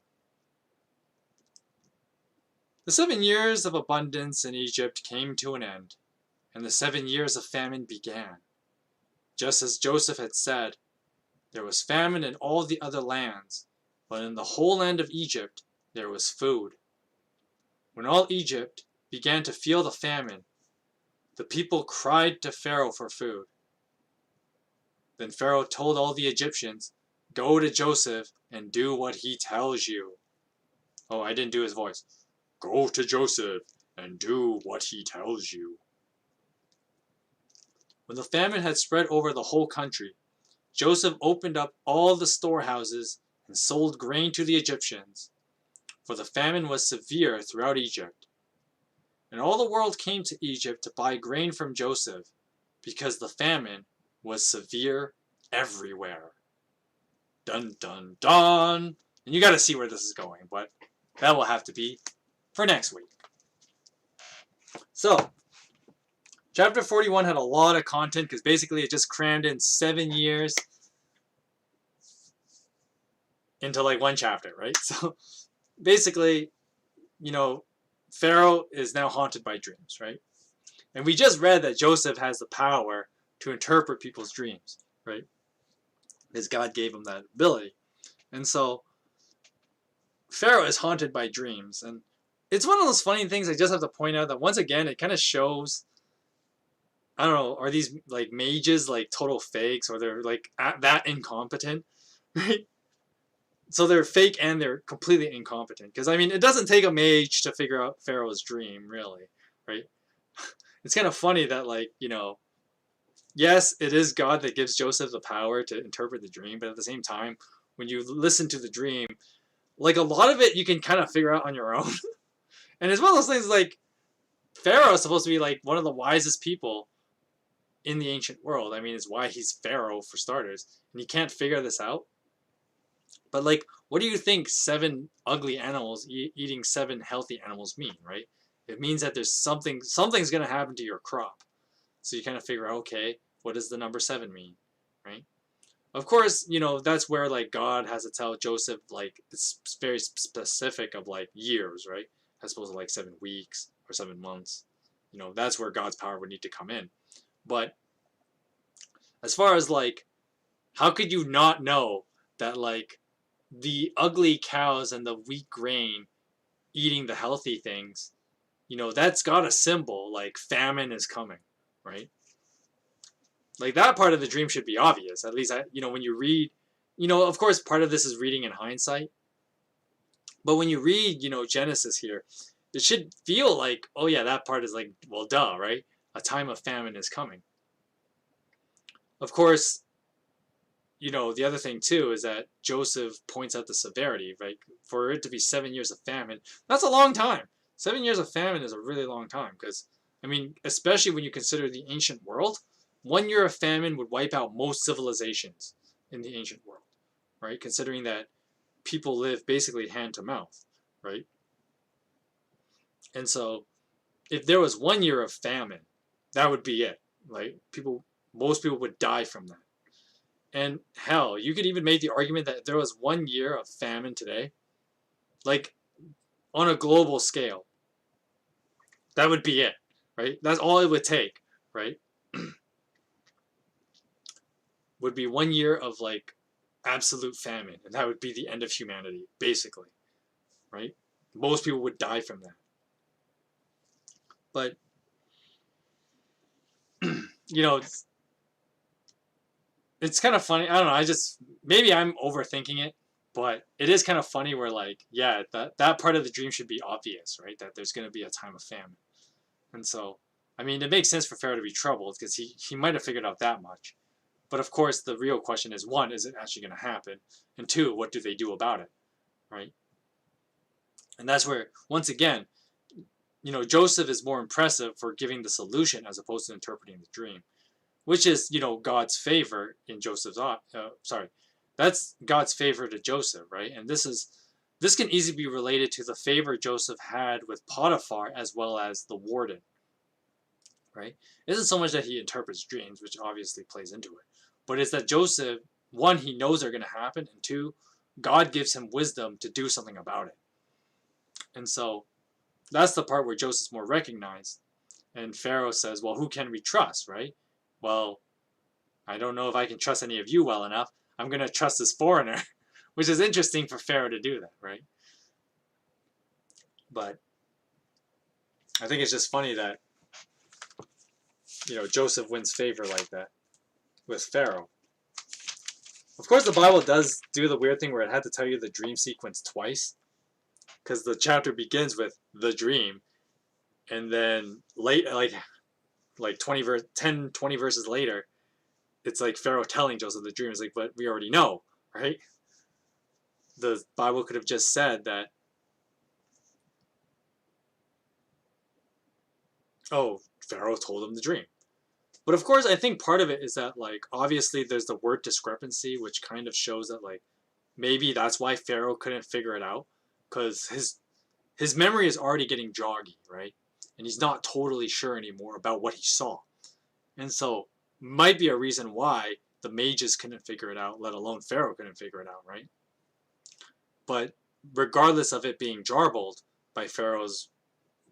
The 7 years of abundance in Egypt came to an end, and the 7 years of famine began. Just as Joseph had said, there was famine in all the other lands, but in the whole land of Egypt there was food. When all Egypt began to feel the famine, the people cried to Pharaoh for food. Then Pharaoh told all the Egyptians, "Go to Joseph and do what he tells you." Oh, I didn't do his voice. "Go to Joseph and do what he tells you." When the famine had spread over the whole country, Joseph opened up all the storehouses and sold grain to the Egyptians, for the famine was severe throughout Egypt. And all the world came to Egypt to buy grain from Joseph, because the famine was severe everywhere. Dun dun dun! And you got to see where this is going, but that will have to be for next week. So, chapter 41 had a lot of content because basically it just crammed in 7 years into like one chapter, right? So, basically, you know, Pharaoh is now haunted by dreams, right? And we just read that Joseph has the power to interpret people's dreams, right? Because God gave him that ability. And so, Pharaoh is haunted by dreams, and it's one of those funny things I just have to point out that once again it kind of shows, I don't know, are these like mages like total fakes, or they're like that incompetent, right? So they're fake and they're completely incompetent, because I mean it doesn't take a mage to figure out Pharaoh's dream, really, right? It's kind of funny that, like, you know, yes, it is God that gives Joseph the power to interpret the dream, but at the same time, when you listen to the dream, like a lot of it you can kind of figure out on your own. And it's one of those things like Pharaoh is supposed to be like one of the wisest people in the ancient world. I mean, it's why he's Pharaoh for starters, and he can't figure this out. But like, what do you think 7 ugly animals eating 7 healthy animals mean, right? It means that there's something's going to happen to your crop. So you kind of figure out, okay, what does the number 7 mean, right? Of course, you know, that's where like God has to tell Joseph, like, it's very specific of like years, right? As opposed to like 7 weeks or 7 months. You know, that's where God's power would need to come in. But as far as like, how could you not know that like the ugly cows and the wheat grain eating the healthy things, you know, that's got a symbol like famine is coming, right? Like that part of the dream should be obvious. At least, you know, when you read, you know, of course, part of this is reading in hindsight. But when you read, you know, Genesis here, it should feel like, oh yeah, that part is like, well, duh, right? A time of famine is coming. Of course, you know, the other thing too is that Joseph points out the severity, right? For it to be 7 years of famine, that's a long time. 7 years of famine is a really long time because, I mean, especially when you consider the ancient world, 1 year of famine would wipe out most civilizations in the ancient world, right? Considering that people live basically hand to mouth, right? And so if there was 1 year of famine, that would be it. Like most people would die from that. And hell, you could even make the argument that if there was 1 year of famine today, like on a global scale, that would be it, right? That's all it would take, right? Would be 1 year of like absolute famine, and that would be the end of humanity, basically, right? Most people would die from that. But, you know, it's kind of funny. I don't know. Maybe I'm overthinking it, but it is kind of funny where like, yeah, that part of the dream should be obvious, right? That there's going to be a time of famine. And so, I mean, it makes sense for Pharaoh to be troubled because he might have figured out that much. But of course, the real question is, 1, is it actually going to happen? And 2, what do they do about it, right? And that's where, once again, you know, Joseph is more impressive for giving the solution as opposed to interpreting the dream, which is, you know, God's favor in Joseph's, that's God's favor to Joseph, right? And this can easily be related to the favor Joseph had with Potiphar as well as the warden, right? It isn't so much that he interprets dreams, which obviously plays into it, but it's that Joseph, 1, he knows they're going to happen, and 2, God gives him wisdom to do something about it. And so that's the part where Joseph's more recognized. And Pharaoh says, well, who can we trust, right? Well, I don't know if I can trust any of you well enough. I'm going to trust this foreigner, which is interesting for Pharaoh to do that, right? But I think it's just funny that, you know, Joseph wins favor like that with Pharaoh. Of course, the Bible does do the weird thing where it had to tell you the dream sequence twice, because the chapter begins with the dream, and then late, like 10, 20 verses later, it's like Pharaoh telling Joseph the dream. It's like, but we already know, right? The Bible could have just said that, oh, Pharaoh told him the dream. But of course, I think part of it is that, like, obviously there's the word discrepancy, which kind of shows that, like, maybe that's why Pharaoh couldn't figure it out, because his memory is already getting joggy, right? And he's not totally sure anymore about what he saw. And so might be a reason why the mages couldn't figure it out, let alone Pharaoh couldn't figure it out, right? But regardless of it being jarbled by Pharaoh's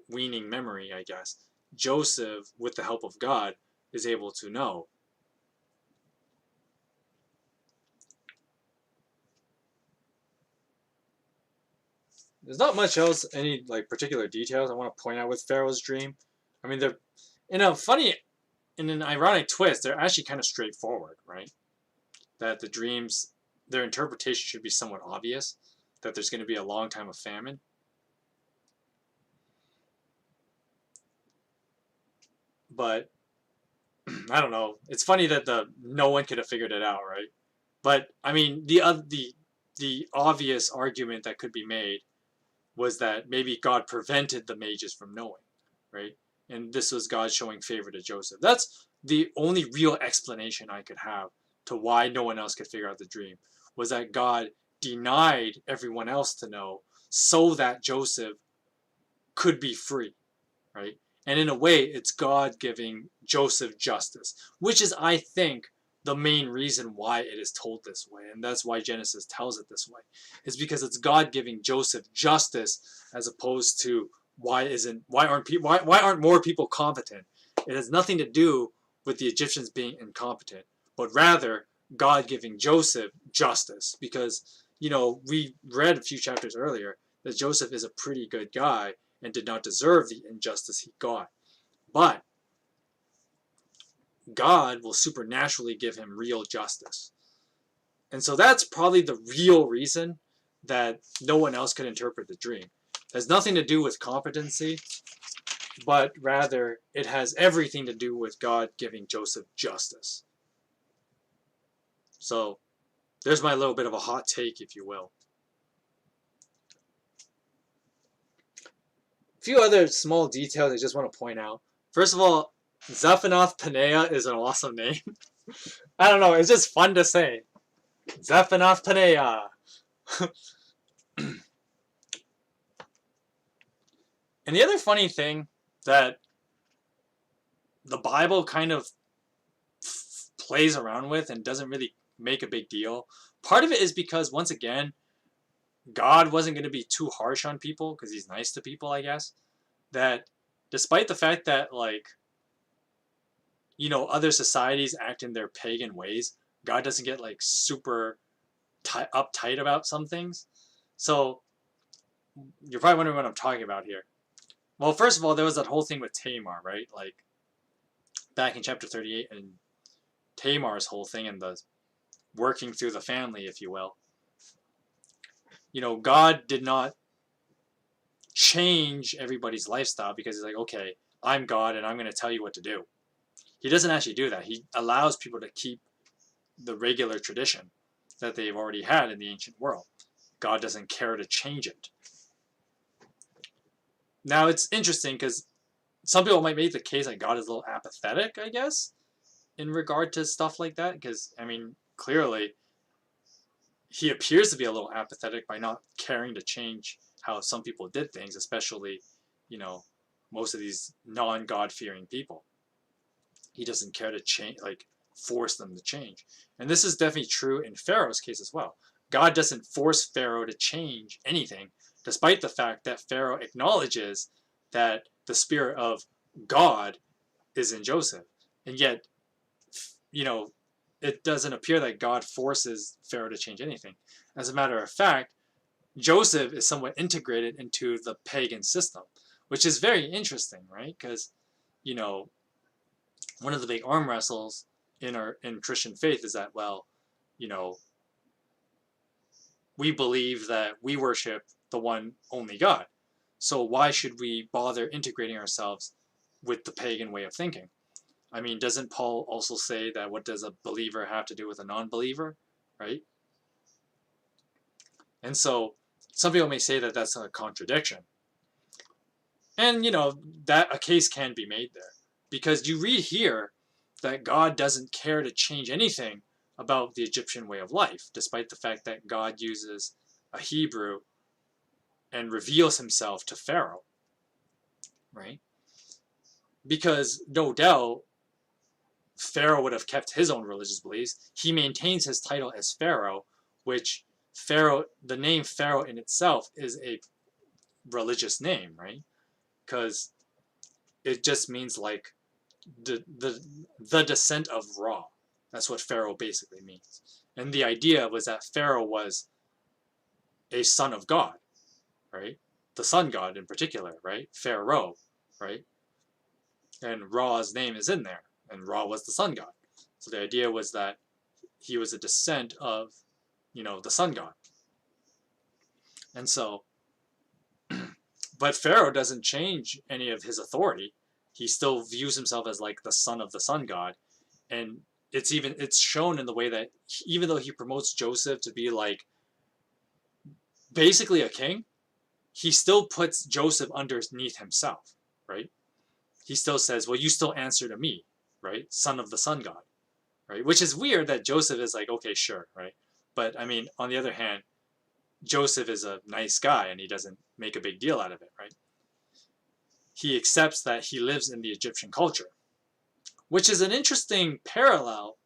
weaning memory, I guess, Joseph, with the help of God, is able to know. There's not much else, any like particular details I want to point out with Pharaoh's dream. I mean, they're in a funny, in an ironic twist, they're actually kind of straightforward, right? That the dreams, their interpretation should be somewhat obvious, that there's going to be a long time of famine. But I don't know. It's funny that no one could have figured it out, right? But I mean, the obvious argument that could be made was that maybe God prevented the mages from knowing, right? And this was God showing favor to Joseph. That's the only real explanation I could have to why no one else could figure out the dream, was that God denied everyone else to know so that Joseph could be free, right? And in a way, it's God giving Joseph justice, which is, I think, the main reason why it is told this way. And that's why Genesis tells it this way, is because it's God giving Joseph justice, as opposed to why aren't more people competent. It has nothing to do with the Egyptians being incompetent, but rather God giving Joseph justice, because we read a few chapters earlier that Joseph is a pretty good guy and did not deserve the injustice he got. But God will supernaturally give him real justice. And so that's probably the real reason that no one else could interpret the dream. It has nothing to do with competency, but rather it has everything to do with God giving Joseph justice. So there's my little bit of a hot take, if you will. A few other small details I just want to point out. First of all, Zephanath Paneah is an awesome name. I don't know, it's just fun to say. Zephanath Paneah. And the other funny thing that the Bible kind of plays around with and doesn't really make a big deal, part of it is because, once again, God wasn't going to be too harsh on people because he's nice to people, I guess. That despite the fact that, other societies act in their pagan ways, God doesn't get super uptight about some things. So you're probably wondering what I'm talking about here. Well, first of all, there was that whole thing with Tamar, right? Back in chapter 38, and Tamar's whole thing and the working through the family, if you will. God did not change everybody's lifestyle because he's like, okay, I'm God and I'm going to tell you what to do. He doesn't actually do that. He allows people to keep the regular tradition that they've already had in the ancient world. God doesn't care to change it. Now, it's interesting because some people might make the case that God is a little apathetic, I guess, in regard to stuff like that. Because, clearly, he appears to be a little apathetic by not caring to change how some people did things, especially, most of these non-God-fearing people. He doesn't care to change, force them to change. And this is definitely true in Pharaoh's case as well. God doesn't force Pharaoh to change anything, despite the fact that Pharaoh acknowledges that the spirit of God is in Joseph. And yet, it doesn't appear that God forces Pharaoh to change anything. As a matter of fact, Joseph is somewhat integrated into the pagan system, which is very interesting, right? Because, one of the big arm wrestles in Christian faith is that, we believe that we worship the one only God. So why should we bother integrating ourselves with the pagan way of thinking? Doesn't Paul also say that what does a believer have to do with a non-believer, right? And so some people may say that that's a contradiction. And, that a case can be made there. Because you read here that God doesn't care to change anything about the Egyptian way of life, despite the fact that God uses a Hebrew and reveals himself to Pharaoh, right? Because no doubt Pharaoh would have kept his own religious beliefs. He maintains his title as Pharaoh, which Pharaoh, the name Pharaoh in itself is a religious name, right? Because it just means like the descent of Ra. That's what Pharaoh basically means. And the idea was that Pharaoh was a son of God, right? The sun god in particular, right? Pharaoh, right? And Ra's name is in there, and Ra was the sun god. So the idea was that he was a descent of, the sun god. And so, but Pharaoh doesn't change any of his authority. He still views himself as like the son of the sun god, and it's shown in the way that even though he promotes Joseph to be like basically a king, he still puts Joseph underneath himself, right? He still says, well, you still answer to me, right? Son of the sun god, right? Which is weird that Joseph is like, okay, sure, right? But I mean, on the other hand, Joseph is a nice guy and he doesn't make a big deal out of it, right? He accepts that he lives in the Egyptian culture, which is an interesting parallel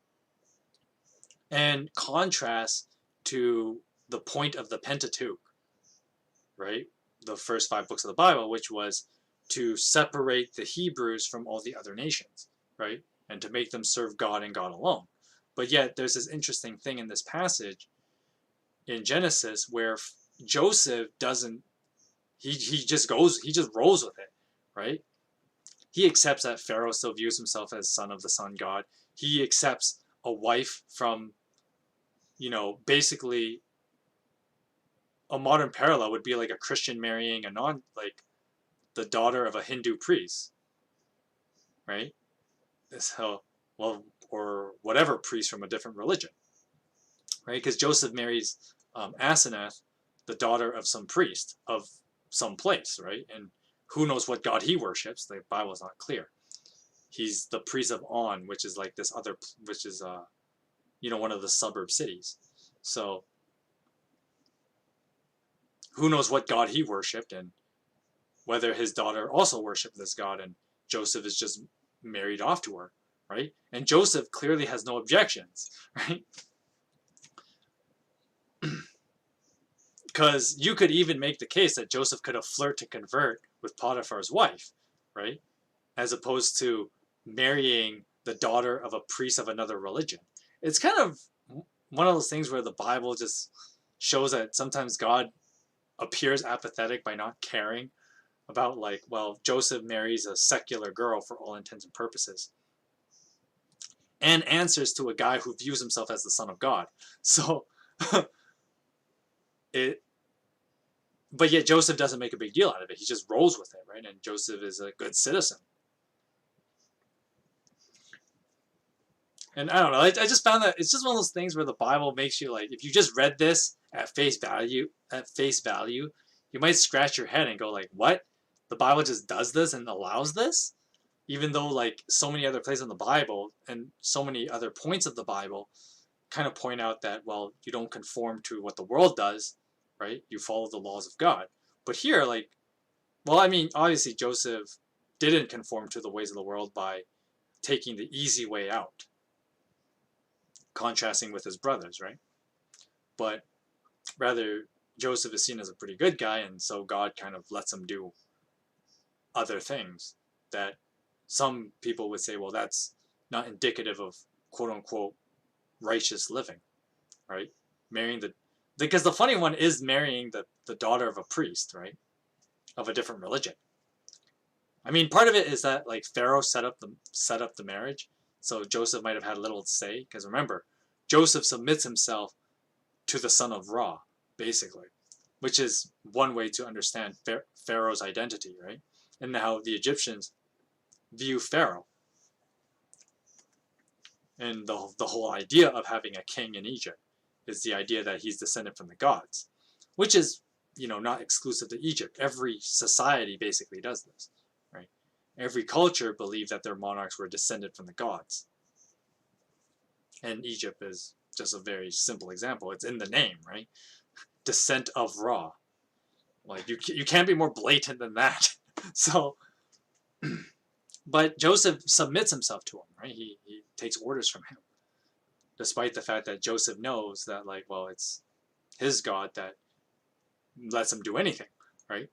and contrast to the point of the Pentateuch, right? The first 5 books of the Bible, which was to separate the Hebrews from all the other nations, right? And to make them serve God and God alone. But yet there's this interesting thing in this passage in Genesis where Joseph doesn't, he just rolls with it, right? He accepts that Pharaoh still views himself as son of the sun god. He accepts a wife from, basically a modern parallel would be like a Christian marrying a the daughter of a Hindu priest, right? So, well, or whatever priest from a different religion, right? Because Joseph marries Asenath, the daughter of some priest of some place, right? And who knows what god he worships? The Bible is not clear. He's the priest of On, which is like this other, which is one of the suburb cities. So who knows what god he worshipped and whether his daughter also worshipped this god, and Joseph is just married off to her, right? And Joseph clearly has no objections, right? Because you could even make the case that Joseph could have flirted to convert with Potiphar's wife, right? As opposed to marrying the daughter of a priest of another religion. It's kind of one of those things where the Bible just shows that sometimes God appears apathetic by not caring about, like, well, Joseph marries a secular girl for all intents and purposes and answers to a guy who views himself as the son of God. So but yet Joseph doesn't make a big deal out of it. He just rolls with it, right? And Joseph is a good citizen. And I don't know, I just found that it's just one of those things where the Bible makes you like, if you just read this at face value, you might scratch your head and go like, what? The Bible just does this and allows this? Even though like so many other places in the Bible and so many other points of the Bible kind of point out that, well, you don't conform to what the world does, right? You follow the laws of God. But here, like, well, I mean, obviously Joseph didn't conform to the ways of the world by taking the easy way out, contrasting with his brothers, right? But rather, Joseph is seen as a pretty good guy, and so God kind of lets him do other things that some people would say, well, that's not indicative of quote-unquote righteous living, right? Marrying because the funny one is marrying the daughter of a priest, right? Of a different religion. I mean, part of it is that like Pharaoh set up the marriage, so Joseph might have had a little say, because remember, Joseph submits himself to the son of Ra, basically, which is one way to understand Pharaoh's identity, right? And how the Egyptians view Pharaoh. And the whole idea of having a king in Egypt is the idea that he's descended from the gods, which is, not exclusive to Egypt. Every society basically does this, right? Every culture believed that their monarchs were descended from the gods. And Egypt is just a very simple example. It's in the name, right? Descent of Ra. Like you can't be more blatant than that. So, but Joseph submits himself to him, right? He takes orders from him, despite the fact that Joseph knows that, like, well, it's his God that lets him do anything, right?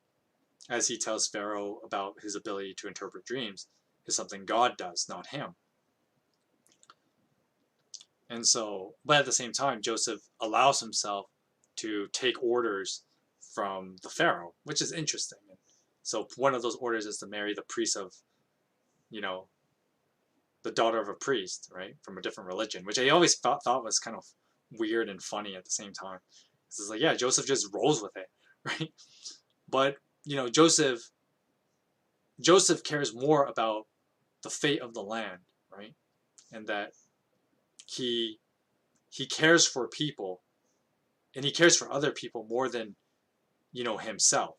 As he tells Pharaoh about his ability to interpret dreams, is something God does, not him. And so, but at the same time, Joseph allows himself to take orders from the Pharaoh, which is interesting. And so one of those orders is to marry the priest of, you know, the daughter of a priest, right, from a different religion, which I always thought was kind of weird and funny at the same time. It's like, yeah, Joseph just rolls with it, right? But, you know, Joseph cares more about the fate of the land, right? And that he cares for people, and he cares for other people more than, you know, himself,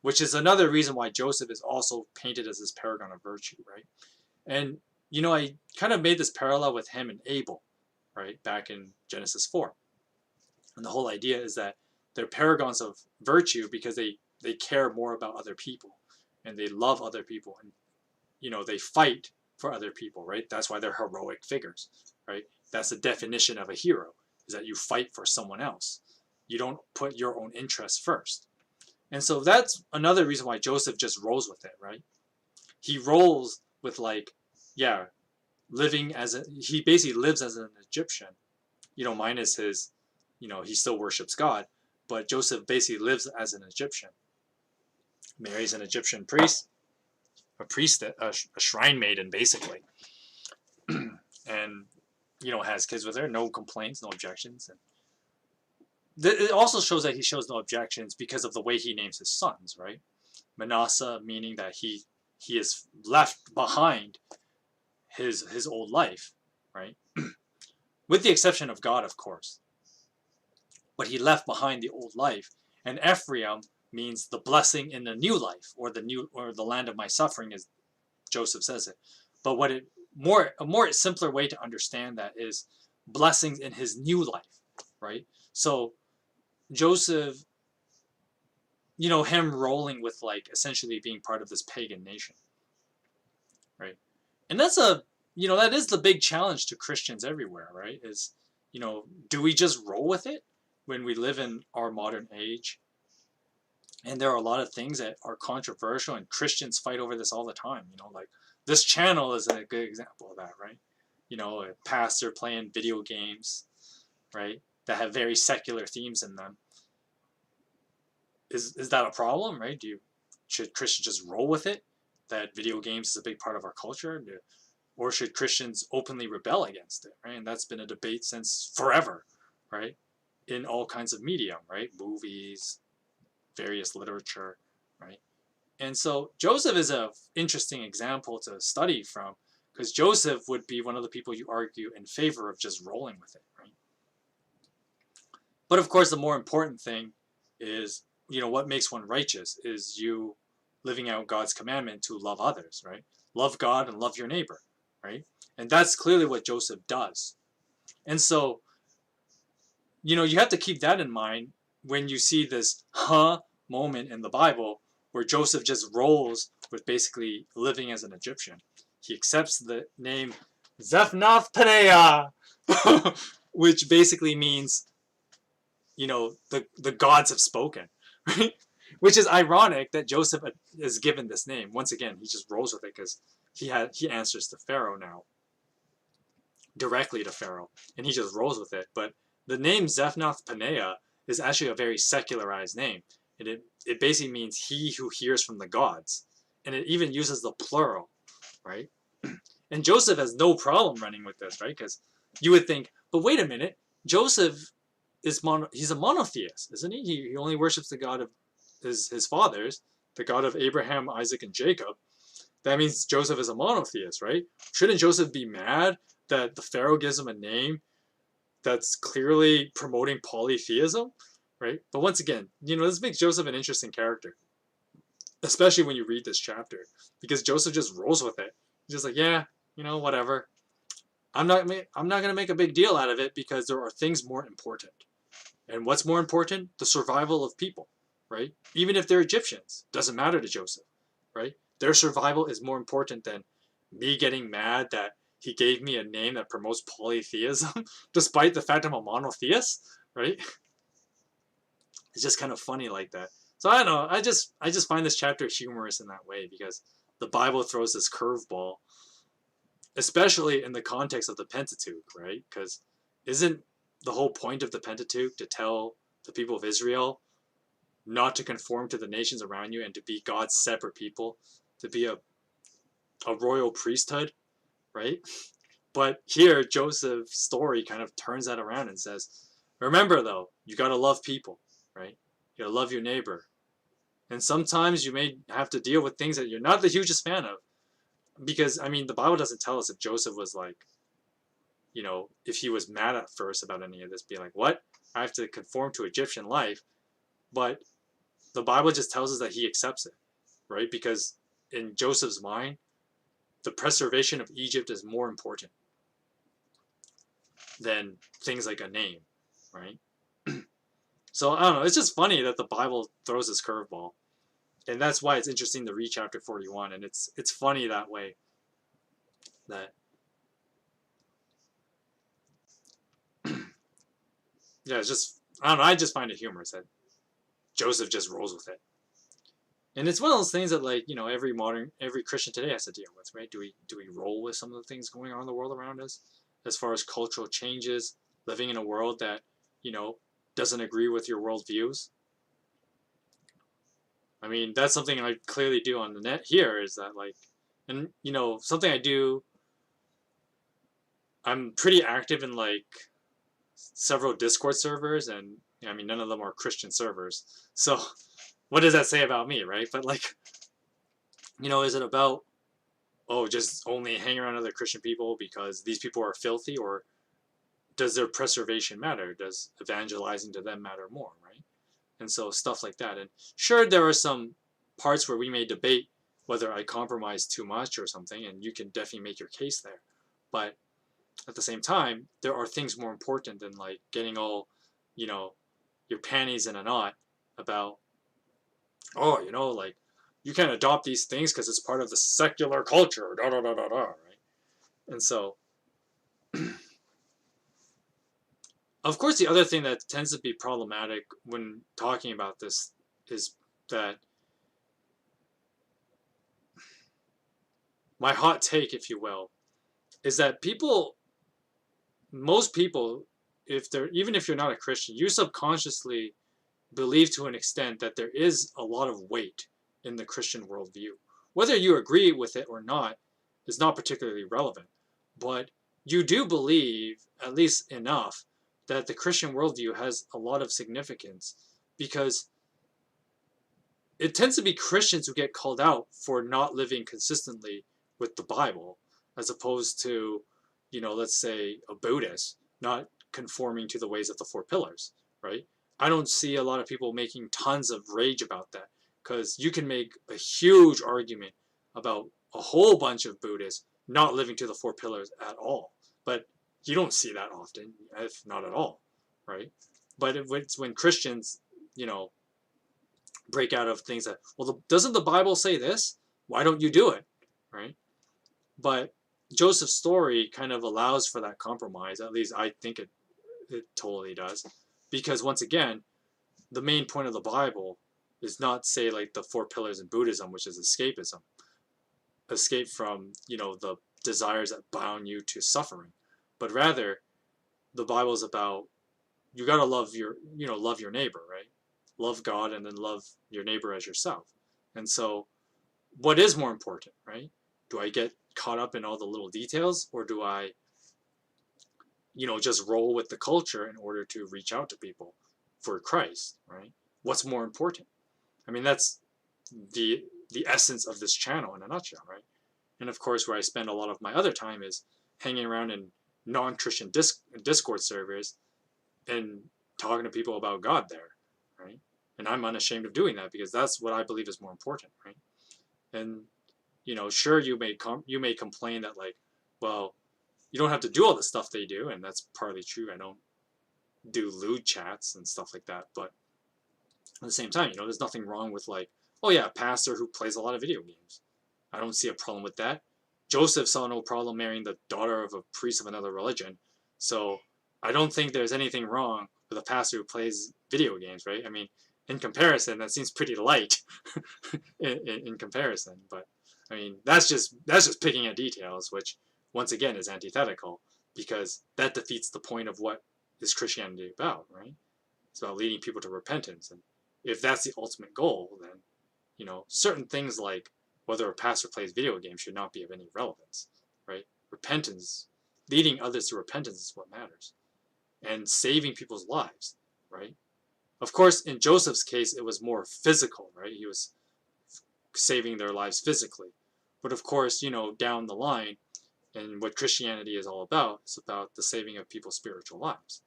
which is another reason why Joseph is also painted as this paragon of virtue, right? And, you know, I kind of made this parallel with him and Abel, right, back in Genesis 4. And the whole idea is that they're paragons of virtue because they care more about other people, and they love other people, and, you know, they fight for other people, right? That's why they're heroic figures, right? That's the definition of a hero, is that you fight for someone else. You don't put your own interests first. And so that's another reason why Joseph just rolls with it, right? He rolls with, like, yeah, he basically lives as an Egyptian, you know, minus his, you know, he still worships God, but Joseph basically lives as an Egyptian, marries an Egyptian priest, a shrine maiden, basically, and, you know, has kids with her, no complaints, no objections. And it also shows that he shows no objections because of the way he names his sons, right? Manasseh, meaning that he has left behind his old life, right? With the exception of God, of course. But he left behind the old life. And Ephraim means the blessing in the new life, or the land of my suffering, as Joseph says it. But a more simpler way to understand that is blessings in his new life, right? So Joseph, you know, him rolling with, like, essentially being part of this pagan nation, right? And that's you know, that is the big challenge to Christians everywhere, right? Is, you know, do we just roll with it when we live in our modern age? And there are a lot of things that are controversial, and Christians fight over this all the time. You know, like this channel is a good example of that, right? You know, a pastor playing video games, right, that have very secular themes in them. Is that a problem, right? Should Christians just roll with it, that video games is a big part of our culture? Or should Christians openly rebel against it, right? And that's been a debate since forever, right? In all kinds of medium, right? Movies, various literature, right? And so Joseph is an interesting example to study from, because Joseph would be one of the people you argue in favor of just rolling with it, right? But of course, the more important thing is, you know, what makes one righteous is you living out God's commandment to love others, right? Love God and love your neighbor, right? And that's clearly what Joseph does. And so, you know, you have to keep that in mind when you see this moment in the Bible where Joseph just rolls with basically living as an Egyptian. He accepts the name Zephnath Paneah, which basically means, you know, the gods have spoken, right? Which is ironic that Joseph is given this name. Once again, he just rolls with it because he answers to Pharaoh now, directly to Pharaoh, and he just rolls with it. But the name Zephnath Paneah is actually a very secularized name, and it basically means he who hears from the gods, and it even uses the plural, right? And Joseph has no problem running with this, right? Because you would think, but wait a minute, Joseph he's a monotheist, isn't he? He only worships the God of his fathers, the God of Abraham, Isaac, and Jacob. That means Joseph is a monotheist, right? Shouldn't Joseph be mad that the Pharaoh gives him a name that's clearly promoting polytheism, right? But once again, you know, this makes Joseph an interesting character, especially when you read this chapter, because Joseph just rolls with it. He's just like, yeah, you know, whatever. I'm not going to make a big deal out of it because there are things more important. And what's more important? The survival of people, right? Even if they're Egyptians, doesn't matter to Joseph, right? Their survival is more important than me getting mad that he gave me a name that promotes polytheism, despite the fact I'm a monotheist, right? It's just kind of funny like that. So I don't know. I just find this chapter humorous in that way because the Bible throws this curveball, especially in the context of the Pentateuch, right? Because isn't the whole point of the Pentateuch to tell the people of Israel not to conform to the nations around you and to be God's separate people, to be a royal priesthood, right? But here, Joseph's story kind of turns that around and says, remember though, you got to love people, right? You got to love your neighbor. And sometimes you may have to deal with things that you're not the hugest fan of. Because, I mean, the Bible doesn't tell us if Joseph was like, you know, if he was mad at first about any of this, be like, what? I have to conform to Egyptian life. But the Bible just tells us that he accepts it, right? Because in Joseph's mind, the preservation of Egypt is more important than things like a name, right? So I don't know. It's just funny that the Bible throws this curveball, and that's why it's interesting to read chapter 41. And it's funny that way. That yeah, it's just I don't know. I just find it humorous that Joseph just rolls with it, and it's one of those things that like every Christian today has to deal with, right? Do we roll with some of the things going on in the world around us, as far as cultural changes, living in a world that doesn't agree with your worldviews? I mean, that's something I clearly do on the net here is that like, and something I do. I'm pretty active in like several Discord servers, and I mean none of them are Christian servers. So what does that say about me, right? But like, is it about just only hang around other Christian people because these people are filthy, or does their preservation matter? Does evangelizing to them matter more, right? And so stuff like that. And sure, there are some parts where we may debate whether I compromise too much or something, and you can definitely make your case there. But at the same time, there are things more important than like getting all, your panties in a knot about, like you can't adopt these things because it's part of the secular culture, da da da da da, right? And so, of course, the other thing that tends to be problematic when talking about this is that my hot take, if you will, is that most people, even if you're not a Christian, you subconsciously believe to an extent that there is a lot of weight in the Christian worldview. Whether you agree with it or not is not particularly relevant, but you do believe, at least enough, that the Christian worldview has a lot of significance because it tends to be Christians who get called out for not living consistently with the Bible, as opposed to, let's say a Buddhist not conforming to the ways of the four pillars, right? I don't see a lot of people making tons of rage about that because you can make a huge argument about a whole bunch of Buddhists not living to the four pillars at all. But you don't see that often, if not at all, right? But it's when Christians, break out of things that, well, doesn't the Bible say this? Why don't you do it, right? But Joseph's story kind of allows for that compromise. At least I think it totally does. Because once again, the main point of the Bible is not say like the four pillars in Buddhism, which is escapism. Escape from, the desires that bound you to suffering. But rather, the Bible is about you got to love your neighbor, right? Love God and then love your neighbor as yourself. And so what is more important, right? Do I get caught up in all the little details, or do I just roll with the culture in order to reach out to people for Christ, right? What's more important? I mean, that's the essence of this channel in a nutshell, right? And of course, where I spend a lot of my other time is hanging around in non-Christian Discord servers and talking to people about God there, right? And I'm unashamed of doing that because that's what I believe is more important, right? And sure, you may complain that like, well, you don't have to do all the stuff they do, and that's partly true. I don't do lewd chats and stuff like that, but at the same time, there's nothing wrong with like, oh yeah, a pastor who plays a lot of video games. I don't see a problem with that. Joseph saw no problem marrying the daughter of a priest of another religion, so I don't think there's anything wrong with a pastor who plays video games, right? I mean, in comparison, that seems pretty light in comparison, but I mean, that's just picking at details, which once again is antithetical, because that defeats the point of what is Christianity about, right? It's about leading people to repentance, and if that's the ultimate goal, then certain things like whether a pastor plays video games should not be of any relevance, right? Repentance, leading others to repentance is what matters, and saving people's lives, right? Of course, in Joseph's case, it was more physical, right? He was saving their lives physically. But of course, down the line, and what Christianity is all about, is about the saving of people's spiritual lives,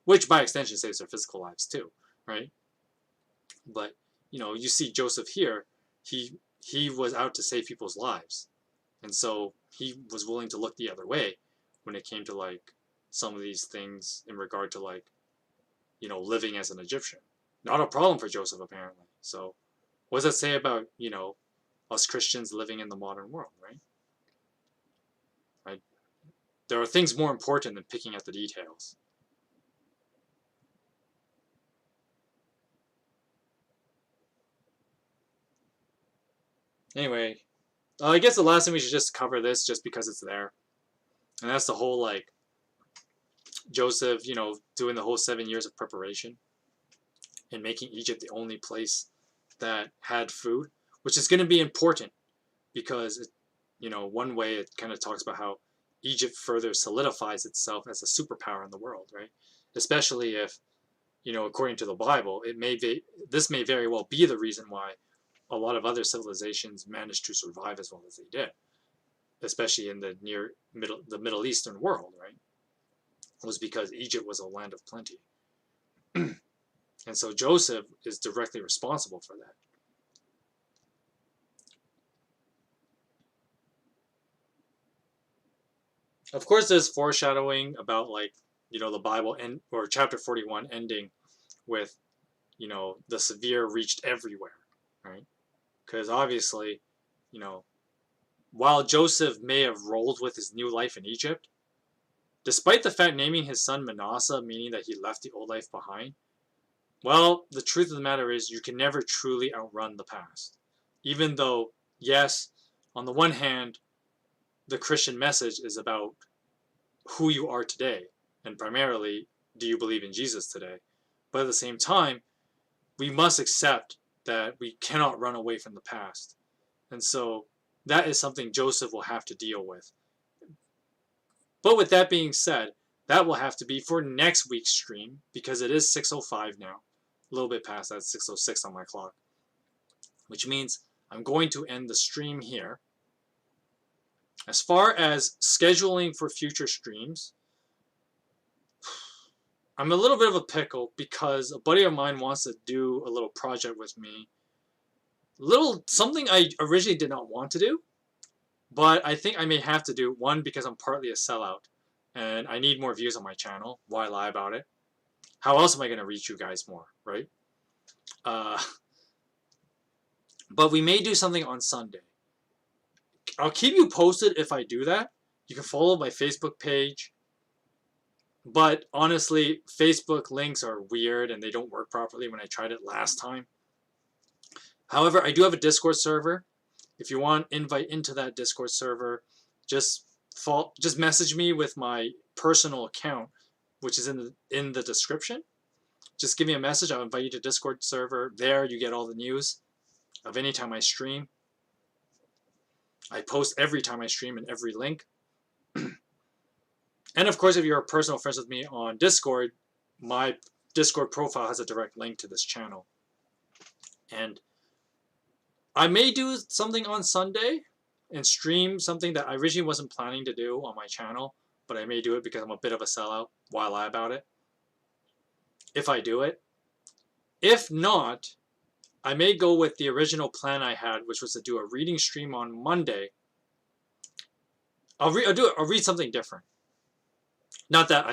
which by extension saves their physical lives too, right? But, you see Joseph here, he was out to save people's lives. And so he was willing to look the other way when it came to like some of these things in regard to like, living as an Egyptian. Not a problem for Joseph, apparently. So what does that say about, us Christians living in the modern world, right? Right? There are things more important than picking at the details. Anyway, I guess the last thing we should just cover this just because it's there. And that's the whole, like, Joseph, doing the whole 7 years of preparation and making Egypt the only place that had food, which is going to be important because, one way it kind of talks about how Egypt further solidifies itself as a superpower in the world, right? Especially if, according to the Bible, this may very well be the reason why a lot of other civilizations managed to survive as well as they did, especially in the Middle Eastern world, right? It was because Egypt was a land of plenty. And so Joseph is directly responsible for that. Of course, there's foreshadowing about like, the Bible or chapter 41 ending with, the severe reached everywhere, right? Because obviously, while Joseph may have rolled with his new life in Egypt, despite the fact naming his son Manasseh, meaning that he left the old life behind, well, the truth of the matter is you can never truly outrun the past. Even though, yes, on the one hand, the Christian message is about who you are today, and primarily, do you believe in Jesus today? But at the same time, we must accept that we cannot run away from the past. And so that is something Joseph will have to deal with. But with that being said, that will have to be for next week's stream, because it is 6:05 now. A little bit past that, 6:06 on my clock. Which means I'm going to end the stream here. As far as scheduling for future streams, I'm a little bit of a pickle because a buddy of mine wants to do a little project with me. Something I originally did not want to do, but I think I may have to do. One, because I'm partly a sellout, and I need more views on my channel. Why lie about it? How else am I going to reach you guys more, right? But we may do something on Sunday. I'll keep you posted if I do that. You can follow my Facebook page. But honestly, Facebook links are weird and they don't work properly when I tried it last time. However, I do have a Discord server. If you want invite into that Discord server, just message me with my personal account, which is in the description. Just give me a message. I'll invite you to Discord server. There you get all the news of any time I stream. I post every time I stream and every link. And of course, if you're a personal friend with me on Discord, my Discord profile has a direct link to this channel. And I may do something on Sunday and stream something that I originally wasn't planning to do on my channel, but I may do it because I'm a bit of a sellout. Why lie about it? If I do it. If not, I may go with the original plan I had, which was to do a reading stream on Monday. I'll read something different. Not that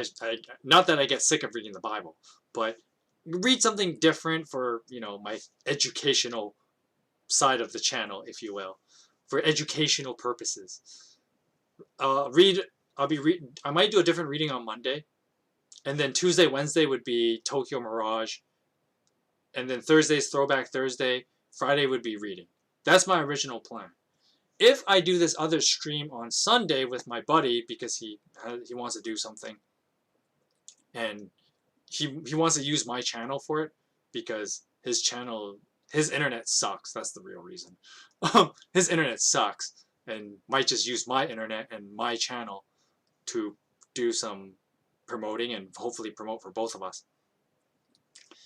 not that I get sick of reading the Bible, but read something different for, you know, my educational side of the channel, if you will, for educational purposes. Read. I might do a different reading on Monday, and then Tuesday, Wednesday would be Tokyo Mirage, and then Thursday's Throwback Thursday. Friday would be reading. That's my original plan. If I do this other stream on Sunday with my buddy because he wants to do something, and he wants to use my channel for it because his internet sucks. That's the real reason. His internet sucks, and might just use my internet and my channel to do some promoting and hopefully promote for both of us.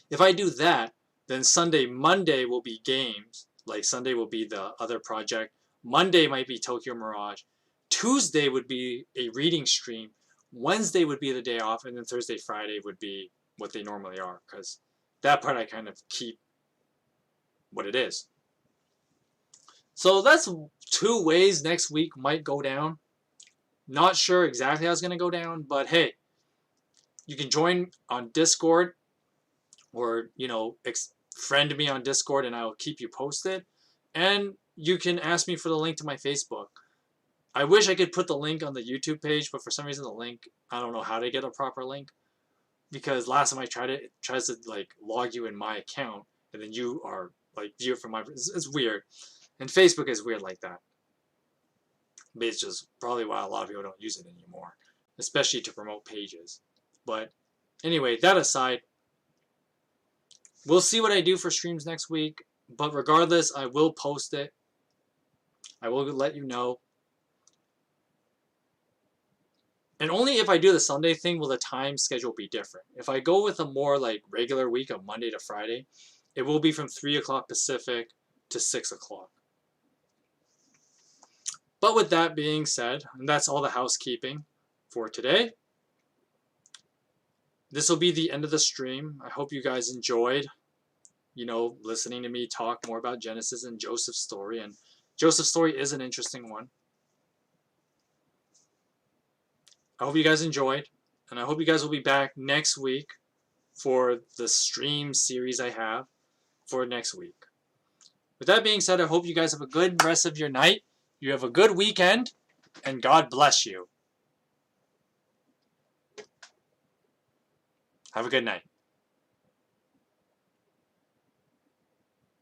If I do that, then Monday will be games. Like Sunday will be the other project. Monday might be Tokyo Mirage. Tuesday would be a reading stream. Wednesday would be the day off, and then Thursday, Friday would be what they normally are, because that part I kind of keep what it is. So that's 2 ways next week might go down. Not sure exactly how it's going to go down, but hey, you can join on Discord, or, you know, friend me on Discord and I'll keep you posted. And you can ask me for the link to my Facebook. I wish I could put the link on the YouTube page, but for some reason the link, I don't know how to get a proper link. Because last time I tried it tries to like log you in my account, and then you are like view it from my. It's weird, and Facebook is weird like that. But it's just probably why a lot of people don't use it anymore, especially to promote pages. But anyway, that aside, we'll see what I do for streams next week. But regardless, I will post it. I will let you know. And only if I do the Sunday thing will the time schedule be different. If I go with a more like regular week of Monday to Friday, it will be from 3 o'clock Pacific to 6 o'clock. But with that being said, and that's all the housekeeping for today. This will be the end of the stream. I hope you guys enjoyed, you know, listening to me talk more about Genesis and Joseph's story. And Joseph's story is an interesting one. I hope you guys enjoyed, and I hope you guys will be back next week for the stream series I have for next week. With that being said, I hope you guys have a good rest of your night. You have a good weekend, and God bless you. Have a good night.